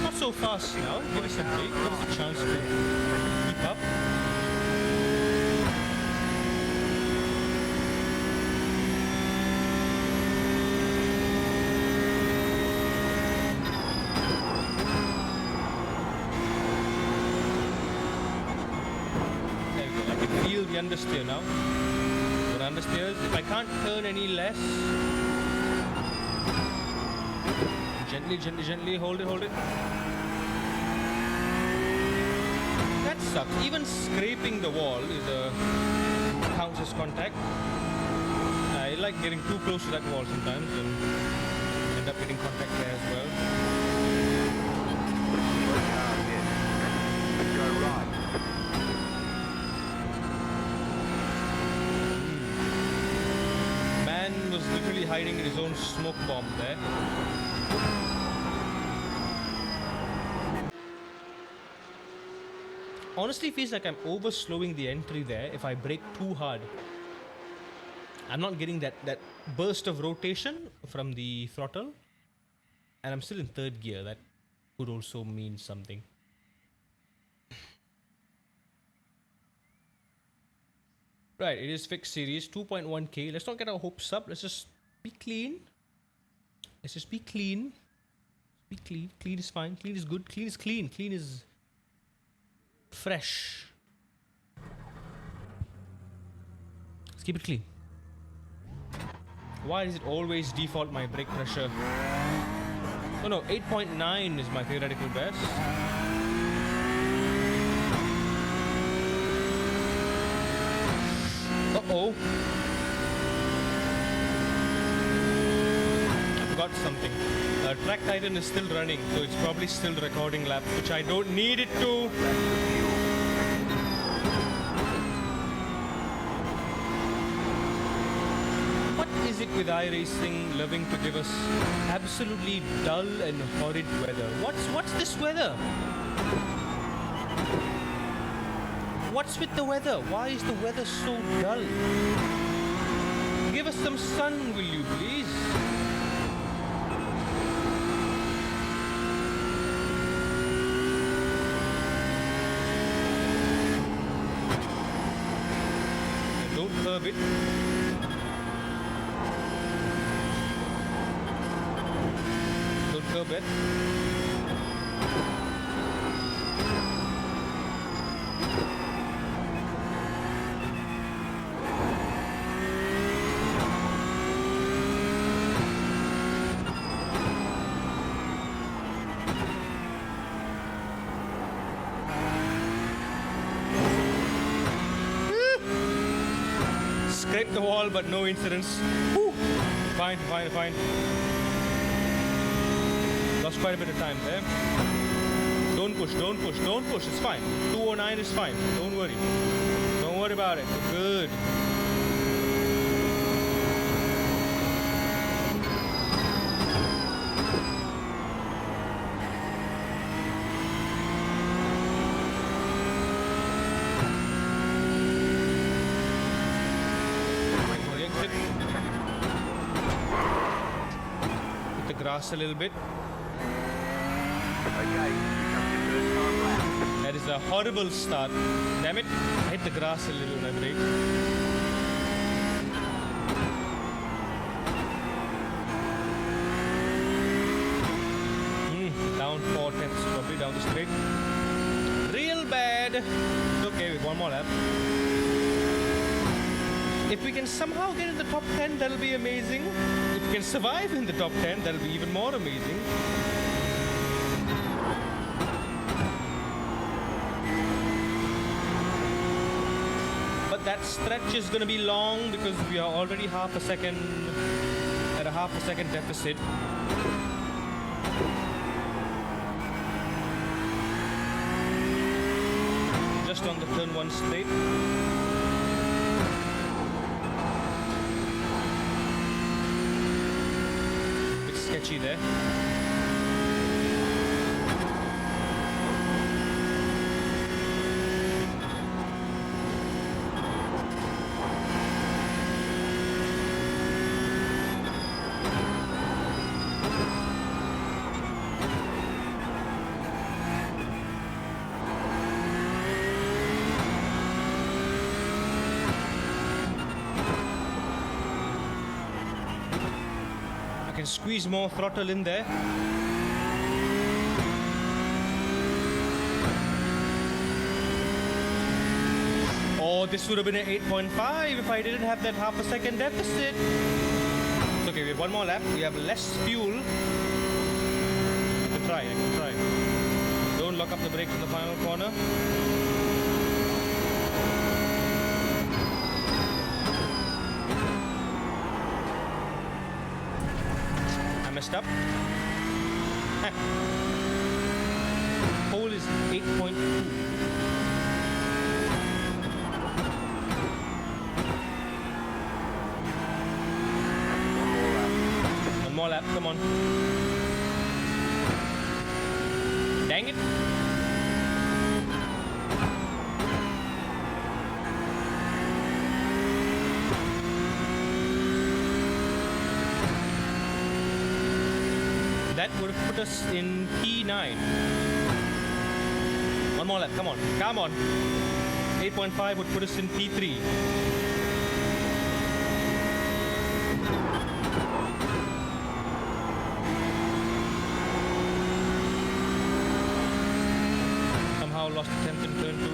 Not so fast now. Give us a break. Give us a chance to keep up. The understeer now. Good understeers. If I can't turn any less, gently, hold it. That sucks. Even scraping the wall is counts as contact. I like getting too close to that wall sometimes and end up getting contact there as well. Go right. Was literally hiding in his own smoke bomb there. Honestly, feels like I'm over slowing the entry there if I brake too hard. I'm not getting that burst of rotation from the throttle, and I'm still in third gear. That could also mean something. Right, it is fixed series, 2.1k. Let's not get our hopes up. Let's just be clean. Let's just be clean. Be clean. Clean is fine. Clean is good. Clean is clean. Clean is fresh. Let's keep it clean. Why does it always default my brake pressure? Oh no, 8.9 is my theoretical best. Uh-oh. I forgot something. Track Titan is still running, so it's probably still recording laps, which I don't need it to. with iRacing loving to give us absolutely dull and horrid weather. What's this weather? What's with the weather? Why is the weather so dull? Give us some sun, will you please? Don't curb it. Don't curb it. Scrape the wall, but no incidents. Whew. Fine. Lost quite a bit of time there. Don't push. It's fine. 209 is fine. Don't worry. Don't worry about it. We're good. Grass a little bit. Okay, becomes your first time lap. That is a horrible start. Damn it. I hit the grass a little when I brake. Down 4 tenths probably down the straight. Real bad. It's okay with one more lap. If we can somehow get in the top 10, that'll be amazing. If we can survive in the top 10, that'll be even more amazing. But that stretch is going to be long because we are already at a half a second deficit. Just on the turn 1 straight. Sketchy there. Squeeze more throttle in there. Oh, this would have been an 8.5 if I didn't have that half a second deficit. It's okay, we have one more lap. We have less fuel. I can try. Don't lock up the brakes in the final corner. Messed up. Pole is 8.2. One more lap, come on. Dang it. That would have put us in P9. One more lap, come on. 8.5 would put us in P3. Somehow lost a tenth in turn 2.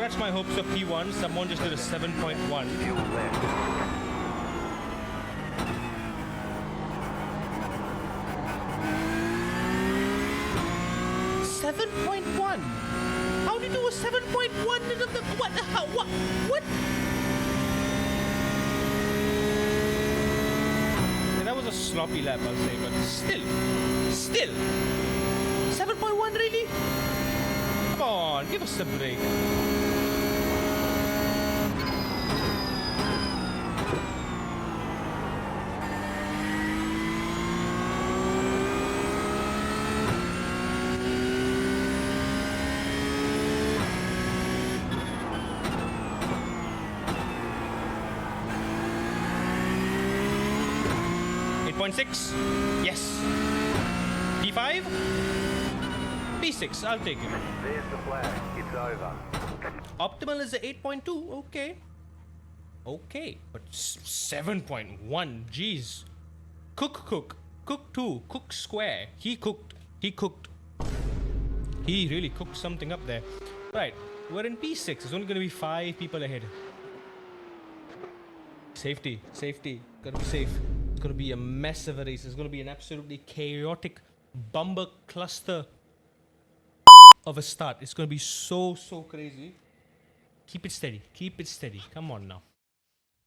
scratch my hopes of P1. Someone just did a 7.1. Fuel left. 7.1. How do you do a 7.1 in the what? How, what? What? Yeah, that was a sloppy lap, I'll say, but still, 7.1 really? Come on, give us a break. Six. Yes. P5? P6, I'll take it. There's the flag. It's over. Optimal is a 8.2. Okay. Okay. But 7.1. Jeez. Cook 2. Cook square. He cooked. He really cooked something up there. Right. We're in P6. It's only going to be 5 people ahead. Safety. Gotta be safe. It's going to be a mess of a race. It's going to be an absolutely chaotic bumper cluster of a start. It's going to be so crazy. Keep it steady. Come on now.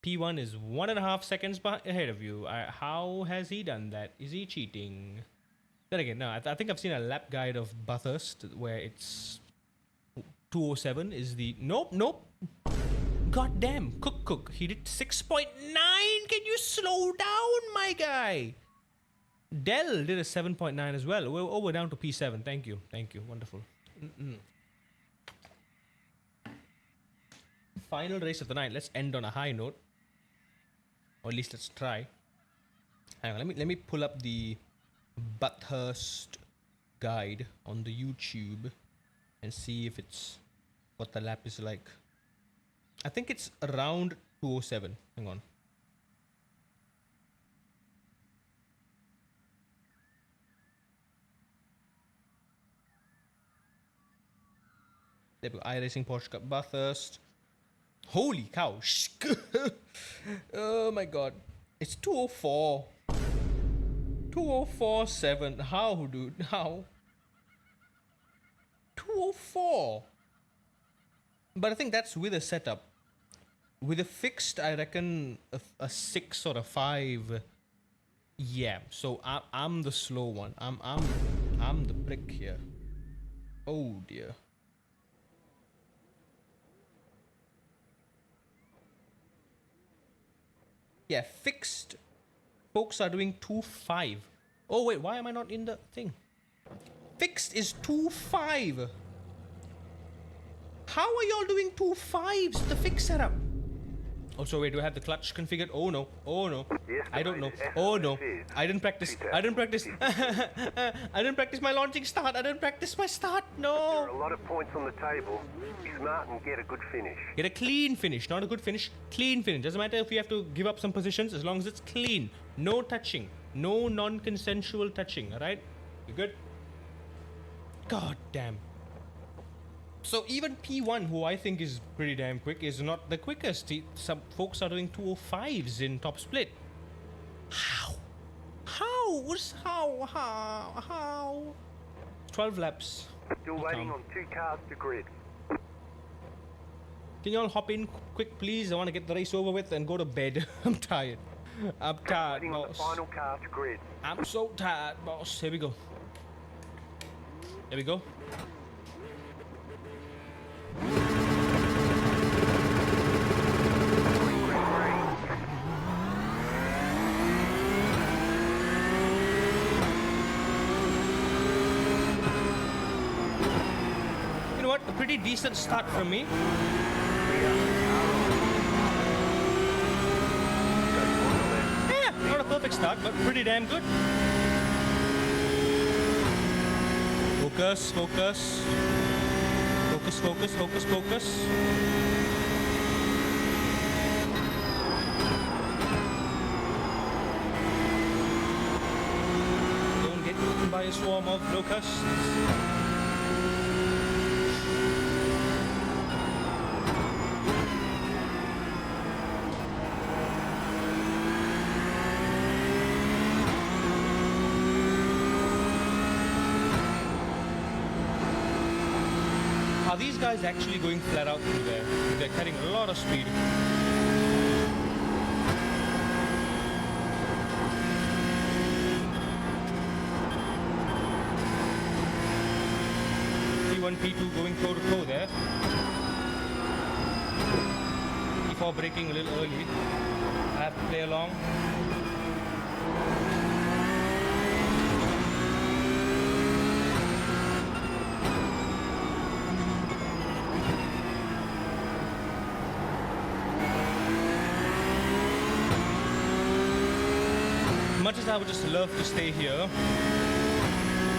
P1 is 1.5 seconds ahead of you. How has he done that? Is he cheating? Then again, no. I think I've seen a lap guide of Bathurst where it's 2:07 is the... Nope. God damn, Cook. He did 6.9. Can you slow down, my guy? Dell did a 7.9 as well. We're down to P7. Thank you. Wonderful. Final race of the night. Let's end on a high note. Or at least let's try. Hang on, let me pull up the Bathurst guide on the YouTube and see if it's what the lap is like. I think it's around 2:07. Hang on. There we go. iRacing Porsche Cup Bathurst. Holy cow. Oh my god. It's 2:04. 2:04.7. How, dude? How? 2:04. But I think that's with a setup. With a fixed, I reckon a 6 or a 5. Yeah. So I'm the slow one. I'm the prick here. Oh dear. Yeah, fixed. Folks are doing 2.5. Oh wait, why am I not in the thing? Fixed is 2.5. How are y'all doing 2.5s? The fixed setup. Oh, so wait, do I have the clutch configured? Oh no. Yes, I don't know. Oh no. I didn't practice. I didn't practice my launching start. I didn't practice my start. There No. are a lot of points on the table. Be smart and get a good finish. Get a clean finish, not a good finish. Clean finish. Doesn't matter if you have to give up some positions as long as it's clean. No touching. No non-consensual touching. Alright? You good? God damn. So even P1, who I think is pretty damn quick, is not the quickest. Some folks are doing 2:05s in top split. How? How? 12 laps. Still waiting on 2 cars to grid. Can y'all hop in quick, please? I want to get the race over with and go to bed. I'm tired. Waiting on the boss. final car to grid. I'm so tired, boss. Here we go. You know what? A pretty decent start from me. Yeah, not a perfect start, but pretty damn good. Focus. Don't get eaten by a swarm of locusts. these guys actually going flat out through there? They're carrying a lot of speed. P1, P2 going toe to toe there. P4 braking a little early. I have to play along. Much as I would just love to stay here,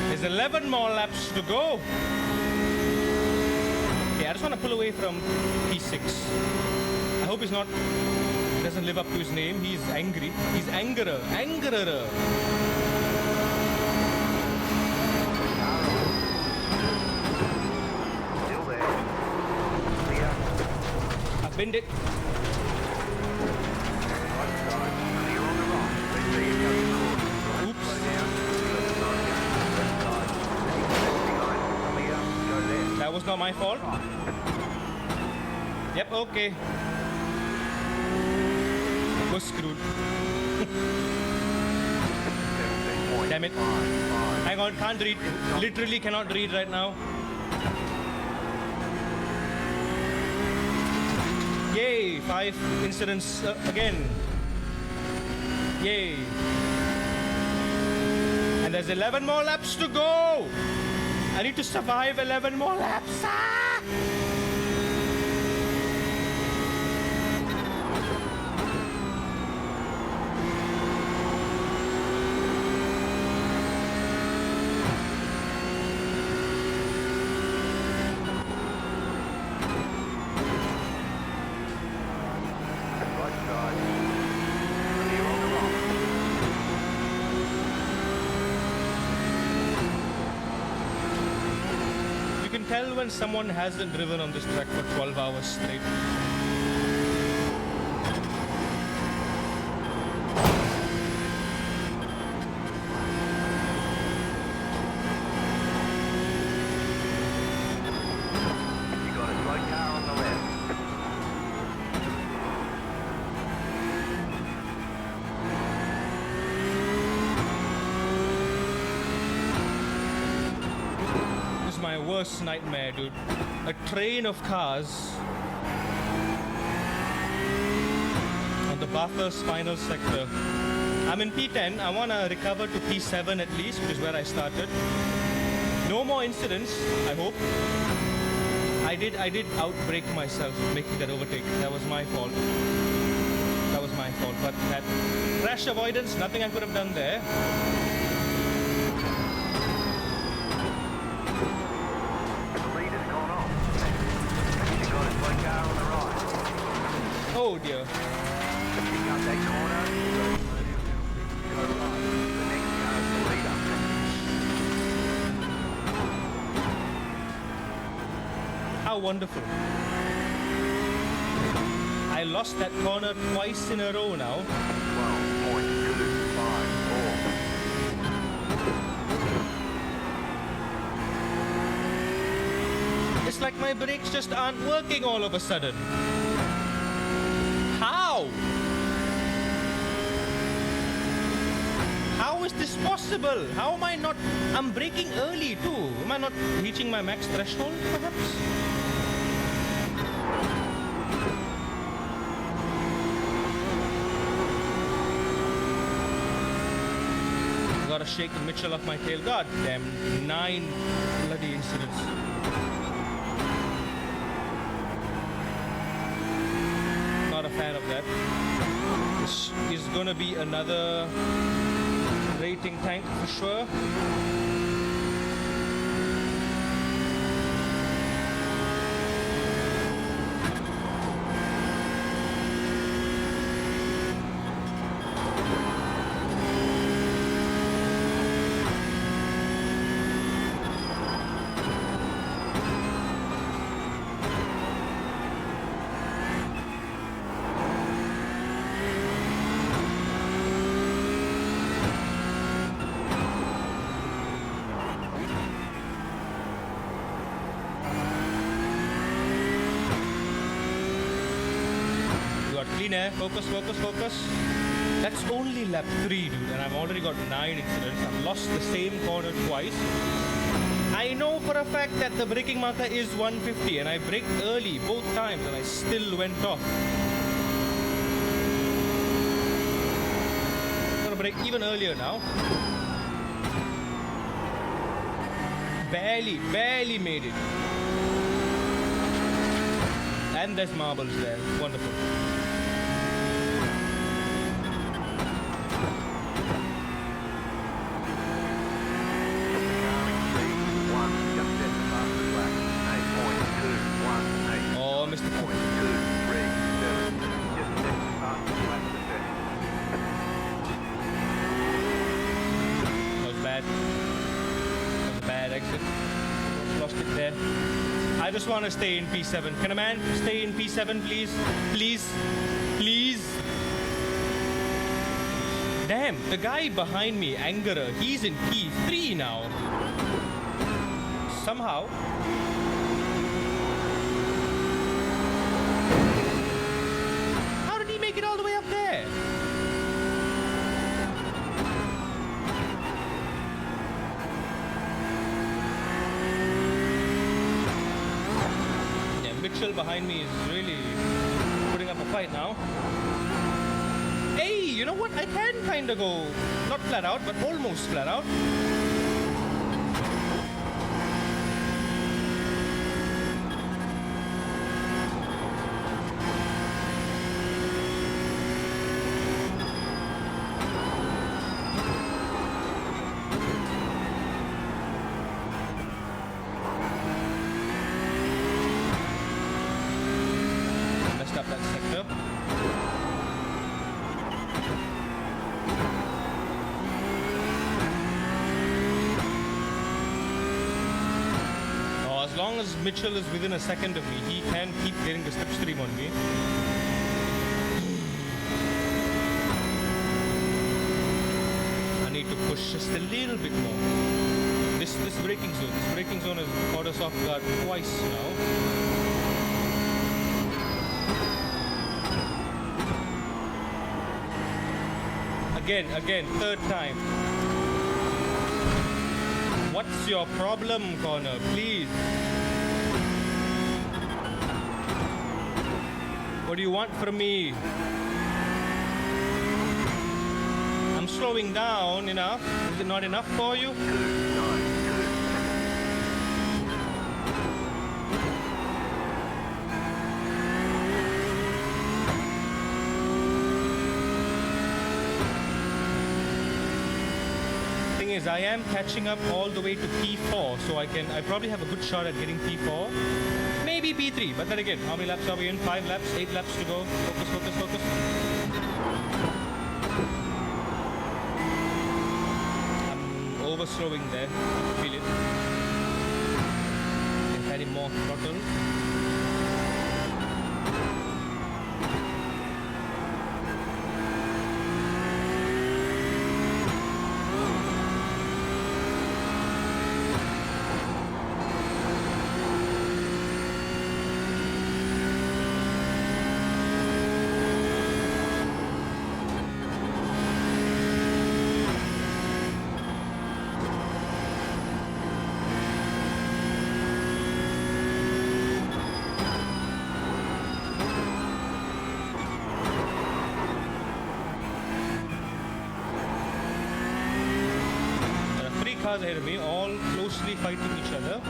there's 11 more laps to go. Okay, I just want to pull away from P6. I hope he doesn't live up to his name. He's angry. He's angerer. Still there. Clear. I've binned it. Right side. Clear on the right. Let's see it coming forward. Oops. Slow down. Left side. Left side. Left line. Clear. Go left. That was not my fault. Right. Yep, okay. We're screwed. 17.5. Damn it. Hang on, can't read. Literally cannot read right now. Yay, 5 incidents again. Yay. And there's 11 more laps to go. I need to survive 11 more laps. Ah! Right side. Clear on the right. You can tell when someone hasn't driven on this track for 12 hours straight. You got a slow car on the left. This is my worst nightmare, dude. A train of cars on the Bathurst final sector. I'm in P10. I want to recover to P7 at least, which is where I started. No more incidents, I hope. I did outbrake myself making that overtake. That was my fault. That was my fault. But that crash avoidance, nothing I could have done there. The lead has gone off. You got a slow car on the right. Oh dear. Pick up that corner. Go right. The next car is the leader. How wonderful. I lost that corner twice in a row now. 12.254. It's like my brakes just aren't working all of a sudden. How? How is this possible? How am I not... I'm braking early too. Am I not reaching my max threshold perhaps? Gotta shake the Mitchell off my tail. God damn, 9 bloody incidents. Not a fan of that. This is gonna be another rating tank for sure. got clean air. Focus, focus, focus. That's only lap 3, dude, and I've already got 9 incidents. I've lost the same corner twice. I know for a fact that the braking marker is 150, and I braked early both times, and I still went off. I'm gonna brake even earlier now. Barely made it. And there's marbles there. Wonderful. Oh, Mr. That was bad. That was a bad exit. Lost it there. I just want to stay in P7. Can a man stay in P7, please? Please? Please? Damn, the guy behind me, Angerer, he's in P3 now. Somehow. How did he make it all the way up there? Mitchell behind me is really putting up a fight now. Hey, you know what? I can kind of go, not flat out, but almost flat out. As long as Mitchell is within a second of me, he can keep getting the slipstream on me. I need to push just a little bit more. This braking zone has caught us off guard twice now. Again, third time. What's your problem, Connor? Please. What do you want from me? I'm slowing down enough. Is it not enough for you? Is I am catching up all the way to P4, so I probably have a good shot at getting P4, maybe P3, but then again, how many laps are we in? 5 laps, 8 laps to go. Focus, focus, focus. I'm over slowing there, feel it. I'm adding more throttle. Cars ahead of me, all closely fighting each other.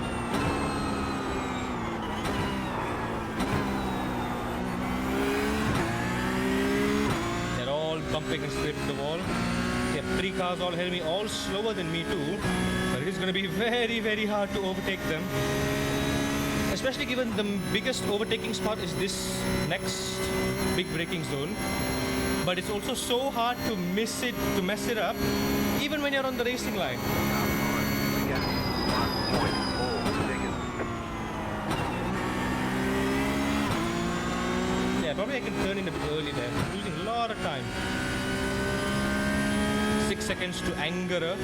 They're all bumping and straight to the wall. They have 3 cars all ahead of me, all slower than me too. But it is going to be very, very hard to overtake them. Especially given the biggest overtaking spot is this next big braking zone. But it's also so hard to mess it up, even when you're on the racing line. Yeah, probably I can turn in a bit early there. I'm losing a lot of time. 6 seconds to Angerer.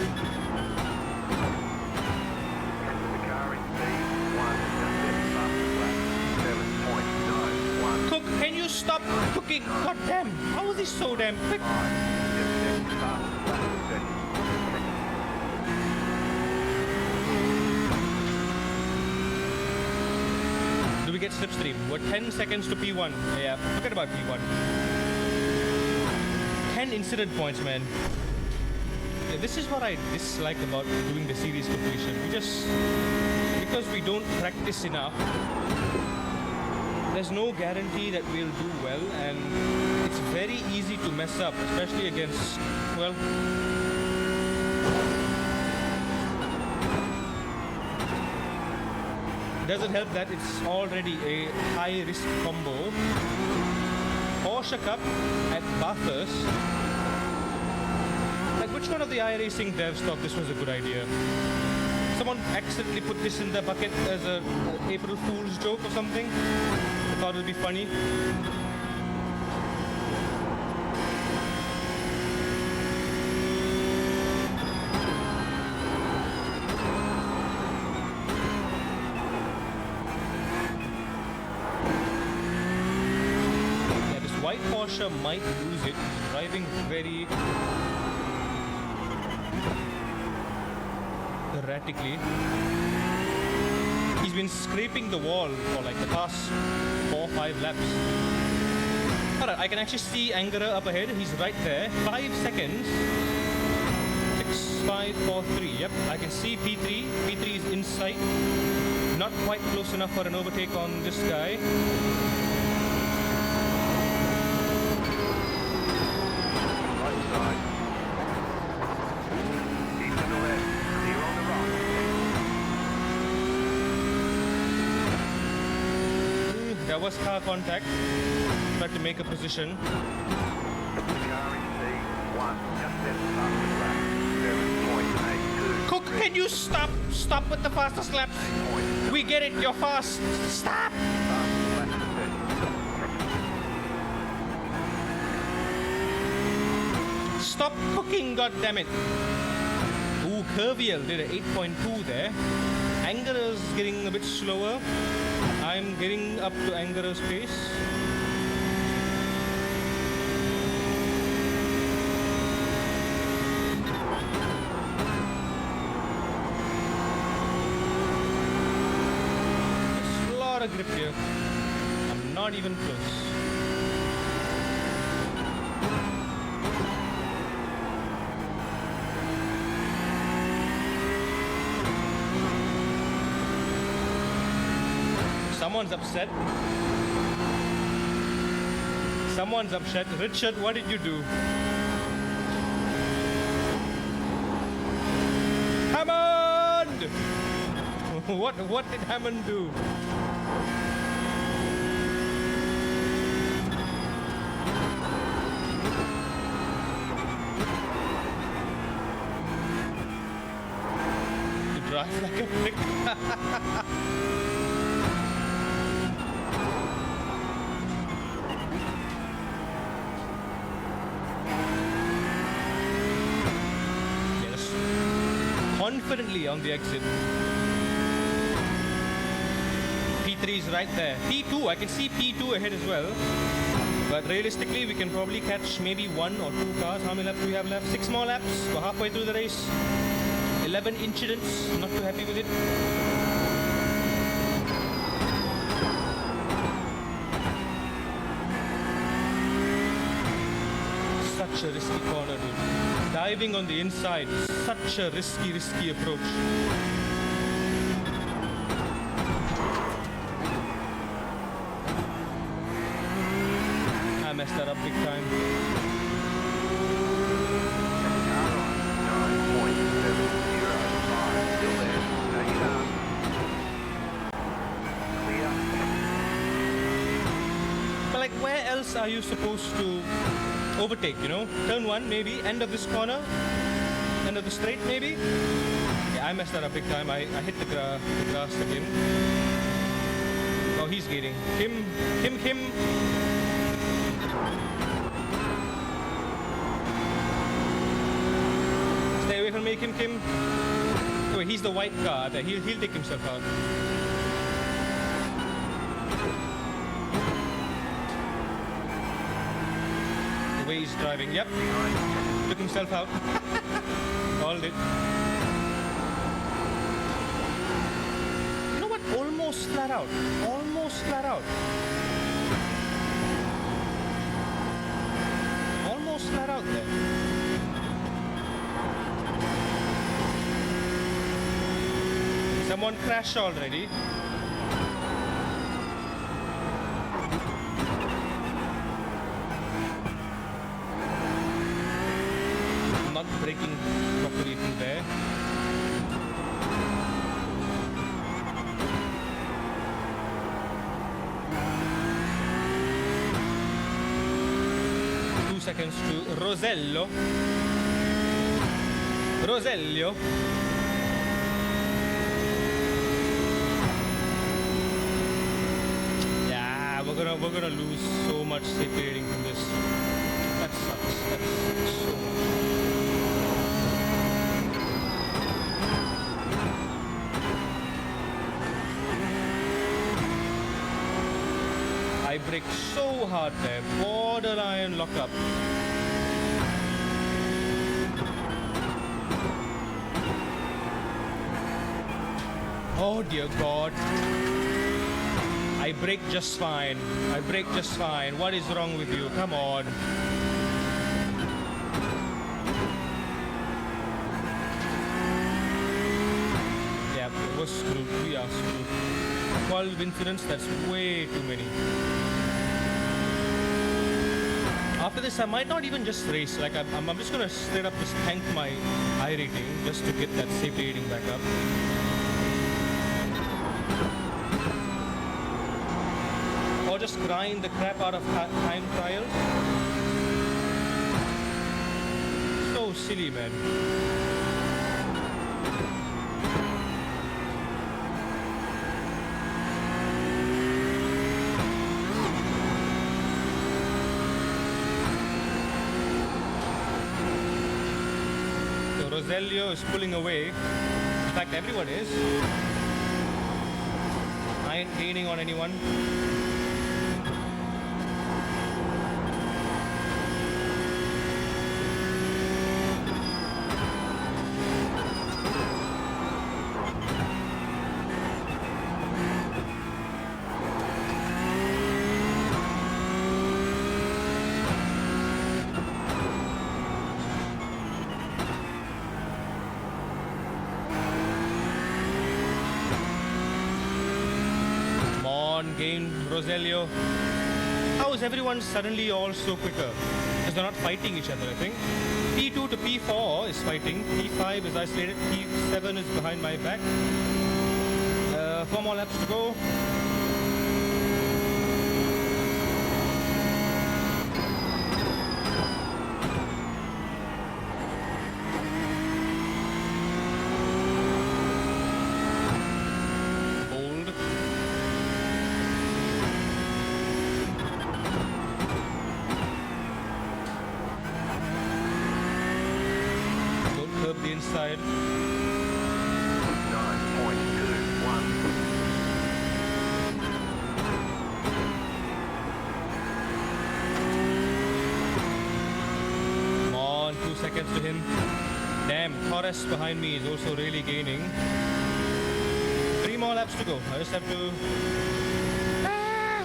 Cook, can you stop? Cook, cooking. God damn. How is he so damn quick? 5, 7 seconds fastest lap of 30. Do we get slipstream? We're 10 seconds to P1. Yeah, forget about P1. 10 incident points, man. Yeah, this is what I dislike about doing the series completion. Because we don't practice enough, there's no guarantee that we'll do well, and it's very easy to mess up, especially against, well, doesn't help that it's already a high-risk combo. Porsche Cup at Bathurst. Like, which one of the iRacing devs thought this was a good idea? Someone accidentally put this in the bucket as a April Fool's joke or something. I thought it would be funny. Yeah, this white Porsche might lose it. He's driving very erratically. He's been scraping the wall for like the past 4 or 5 laps. Alright, I can actually see Angara up ahead. He's right there. 5 seconds. 6, 5, 4, 3. Yep, I can see P3. P3 is in sight. Not quite close enough for an overtake on this guy. Right side. Keep to the left. Clear on the right. There was car contact. Tried to make a position. GR86 1. Just then fastest lap. 7.82. Cook, can you stop? Stop with the fastest lap. 8.7. We get it, you're fast. Stop! Fastest lap of 30. Stop cooking, goddammit. Ooh, Curviel did an 8.2 there. Angara's getting a bit slower. I'm getting up to Angara's pace. There's a lot of grip here. I'm not even close. Someone's upset. Someone's upset. Richard, what did you do? Hammond! What did Hammond do? You drive like a prick. Confidently on the exit. P3 is right there. P2, I can see P2 ahead as well. But realistically, we can probably catch maybe 1 or 2 cars. How many laps do we have left? 6 more laps. We're halfway through the race. 11 incidents. Not too happy with it. Such a risky corner, dude. Diving on the inside, such a risky approach. I messed that up big time. Car on. 9.705. Still there. Take it up. Clear. But like, where else are you supposed to overtake, you know? Turn 1 maybe, end of this corner, end of the straight maybe. Yeah, I messed that up big time. I hit the grass again. Oh, he's gating. Kim. Stay away from me, Kim. Oh, he's the white car. He'll take himself out. way he's driving. Yep, took himself out. Called it. You know what? Almost flat out. Almost flat out. Almost flat out there. Someone crashed already. Not braking properly through there. Seconds to Rosello. Roselio. Yeah, we're gonna lose so much safety rating from this. That sucks. That sucks so much. I braked so hard there, borderline lockup. Oh dear God. I braked just fine. I braked just fine. What is wrong with you? Come on. Yeah, we're screwed. We are screwed. 12 incidents, that's way too many. After this, I might not even just race. Like, I'm just gonna straight up just tank my iRating just to get that safety rating back up. Or just grind the crap out of time trials. So silly, man. Roselio is pulling away. In fact, everyone is. I ain't gaining on anyone. Gain Roselio. How is everyone suddenly all so quicker? Because they're not fighting each other, I think. P2 to P4 is fighting. P5 is isolated. P7 is behind my back. 4 more laps to go. Inside. 9.21. Come on, 2 seconds to him. Damn, Torres behind me is also really gaining. 3 more laps to go. I just have to...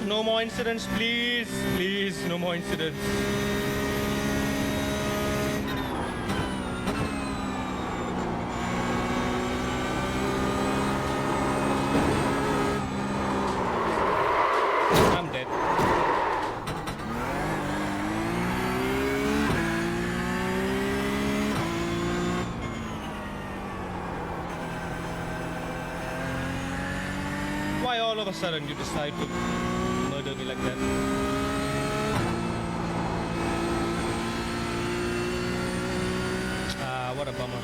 No more incidents, please. Please, no more incidents. Why all of a sudden you decide to murder me like that? Ah, what a bummer.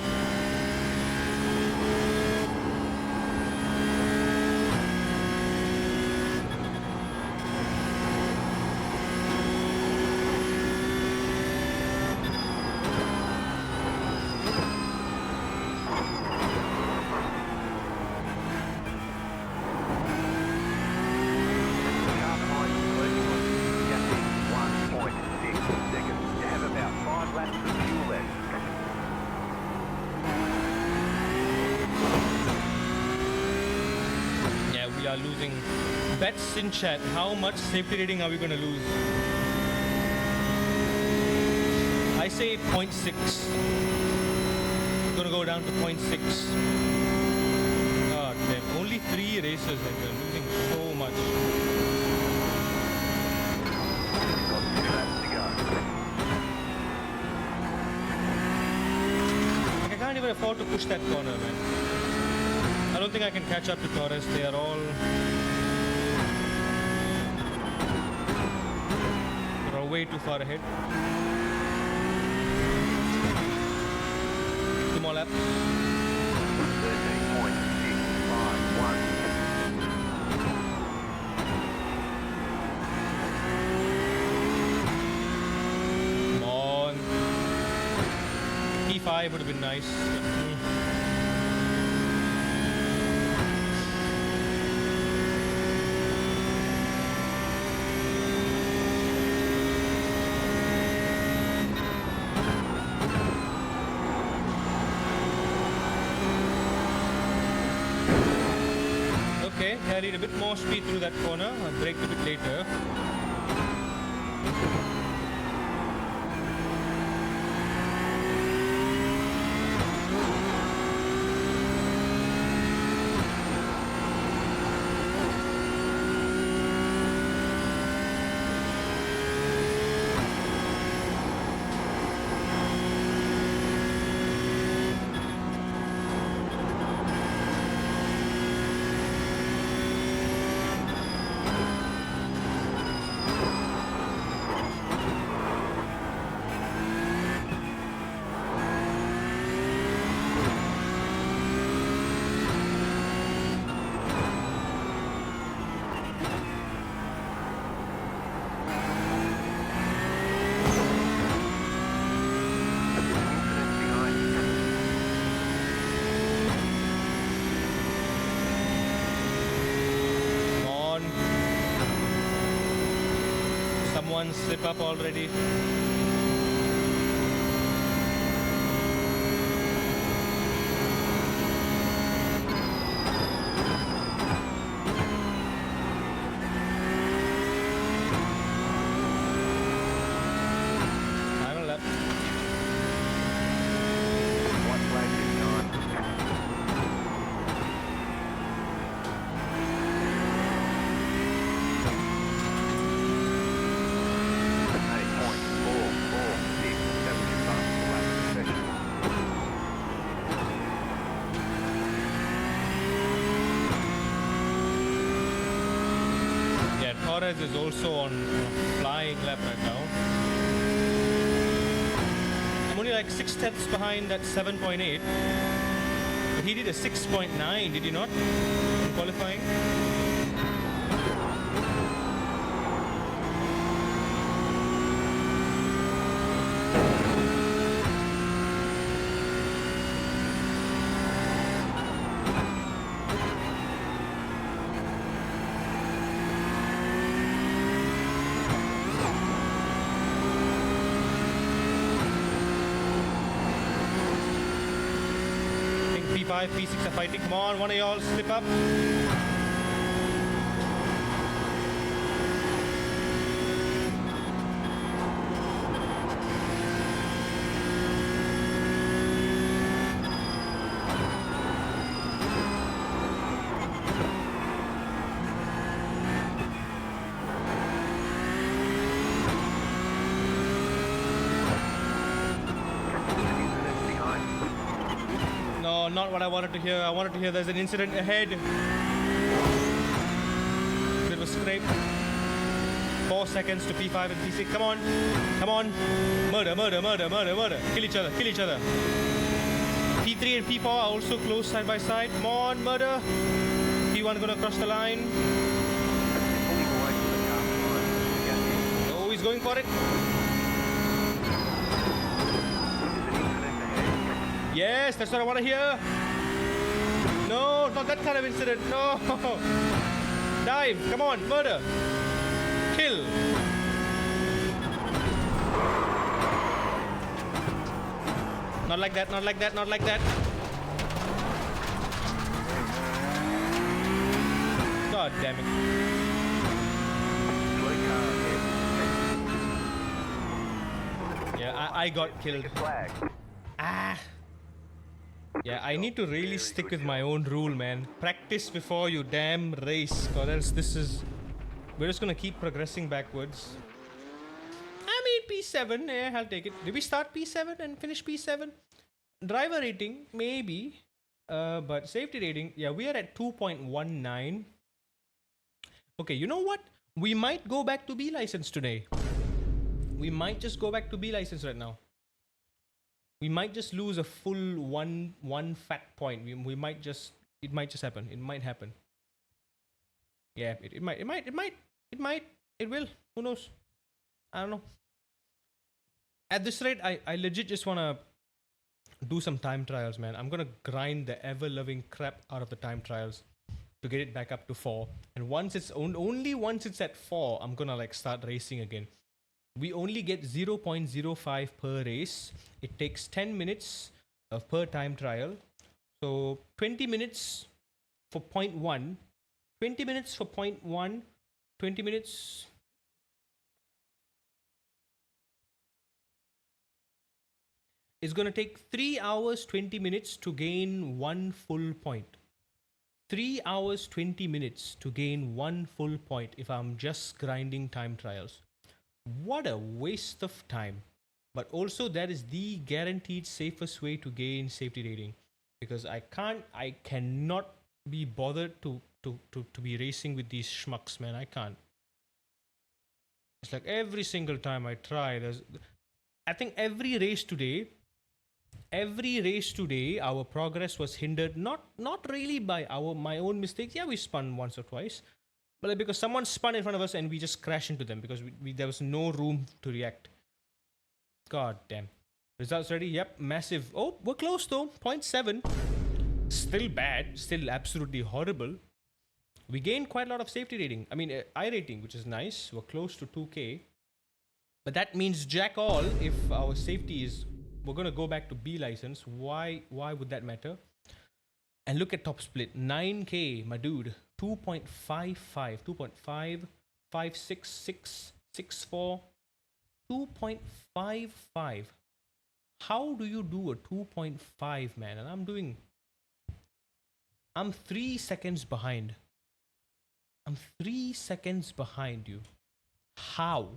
we are losing. Bets in chat. How much safety rating are we going to lose? I say 0.6. Gonna go down to 0.6. God damn. Only 3 races and we're losing so much. Got 2 laps to go. Like, I can't even afford to push that corner, man. I don't think I can catch up to Torres. They are all way too far ahead. 2 more laps. 13.651. Come on. P5 would have been nice. Okay, I need a bit more speed through that corner. I'll brake a bit later. One slip up already. Final lap. White flag is on. Torres is also on a flying lap right now. I'm only like 6 tenths behind that 7.8. But he did a 6.9, did he not? In qualifying? P5, P6 are fighting. Come on, one of y'all slip up. No, not what I wanted to hear. I wanted to hear there's an incident ahead. Bit of a scrape. 4 seconds to P5 and P6. Come on. Come on. Murder, murder, murder, murder, murder. Kill each other, kill each other. P3 and P4 are also close side by side. Come on, murder. P1 gonna cross the line. Oh, he's going for it. Yes, that's what I want to hear. No, not that kind of incident. No. Dive. Come on. Murder. Kill. Not like that. Not like that. Not like that. God God damn it. Slow car ahead. Yeah, I got killed. Take a flag. Ah. Yeah, I need to really Very stick good with my job. own rule, man. Practice before you damn race, or else this is... We're just gonna keep progressing backwards. I mean, P7, yeah, I'll take it. Did we start P7 and finish P7? Driver rating, maybe. But safety rating, yeah, we are at 2.19. Okay, you know what? We might go back to B license today. We might just go back to B license right now. We might just lose a full one fat point. We might just... It might just happen. It might happen. Yeah, it might. It will. Who knows? I don't know. At this rate, I legit just want to do some time trials, man. I'm going to grind the ever-loving crap out of the time trials to get it back up to 4. And once it's only once it's at 4, I'm going to like start racing again. We only get 0.05 per race. It takes 10 minutes of per time trial. So 20 minutes for point 1, 20 minutes for point 1, 20 minutes. It's going to take 3 hours 20 minutes to gain 1 full point. 3 hours 20 minutes to gain 1 full point if I'm just grinding time trials. What a waste of time. But also that is the guaranteed safest way to gain safety rating. Because I cannot be bothered to be racing with these schmucks, man. I can't. It's like every single time I try, I think every race today, our progress was hindered not really by my own mistakes. Yeah, we spun once or twice, but like because someone spun in front of us and we just crashed into them because there was no room to react. God damn. Results ready? Yep, massive. Oh, we're close though. 0.7. Still bad. Still absolutely horrible. We gained quite a lot of safety rating. I mean, I rating, which is nice. We're close to 2K. But that means jack all if our safety is... We're going to go back to B license. Why would that matter? And look at top split. 9K, my dude. 2.55. 2.5. 566. 64. 2.55. How do you do a 2.5, man? And I'm 3 seconds behind. I'm 3 seconds behind you. How?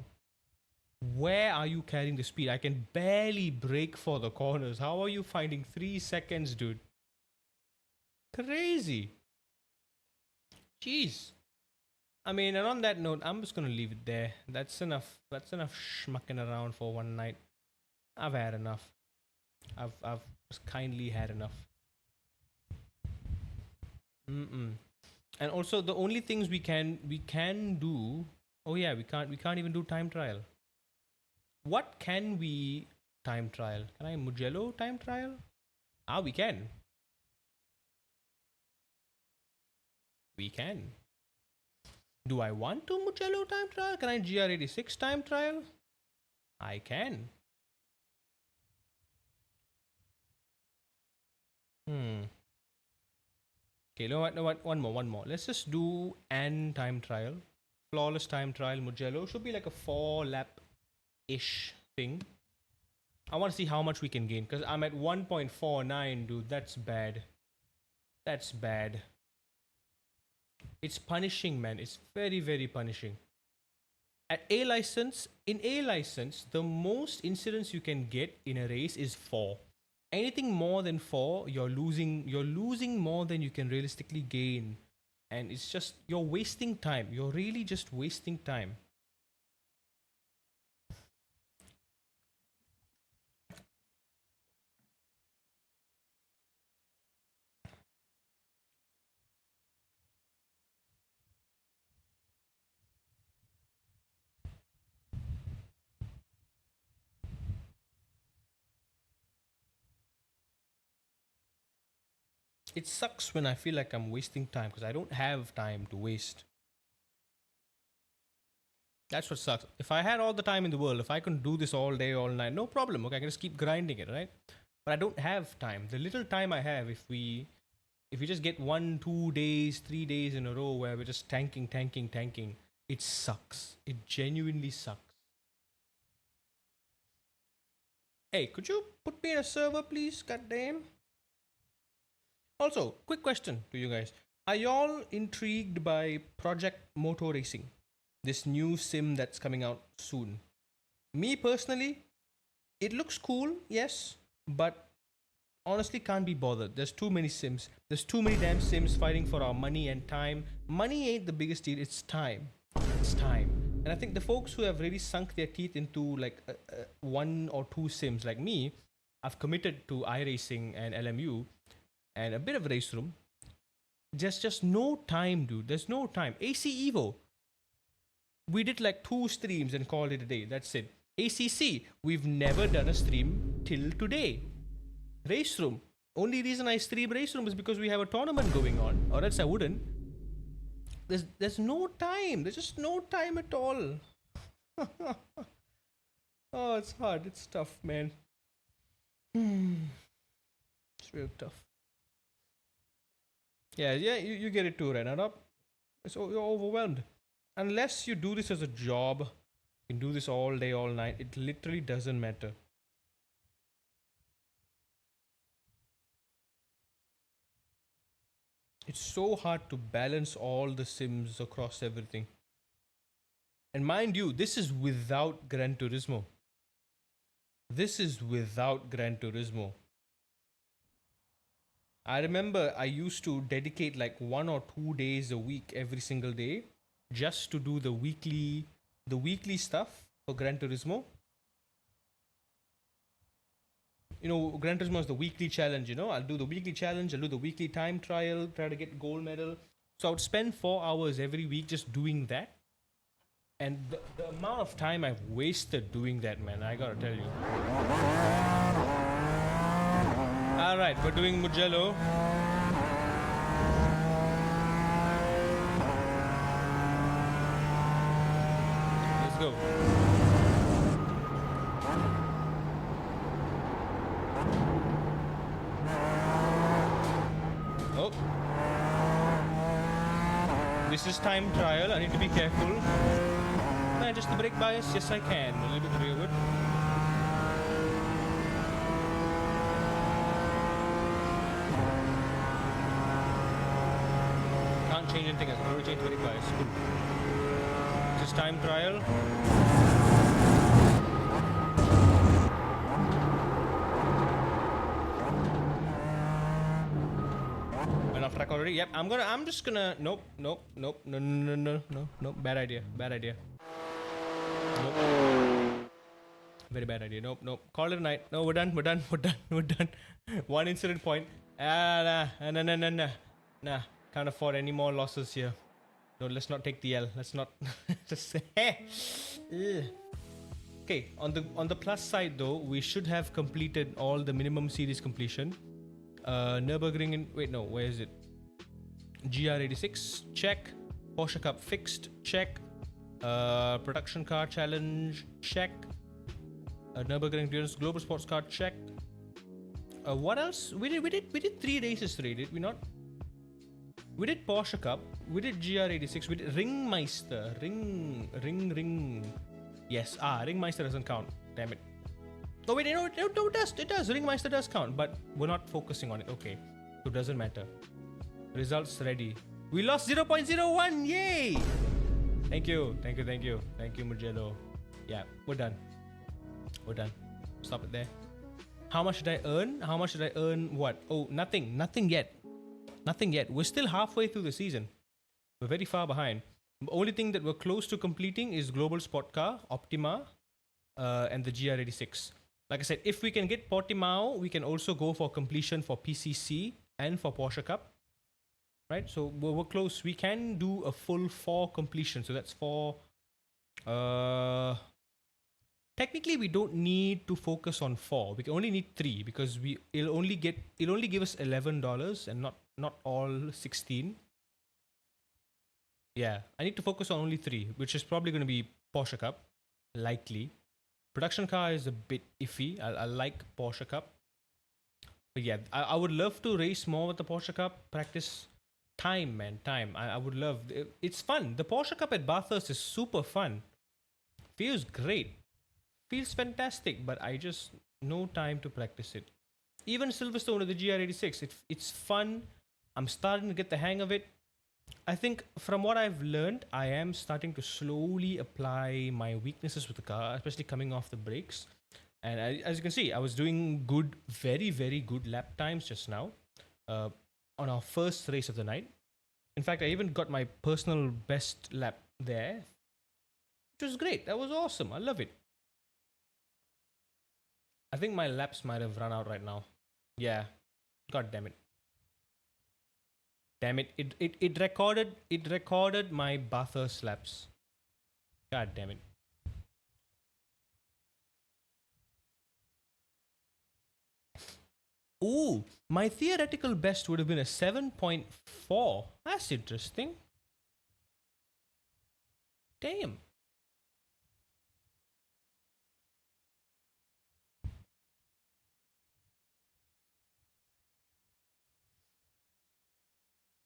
Where are you carrying the speed? I can barely brake for the corners. How are you finding 3 seconds, dude? Crazy. Jeez. I mean, and on that note, I'm just gonna leave it there. That's enough. That's enough schmucking around for one night. I've had enough. I've just kindly had enough. And also, the only things we can do. Oh yeah, we can't even do time trial. What can we time trial? Can I Mugello time trial? Ah, we can. We can. Do I want to Mugello time trial? Can I GR86 time trial? I can. Okay, you know what? One more. Let's just do an time trial. Flawless time trial Mugello. Should be like a 4-lap-ish thing. I want to see how much we can gain. Because I'm at 1.49, dude. That's bad. That's bad. It's punishing, man. It's very, very punishing. At A license, in A license, the most incidents you can get in a race is 4. Anything more than 4, you're losing more than you can realistically gain. And it's just, you're wasting time. You're really just wasting time. It sucks when I feel like I'm wasting time because I don't have time to waste. That's what sucks. If I had all the time in the world, if I can do this all day, all night, no problem. Okay, I can just keep grinding it, right? But I don't have time. The little time I have, if we If we just get 1, 2 days, 3 days in a row where we're just tanking, it sucks. It genuinely sucks. Hey, could you put me in a server, please? Goddamn. Also, quick question to you guys. Are y'all intrigued by Project Motor Racing? This new sim that's coming out soon. Me personally, it looks cool, yes, but honestly can't be bothered. There's too many sims. There's too many damn sims fighting for our money and time. Money ain't the biggest deal, it's time. It's time. And I think the folks who have really sunk their teeth into like 1 or 2 sims like me, I've committed to iRacing and LMU and a bit of race room. There's just no time, dude. There's no time. AC Evo, we did like 2 streams and called it a day. That's it. ACC, we've never done a stream till today. Race room, only reason I stream race room is because we have a tournament going on, or else I wouldn't. There's no time. There's just no time at all. Oh, it's hard. It's tough, man. It's real tough. Yeah, you get it too, Renard. You're overwhelmed. Unless you do this as a job, you can do this all day, all night. It literally doesn't matter. It's so hard to balance all the sims across everything. And mind you, this is without Gran Turismo. This is without Gran Turismo. I remember I used to dedicate like 1 or 2 days a week every single day just to do the weekly stuff for Gran Turismo. You know, Gran Turismo is the weekly challenge, you know. I'll do the weekly challenge, I'll do the weekly time trial, try to get gold medal. So I would spend 4 hours every week just doing that. And the amount of time I've wasted doing that, man, I gotta tell you. Alright, we're doing Mugello. Let's go. Oh. This is time trial, I need to be careful. Can I adjust the brake bias? Yes, I can. A little bit rearward. Can't change anything else. Only change brake bias. Cool. This is time trial. Enough track already. Yep. I'm just gonna. Nope. No. Bad idea. Nope. Very bad idea. Nope. Call it a night. No, we're done. One incident point. Nah. Can't afford any more losses here. No, let's not take the L. Let's not. Just okay. On the plus side though, we should have completed all the minimum series completion. Nürburgring. Wait, no. Where is it? GR86. Check. Porsche Cup fixed. Check. Production car challenge, check. Nürburgring Endurance Global Sports Car, check. What else? We did 3 races today, did we not? We did Porsche Cup, we did GR86, we did Ringmeister. Ring. Yes, Ringmeister doesn't count. Damn it. Oh wait, no, it does. Ringmeister does count, but we're not focusing on it. Okay, so it doesn't matter. Results ready. We lost 0.01. Yay! Thank you, Mugello. Yeah, we're done. Stop it there. How much did I earn? What? Oh, nothing yet. We're still halfway through the season. We're very far behind. The only thing that we're close to completing is Global Sport Car, Optima, and the GR86. Like I said, if we can get Portimao, we can also go for completion for PCC and for Porsche Cup. Right, so we're close. We can do a full 4 completion. So that's 4. Technically, we don't need to focus on 4. We can only need 3 because it'll only give us $11 and not all 16. Yeah, I need to focus on only 3, which is probably going to be Porsche Cup, likely. Production car is a bit iffy. I like Porsche Cup. But yeah, I would love to race more with the Porsche Cup. Practice time, man, time. I would love. It's fun. The Porsche Cup at Bathurst is super fun. Feels great. Feels fantastic. But I just no time to practice it. Even Silverstone with the GR86, it's fun. I'm starting to get the hang of it. I think from what I've learned, I am starting to slowly apply my weaknesses with the car, especially coming off the brakes. And as you can see, I was doing good, very, very good lap times just now uh, on our first race of the night. In fact, I even got my personal best lap there, which was great. That was awesome. I love it. I think my laps might have run out right now. Yeah. God damn it. Damn it. It recorded my Bathurst laps. God damn it. Ooh, my theoretical best would have been a 7.4. That's interesting. Damn.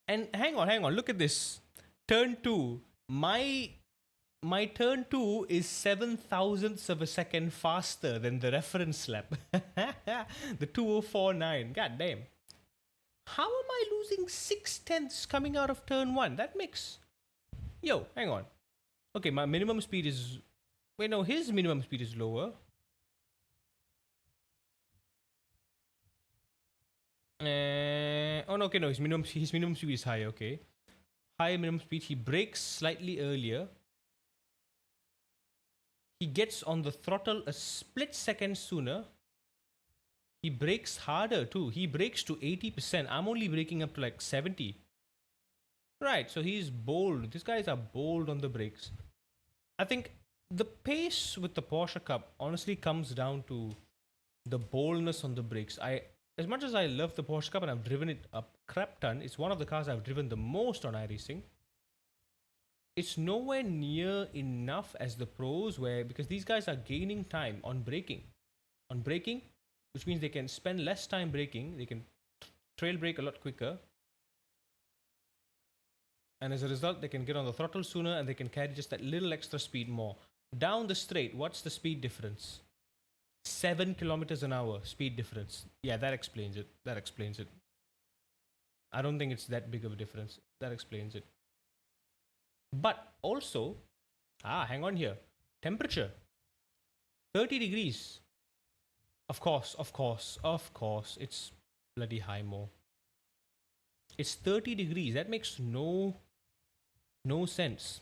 And hang on, look at this. Turn 2. My turn 2 is 7 thousandths of a second faster than the reference lap. The 2049. God damn. How am I losing 6 tenths coming out of turn 1? That makes. Yo, hang on. Okay, my minimum speed is. Wait, no, his minimum speed is lower. Oh no, okay, no, his minimum speed is higher. Okay, higher minimum speed. He brakes slightly earlier. He gets on the throttle a split second sooner. He brakes harder too. He brakes to 80%. I'm only braking up to like 70. Right, so he's bold. These guys are bold on the brakes. I think the pace with the Porsche Cup honestly comes down to the boldness on the brakes. As much as I love the Porsche Cup and I've driven it a crap ton, it's one of the cars I've driven the most on iRacing. It's nowhere near enough as the pros, where because these guys are gaining time on braking, which means they can spend less time braking, they can trail brake a lot quicker, and as a result they can get on the throttle sooner and they can carry just that little extra speed more. Down the straight, what's the speed difference? 7 kilometers an hour speed difference. Yeah, that explains it. I don't think it's that big of a difference. That explains it. But also, hang on here. Temperature 30 degrees. Of course. It's bloody high more. It's 30 degrees. That makes no sense.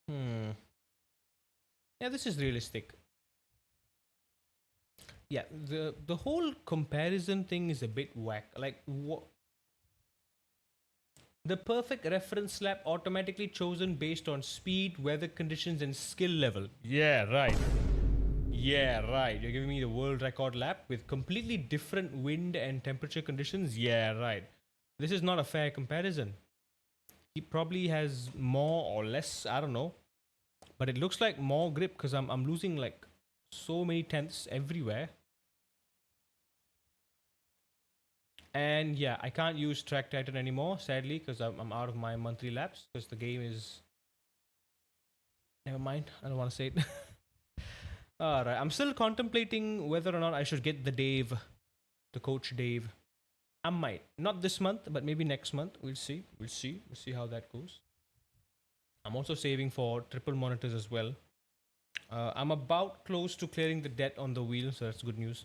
Yeah, this is realistic. Yeah, the whole comparison thing is a bit whack. Like what? The perfect reference lap automatically chosen based on speed, weather conditions, and skill level. Yeah, right. You're giving me the world record lap with completely different wind and temperature conditions. Yeah, right. This is not a fair comparison. He probably has more or less, I don't know. But it looks like more grip because I'm losing like so many tenths everywhere. And yeah, I can't use Track Titan anymore, sadly, because I'm out of my monthly laps because the game is. Never mind, I don't want to say it. Alright, I'm still contemplating whether or not I should get the coach Dave. I might. Not this month, but maybe next month. We'll see how that goes. I'm also saving for triple monitors as well. I'm about close to clearing the debt on the wheel, so that's good news.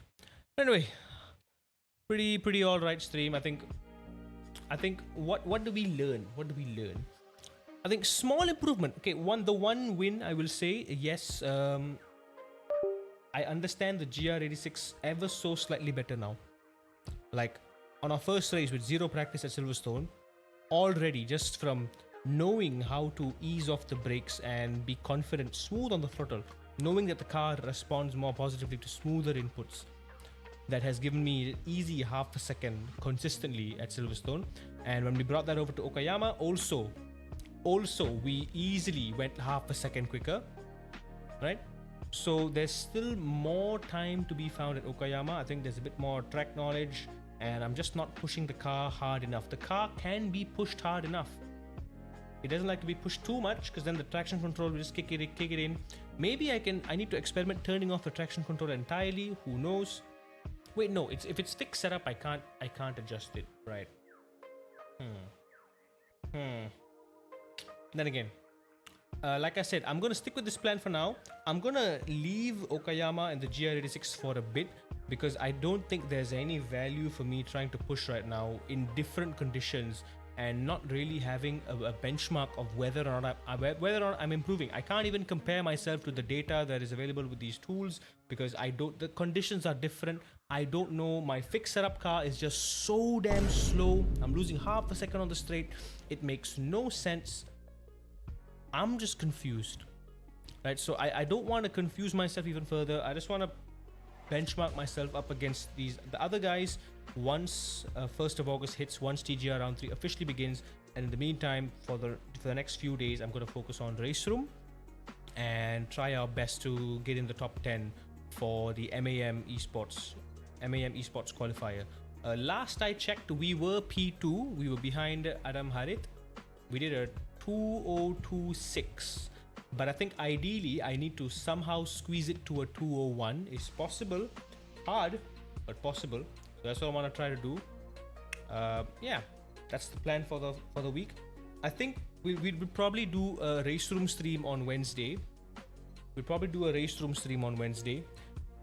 Anyway, pretty all right stream. I think what do we learn? I think small improvement. Okay, the one win I will say yes. I understand the GR86 ever so slightly better now. Like on our first race with zero practice at Silverstone, already just from knowing how to ease off the brakes and be confident, smooth on the throttle, knowing that the car responds more positively to smoother inputs, that has given me easy half a second consistently at Silverstone. And when we brought that over to Okayama, also we easily went half a second quicker, right? So there's still more time to be found at Okayama. I think there's a bit more track knowledge, and I'm just not pushing the car hard enough. The car can be pushed hard enough. It doesn't like to be pushed too much because then the traction control will just kick it in. Maybe I need to experiment turning off the traction control entirely. Who knows? Wait, no. If it's fixed setup, I can't adjust it. Right. Then again, like I said, I'm gonna stick with this plan for now. I'm gonna leave Okayama and the GR86 for a bit because I don't think there's any value for me trying to push right now in different conditions and not really having a benchmark of whether or not I'm improving. I can't even compare myself to the data that is available with these tools because the conditions are different. I don't know. My fixed setup car is just so damn slow. I'm losing half a second on the straight. It makes no sense. I'm just confused, right? So I don't want to confuse myself even further. I just want to benchmark myself up against the other guys once 1st of August hits, once TGR round 3 officially begins. And in the meantime, for the next few days, I'm going to focus on race room and try our best to get in the top 10 for the MAM esports qualifier. Last I checked, we were P2. We were behind Adam Harit. We did a 2026, but I think ideally I need to somehow squeeze it to a 201. Is possible, hard but possible. So that's what I want to try to do. Yeah, that's the plan for the week. I think we'd probably do a race room stream on Wednesday.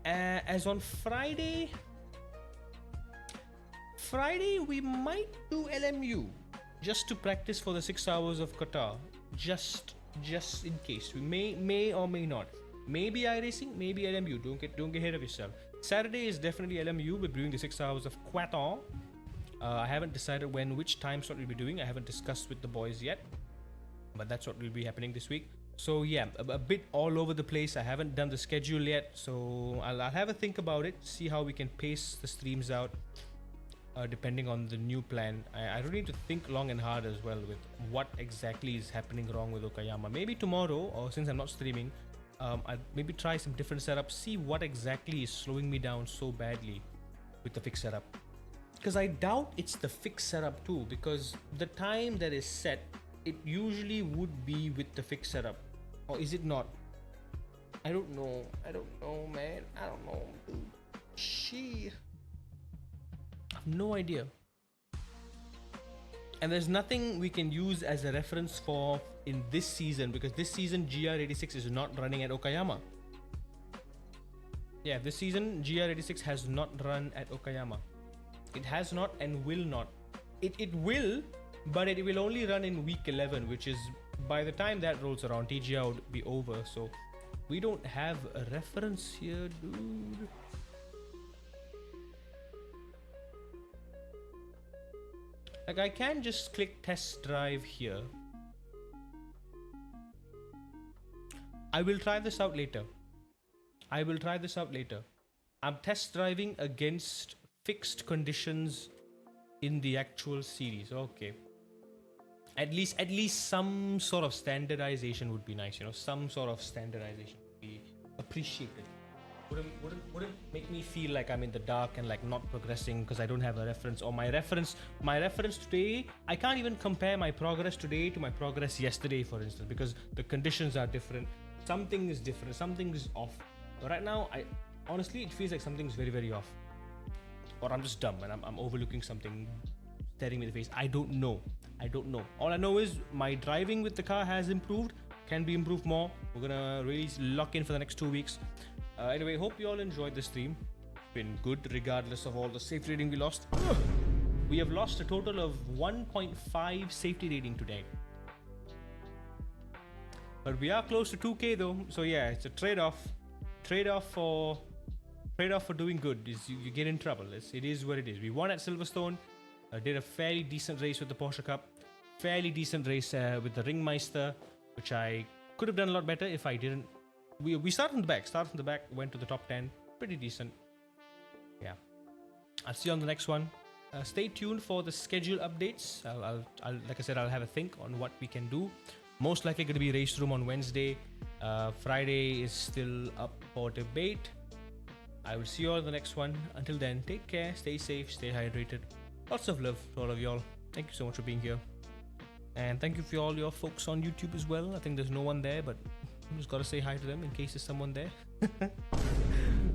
As on Friday we might do LMU. Just to practice for the 6 hours of Qatar, just in case. We may or may not. Maybe iRacing, maybe LMU. Don't get ahead of yourself. Saturday is definitely LMU. We're doing the 6 hours of Qatar. I haven't decided which time slot we'll be doing. I haven't discussed with the boys yet, but that's what will be happening this week. So yeah, a bit all over the place. I haven't done the schedule yet, so I'll have a think about it. See how we can pace the streams out. Depending on the new plan. I really need to think long and hard as well with what exactly is happening wrong with Okayama. Maybe tomorrow, or since I'm not streaming, I'll maybe try some different setups, see what exactly is slowing me down so badly with the fixed setup. Because I doubt it's the fixed setup too, because the time that is set, it usually would be with the fixed setup. Or is it not? I don't know, man. I don't know, dude. Shit. No idea. And there's nothing we can use as a reference for in this season, because this season GR86 is not running at Okayama. Yeah, this season GR86 has not run at Okayama. It has not and will not. It will, but it will only run in week 11, which is by the time that rolls around, TGR would be over. So we don't have a reference here, dude. Like, I can just click test drive here. I will try this out later. I'm test driving against fixed conditions in the actual series. Okay. At least some sort of standardization would be nice, you know. Some sort of standardization would be appreciated. Wouldn't make me feel like I'm in the dark and like not progressing because I don't have a reference, or my reference today, I can't even compare my progress today to my progress yesterday, for instance, because the conditions are different. Something is different, something is off. But right now, honestly, it feels like something's very, very off. Or I'm just dumb and I'm overlooking something staring me in the face. I don't know. All I know is my driving with the car has improved, can be improved more. We're gonna really lock in for the next 2 weeks. Anyway, hope you all enjoyed the stream. Been good regardless of all the safety rating we lost. We have lost a total of 1.5 safety rating today. But we are close to 2k though, so yeah, it's a trade-off. Trade-off for doing good is you get in trouble. It is what it is. We won at Silverstone. Did a fairly decent race with the Porsche Cup. Fairly decent race with the Ringmeister, which I could have done a lot better if I didn't. We started from the back, went to the top 10. Pretty decent. Yeah. I'll see you on the next one. Stay tuned for the schedule updates. I'll like I said, I'll have a think on what we can do. Most likely going to be race room on Wednesday. Friday is still up for debate. I will see you all in the next one. Until then, take care, stay safe, stay hydrated. Lots of love to all of y'all. Thank you so much for being here. And thank you for all your folks on YouTube as well. I think there's no one there, but I just gotta say hi to them in case there's someone there.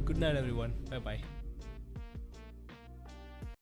Good night, everyone. Bye bye.